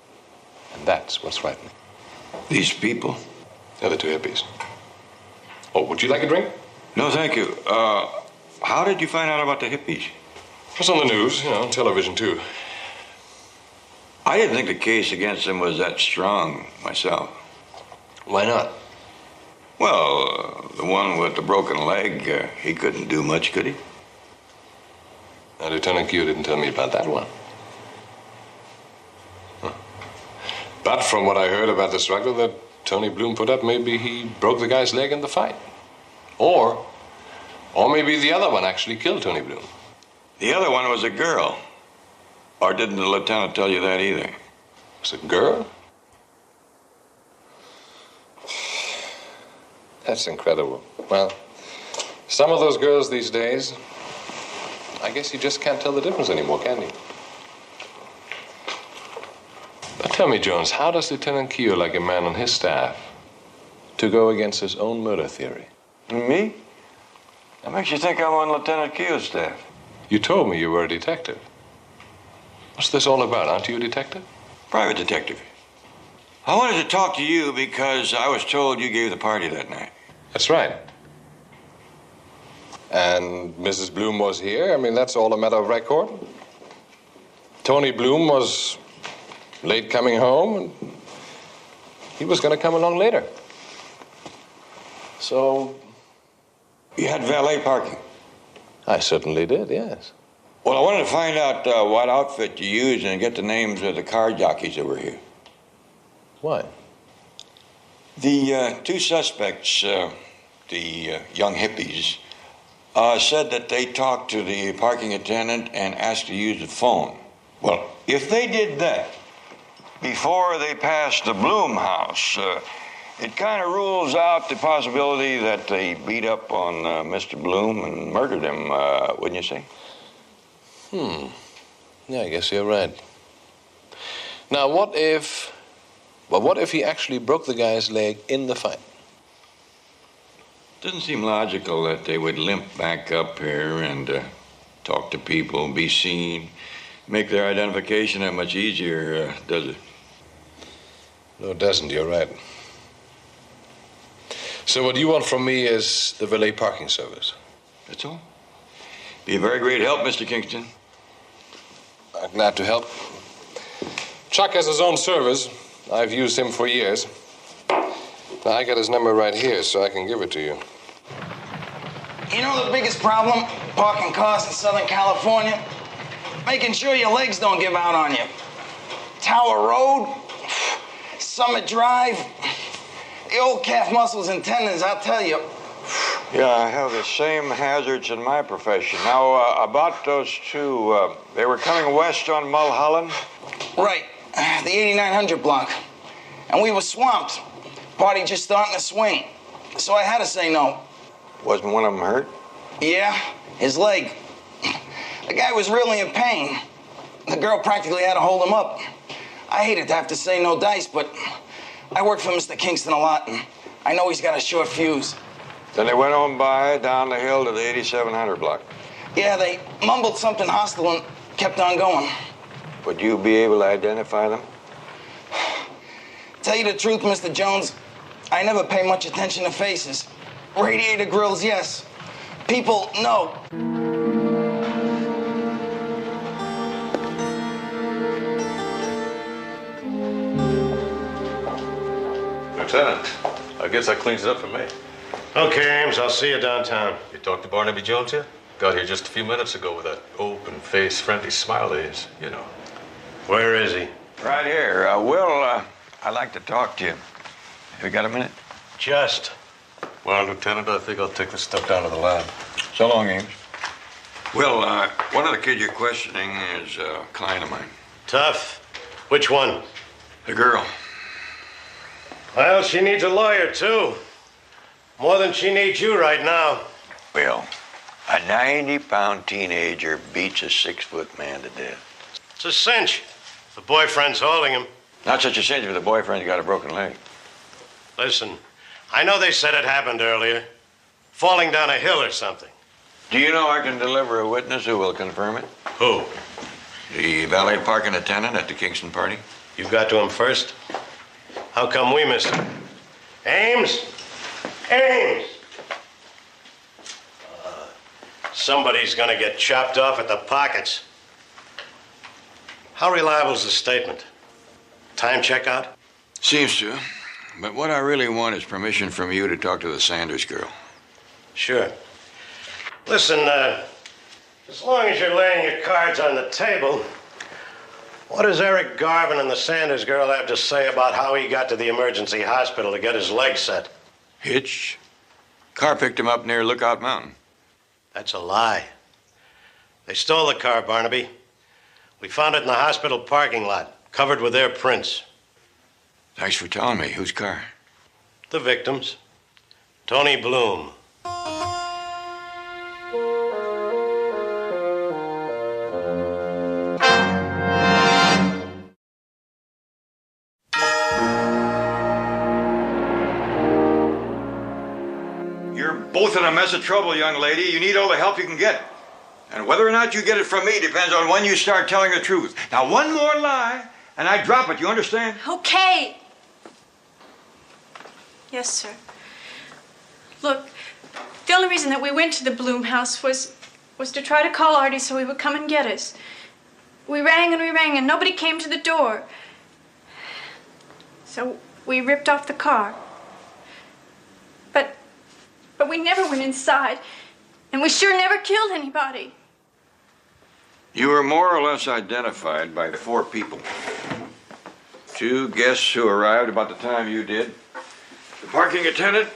And that's what's frightening. These people? They're the two hippies. Oh, would you like a drink? No, thank you. How did you find out about the hippies? It was on the news, you know, television, too. I didn't think the case against them was that strong, myself. Why not? Well, the one with the broken leg, he couldn't do much, could he? Now, Lieutenant Keogh didn't tell me about that one. Huh. But from what I heard about the struggle that Tony Bloom put up, maybe he broke the guy's leg in the fight. Or maybe the other one actually killed Tony Bloom. The other one was a girl. Or didn't the lieutenant tell you that either? Was it a girl? That's incredible. Well, some of those girls these days, I guess you just can't tell the difference anymore, can you? But tell me, Jones, how does Lieutenant Keogh like a man on his staff to go against his own murder theory? Me? That makes you think I'm on Lieutenant Keogh's staff. You told me you were a detective. What's this all about? Aren't you a detective? Private detective. I wanted to talk to you because I was told you gave the party that night. That's right. And Mrs. Bloom was here. I mean, that's all a matter of record. Tony Bloom was late coming home, and he was going to come along later. So... You had valet parking? I certainly did, yes. Well, I wanted to find out what outfit you used and get the names of the car jockeys that were here. Why? The two suspects, the young hippies, said that they talked to the parking attendant and asked to use the phone. Well, if they did that before they passed the Bloom house, it kind of rules out the possibility that they beat up on Mr. Bloom and murdered him, wouldn't you say? Yeah, I guess you're right. Now, what if he actually broke the guy's leg in the fight? Doesn't seem logical that they would limp back up here and talk to people, be seen, make their identification that much easier, does it? No, it doesn't. You're right. So what you want from me is the valet parking service? That's all. Be a very great help, Mr. Kingston. I'm glad to help. Chuck has his own servers. I've used him for years. Now, I got his number right here, so I can give it to you. You know the biggest problem parking cars in Southern California? Making sure your legs don't give out on you. Tower Road, Summit Drive, the old calf muscles and tendons, I'll tell you. Yeah, I have the same hazards in my profession. Now, about those two, they were coming west on Mulholland? Right, the 8900 block. And we were swamped. Party just starting to swing. So I had to say no. Wasn't one of them hurt? Yeah, his leg. The guy was really in pain. The girl practically had to hold him up. I hated to have to say no dice, but I worked for Mr. Kingston a lot, and I know he's got a short fuse. Then they went on by down the hill to the 8700 block. Yeah, they mumbled something hostile and kept on going. Would you be able to identify them? Tell you the truth, Mr. Jones, I never pay much attention to faces. Radiator grills, yes. People, no. Lieutenant, I guess that cleans it up for me. Okay, Ames, I'll see you downtown. You talked to Barnaby Jones yet? Got here just a few minutes ago with that open-faced, friendly smile of his, you know. Where is he? Right here. Will, I'd like to talk to you. Have you got a minute? Just. Well, Lieutenant, I think I'll take this stuff down to the lab. So long, Ames. Will, one of the kids you're questioning is a client of mine. Tough. Which one? The girl. Well, she needs a lawyer, too. More than she needs you right now. Will, a 90-pound teenager beats a 6-foot man to death. It's a cinch. The boyfriend's holding him. Not such a cinch if the boyfriend's got a broken leg. Listen, I know they said it happened earlier. Falling down a hill or something. Do you know I can deliver a witness who will confirm it? Who? The valet parking attendant at the Kingston party. You got to him first? How come we missed him? Ames? Ames! Somebody's gonna get chopped off at the pockets. How reliable is the statement? Time checkout? Seems to. But what I really want is permission from you to talk to the Sanders girl. Sure. Listen, as long as you're laying your cards on the table, what does Eric Garvin and the Sanders girl have to say about how he got to the emergency hospital to get his leg set? Hitch. Car picked him up near Lookout Mountain. That's a lie. They stole the car, Barnaby. We found it in the hospital parking lot, covered with their prints. Thanks for telling me. Whose car? The victims. Tony Bloom. You're both in a mess of trouble, young lady. You need all the help you can get. And whether or not you get it from me depends on when you start telling the truth. Now, one more lie, and I drop it. You understand? Okay. Yes, sir. Look, the only reason that we went to the Bloom house was to try to call Artie so he would come and get us. We rang and nobody came to the door. So we ripped off the car. But we never went inside, and we sure never killed anybody. You were more or less identified by 4 people. 2 guests who arrived about the time you did. The parking attendant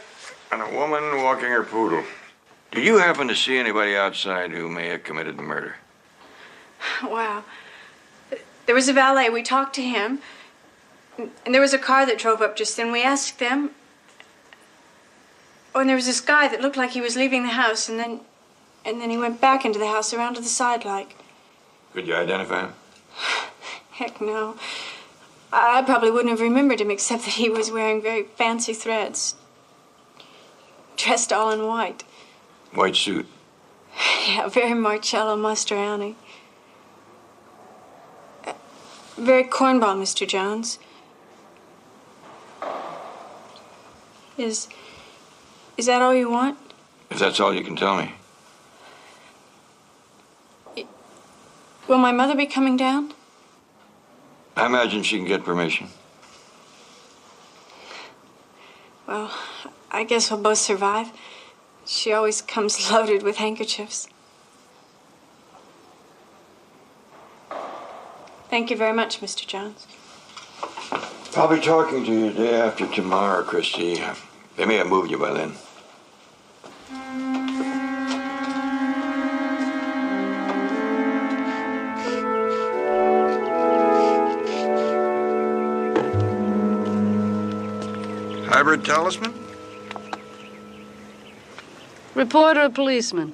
and a woman walking her poodle. Did you happen to see anybody outside who may have committed the murder? Wow. There was a valet. We talked to him. And there was a car that drove up just then. We asked them. Oh, and there was this guy that looked like he was leaving the house, and then he went back into the house around to the side like. Could you identify him? Heck no. I probably wouldn't have remembered him except that he was wearing very fancy threads. Dressed all in white. White suit. Yeah, very Marcello Mastroianni. Very cornball, Mr. Jones. Is that all you want? If that's all you can tell me. Will my mother be coming down? I imagine she can get permission. Well, I guess we'll both survive. She always comes loaded with handkerchiefs. Thank you very much, Mr. Jones. I'll be talking to you the day after tomorrow, Christy. They may have moved you by then. Hybrid talisman? Reporter or policeman?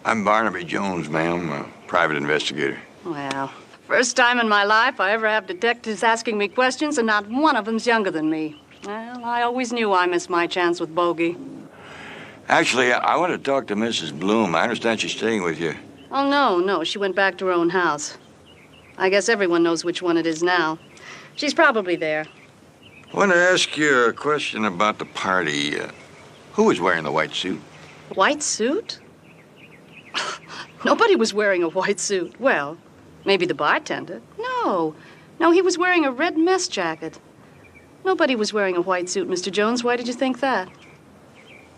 I'm Barnaby Jones, ma'am, a private investigator. Well, first time in my life I ever have detectives asking me questions, and not one of them's younger than me. Well, I always knew I missed my chance with Bogey. Actually, I want to talk to Mrs. Bloom. I understand she's staying with you. Oh, no, she went back to her own house. I guess everyone knows which one it is now. She's probably there. I want to ask you a question about the party. Who was wearing the white suit? White suit? Nobody was wearing a white suit. Well, maybe the bartender. No, he was wearing a red mess jacket. Nobody was wearing a white suit, Mr. Jones. Why did you think that?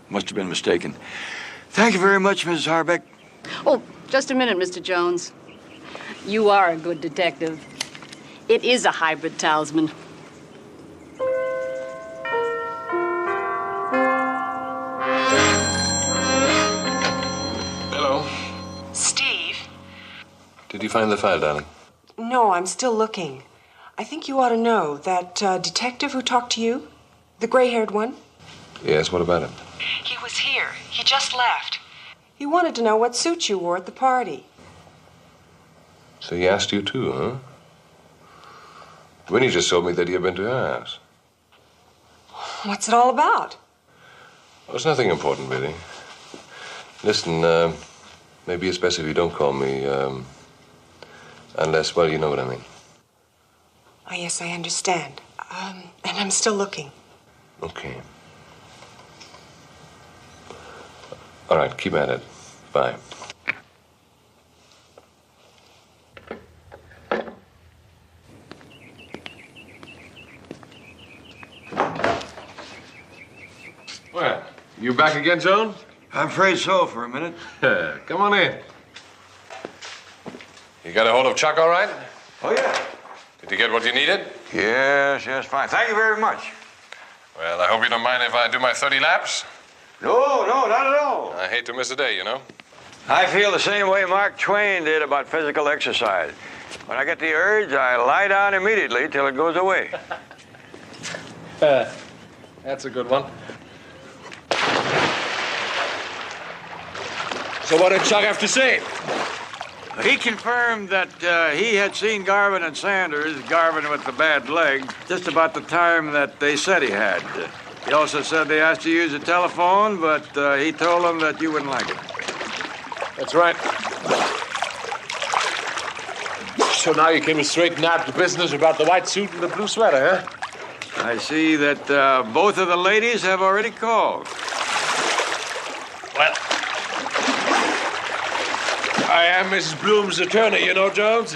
Must have been mistaken. Thank you very much, Mrs. Harbeck. Oh, just a minute, Mr. Jones. You are a good detective. It is a hybrid talisman. Hello. Steve? Did you find the file, darling? No, I'm still looking. I think you ought to know that detective who talked to you, the gray-haired one. Yes, what about him? He was here. He just left. He wanted to know what suit you wore at the party. So he asked you too, huh? Winnie just told me that he had been to her house. What's it all about? Oh, it's nothing important, really. Listen, maybe it's best if you don't call me, unless, well, you know what I mean. Oh, yes, I understand. And I'm still looking. Okay. All right, keep at it. Bye. Well, you back again, Joan? I'm afraid so for a minute. Come on in. You got a hold of Chuck all right? Oh, yeah. Did you get what you needed? Yes, fine. Thank you very much. Well, I hope you don't mind if I do my 30 laps. No, not at all. I hate to miss a day, you know. I feel the same way Mark Twain did about physical exercise. When I get the urge, I lie down immediately till it goes away. That's a good one. So what did Chuck have to say? He confirmed that he had seen Garvin and Sanders, Garvin with the bad leg, just about the time that they said he had. He also said they asked to use the telephone, but he told them that you wouldn't like it. That's right. So now you came straight down to business about the white suit and the blue sweater, huh? I see that both of the ladies have already called. Well, I am Mrs. Bloom's attorney, you know, Jones.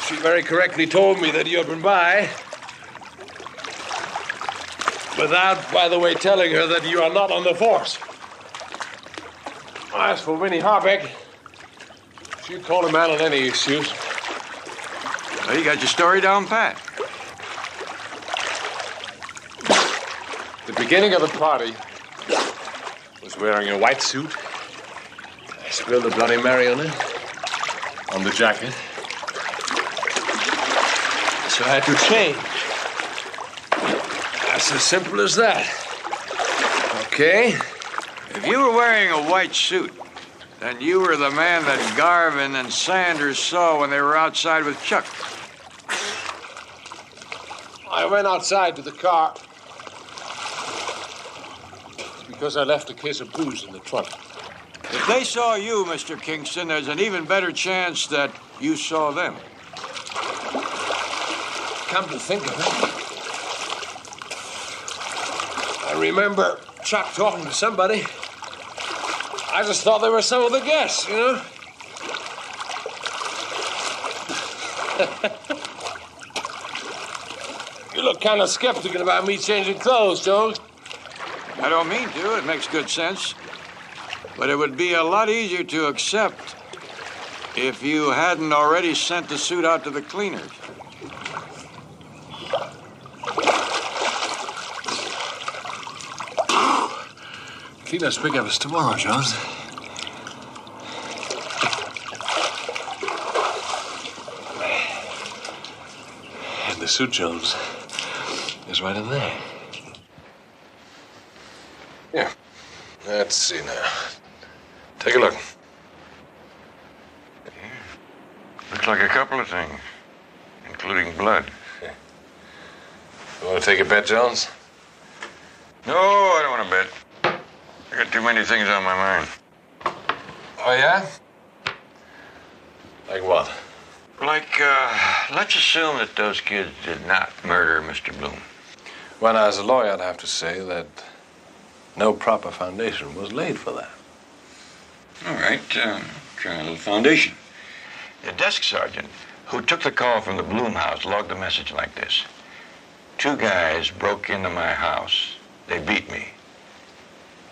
She very correctly told me that you had been by, without, by the way, telling her that you are not on the force. As for Winnie Harbeck, she'd call a man on any excuse. Well, you got your story down pat. The beginning of the party was wearing a white suit. I spilled a Bloody Mary on it, on the jacket. So I had to change. That's as simple as that. Okay? If you were wearing a white suit, then you were the man that Garvin and Sanders saw when they were outside with Chuck. I went outside to the car because I left a case of booze in the trunk. If they saw you, Mr. Kingston, there's an even better chance that you saw them. Come to think of it, I remember Chuck talking to somebody. I just thought they were some of the guests, you know? You look kind of skeptical about me changing clothes, Jones. I don't mean to. It makes good sense. But it would be a lot easier to accept if you hadn't already sent the suit out to the cleaners. Cleaners pick up us tomorrow, Jones. And the suit, Jones, is right in there. Yeah. Let's see now. Take a look. Looks like a couple of things, including blood. You want to take a bet, Jones? No, I don't want to bet. I got too many things on my mind. Oh, yeah? Like what? Like, let's assume that those kids did not murder Mr. Bloom. Well, as a lawyer, I'd have to say that no proper foundation was laid for that. All right, try a little foundation. The desk sergeant who took the call from the Bloom house logged a message like this. 2 guys broke into my house. They beat me.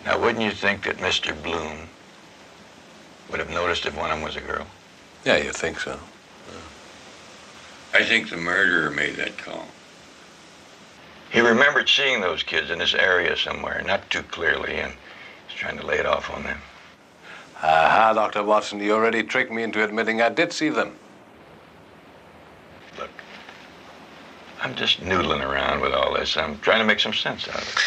Now, wouldn't you think that Mr. Bloom would have noticed if one of them was a girl? Yeah, you think so. I think the murderer made that call. He remembered seeing those kids in this area somewhere, not too clearly, and he's trying to lay it off on them. Aha, Dr. Watson, you already tricked me into admitting I did see them. Look, I'm just noodling around with all this. I'm trying to make some sense out of it.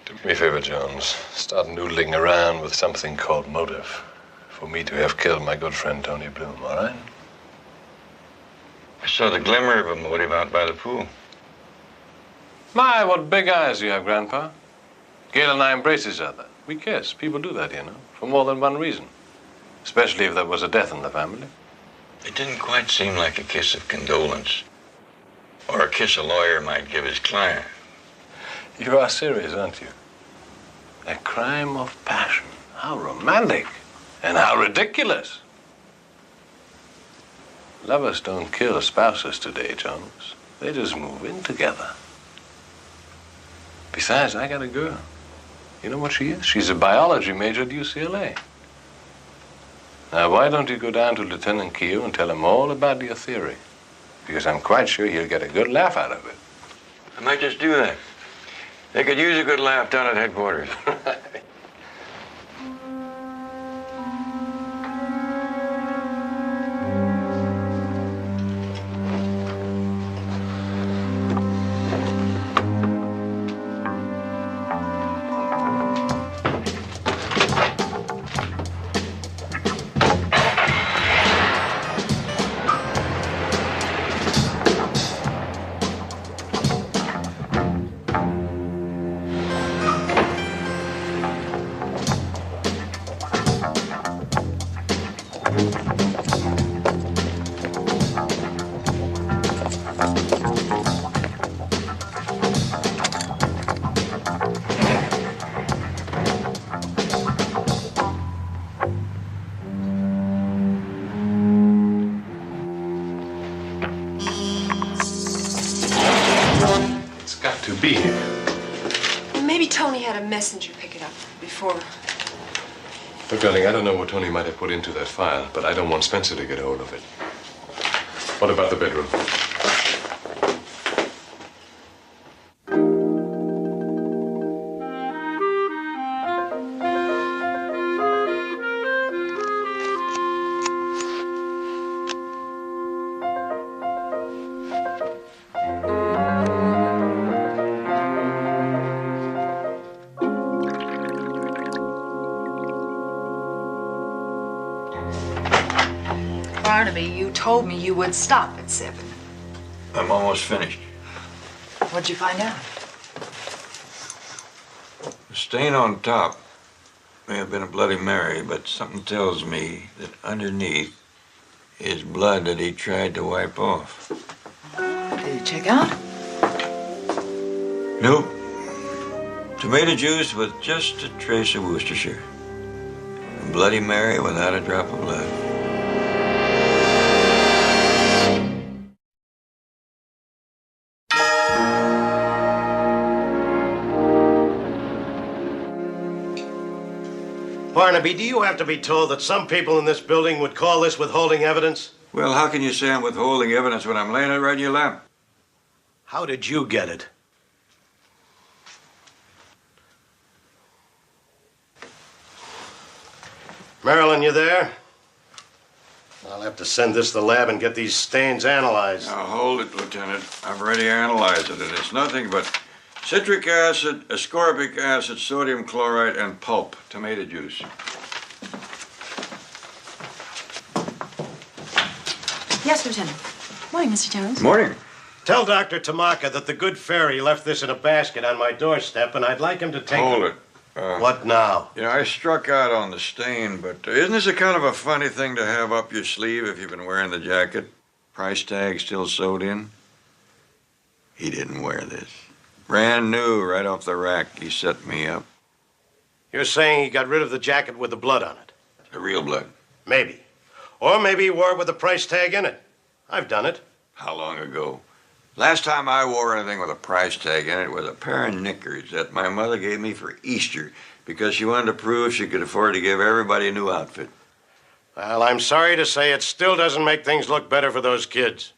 Do me a favor, Jones. Start noodling around with something called motive for me to have killed my good friend Tony Bloom, all right? I saw the glimmer of a motive out by the pool. My, what big eyes you have, Grandpa. Gail and I embrace each other. We kiss. People do that, you know, for more than one reason. Especially if there was a death in the family. It didn't quite seem like a kiss of condolence. Or a kiss a lawyer might give his client. You are serious, aren't you? A crime of passion. How romantic. And how ridiculous. Lovers don't kill spouses today, Jones. They just move in together. Besides, I got a girl. You know what she is? She's a biology major at UCLA. Now, why don't you go down to Lieutenant Keogh and tell him all about your theory? Because I'm quite sure he'll get a good laugh out of it. I might just do that. They could use a good laugh down at headquarters. To be here. Maybe Tony had a messenger pick it up before. Look, darling, I don't know what Tony might have put into that file, but I don't want Spencer to get hold of it. What about the bedroom? Barnaby, you told me you would stop at 7. I'm almost finished. What'd you find out? The stain on top may have been a Bloody Mary, but something tells me that underneath is blood that he tried to wipe off. Did you check out? Nope. Tomato juice with just a trace of Worcestershire. A Bloody Mary without a drop of blood. Barnaby, do you have to be told that some people in this building would call this withholding evidence? Well, how can you say I'm withholding evidence when I'm laying it right in your lap? How did you get it? Marilyn, you there? I'll have to send this to the lab and get these stains analyzed. Now, hold it, Lieutenant. I've already analyzed it, and it's nothing but citric acid, ascorbic acid, sodium chloride, and pulp, tomato juice. Yes, Lieutenant. Morning, Mr. Jones. Morning. Tell Dr. Tamaka that the good fairy left this in a basket on my doorstep, and I'd like him to take Hold it. it. What now? You know, I struck out on the stain, but isn't this a kind of a funny thing to have up your sleeve if you've been wearing the jacket? Price tag still sewed in? He didn't wear this. Brand new, right off the rack. He set me up. You're saying he got rid of the jacket with the blood on it? The real blood. Maybe. Or maybe he wore it with a price tag in it. I've done it. How long ago? Last time I wore anything with a price tag in it was a pair of knickers that my mother gave me for Easter because she wanted to prove she could afford to give everybody a new outfit. Well, I'm sorry to say it still doesn't make things look better for those kids.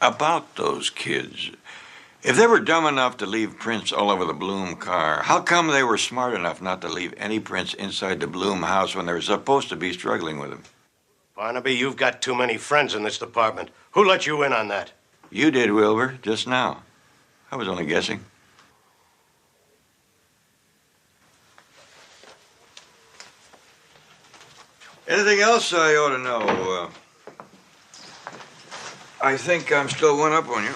About those kids. If they were dumb enough to leave prints all over the Bloom car, how come they were smart enough not to leave any prints inside the Bloom house when they were supposed to be struggling with them? Barnaby, you've got too many friends in this department. Who let you in on that? You did, Wilbur, just now. I was only guessing. Anything else I ought to know? I think I'm still one up on you.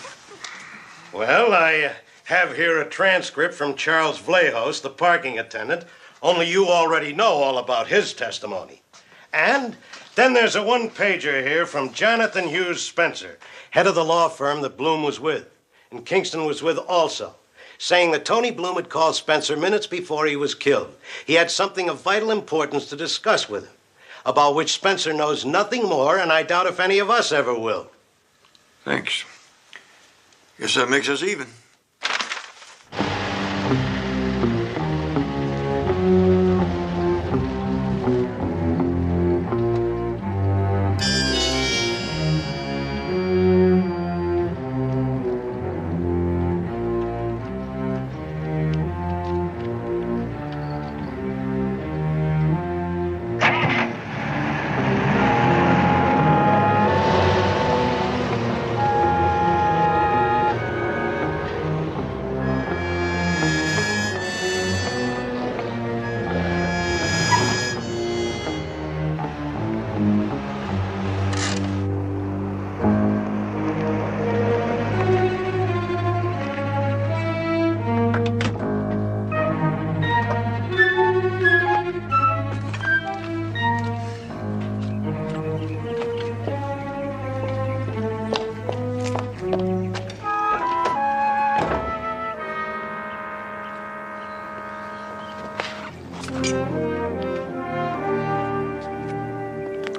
Well, I have here a transcript from Charles Vlahos, the parking attendant, only you already know all about his testimony. And then there's a one-pager here from Jonathan Hughes Spencer, head of the law firm that Bloom was with, and Kingston was with also, saying that Tony Bloom had called Spencer minutes before he was killed. He had something of vital importance to discuss with him, about which Spencer knows nothing more, and I doubt if any of us ever will. Thanks. Guess that makes us even.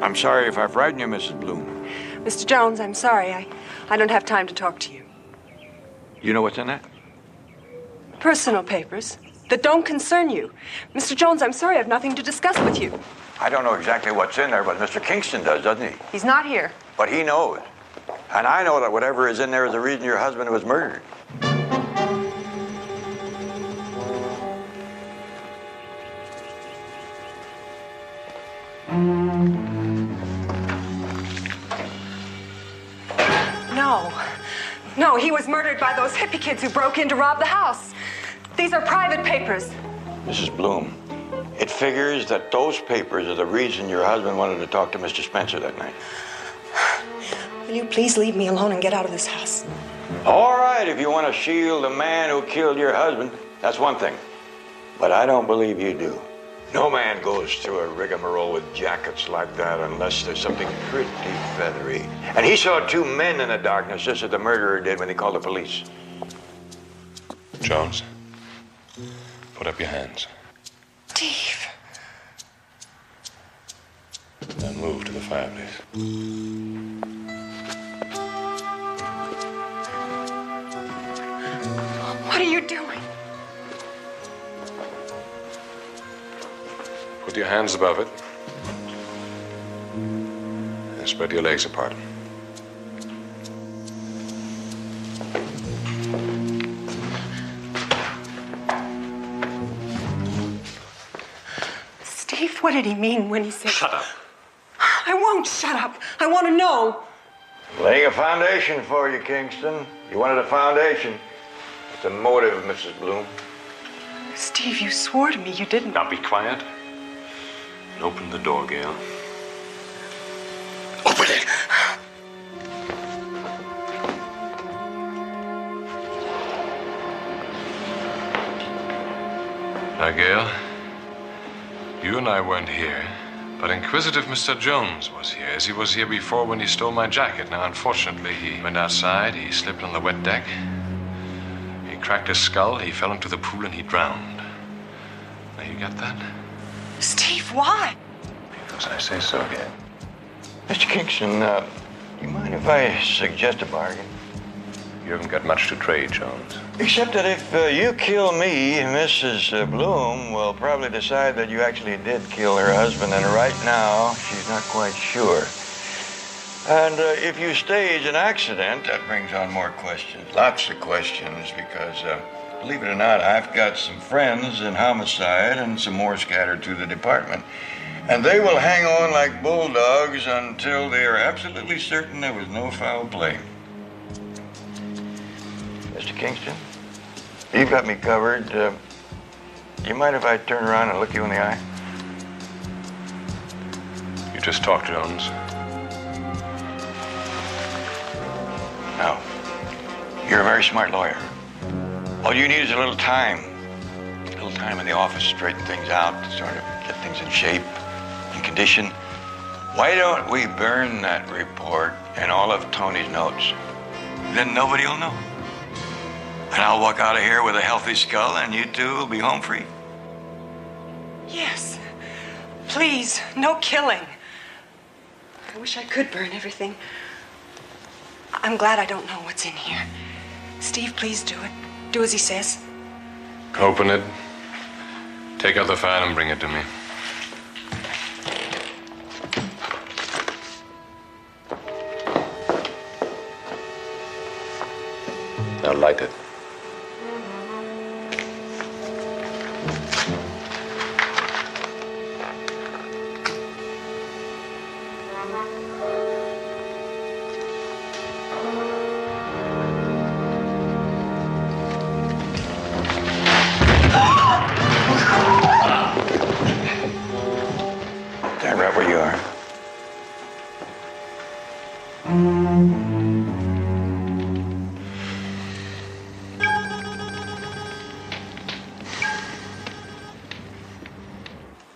I'm sorry if I frightened you, Mrs. Bloom. Mr. Jones, I'm sorry. I don't have time to talk to you. You know what's in that? Personal papers that don't concern you. Mr. Jones, I'm sorry. I have nothing to discuss with you. I don't know exactly what's in there, but Mr. Kingston does, doesn't he? He's not here. But he knows. And I know that whatever is in there is the reason your husband was murdered. No, he was murdered by those hippie kids who broke in to rob the house. These are private papers. Mrs. Bloom, it figures that those papers are the reason your husband wanted to talk to Mr. Spencer that night. Will you please leave me alone and get out of this house? All right, if you want to shield the man who killed your husband, that's one thing. But I don't believe you do. No man goes through a rigmarole with jackets like that unless there's something pretty feathery. And he saw two men in the darkness, just as the murderer did when he called the police. Jones, put up your hands. Steve. Now move to the fireplace. What are you doing? Put Hold your hands above it. And spread your legs apart. Steve, what did he mean when he said... Shut up. I won't shut up. I want to know. Laying a foundation for you, Kingston. You wanted a foundation. What's the motive, Mrs. Bloom? Steve, you swore to me you didn't. Now be quiet. And open the door, Gail. Open it! Now, Gail, you and I weren't here, but inquisitive Mr. Jones was here, as he was here before when he stole my jacket. Now, unfortunately, he went outside, he slipped on the wet deck, he cracked his skull, he fell into the pool, and he drowned. Now, you get that? Steve, why? Because I say so, Gail. Mr. Kingston, you mind if I suggest a bargain? You haven't got much to trade, Jones. Except that if you kill me, Mrs. Bloom will probably decide that you actually did kill her husband, and right now she's not quite sure. And if you stage an accident, that brings on more questions, lots of questions, because believe it or not, I've got some friends in homicide and some more scattered through the department. And they will hang on like bulldogs until they are absolutely certain there was no foul play. Mr. Kingston, you've got me covered. You mind if I turn around and look you in the eye? You just talk, Jones. No. You're a very smart lawyer. All you need is a little time. A little time in the office to straighten things out, to sort of get things in shape, in condition. Why don't we burn that report and all of Tony's notes? Then nobody will know. And I'll walk out of here with a healthy skull, and you two will be home free. Yes. Please, no killing. I wish I could burn everything. I'm glad I don't know what's in here. Steve, please do it. Do as he says. Open it. Take out the file and bring it to me. Now light it. Stand right where you are.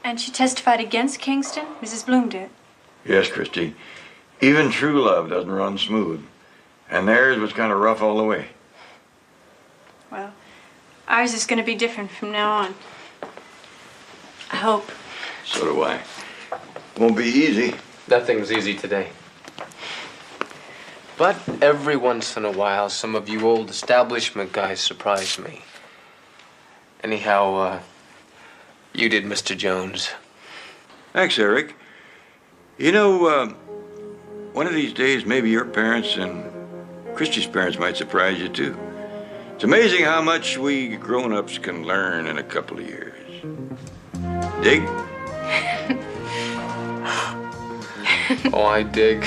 And she testified against Kingston? Mrs. Bloom did. Yes, Christy. Even true love doesn't run smooth. And theirs was kind of rough all the way. Well, ours is going to be different from now on. I hope. So do I. Won't be easy. Nothing's easy today. But every once in a while, some of you old establishment guys surprise me. Anyhow, you did, Mr. Jones. Thanks, Eric. You know, one of these days, maybe your parents and Christy's parents might surprise you, too. It's amazing how much we grown-ups can learn in a couple of years. Dig? Oh, I dig.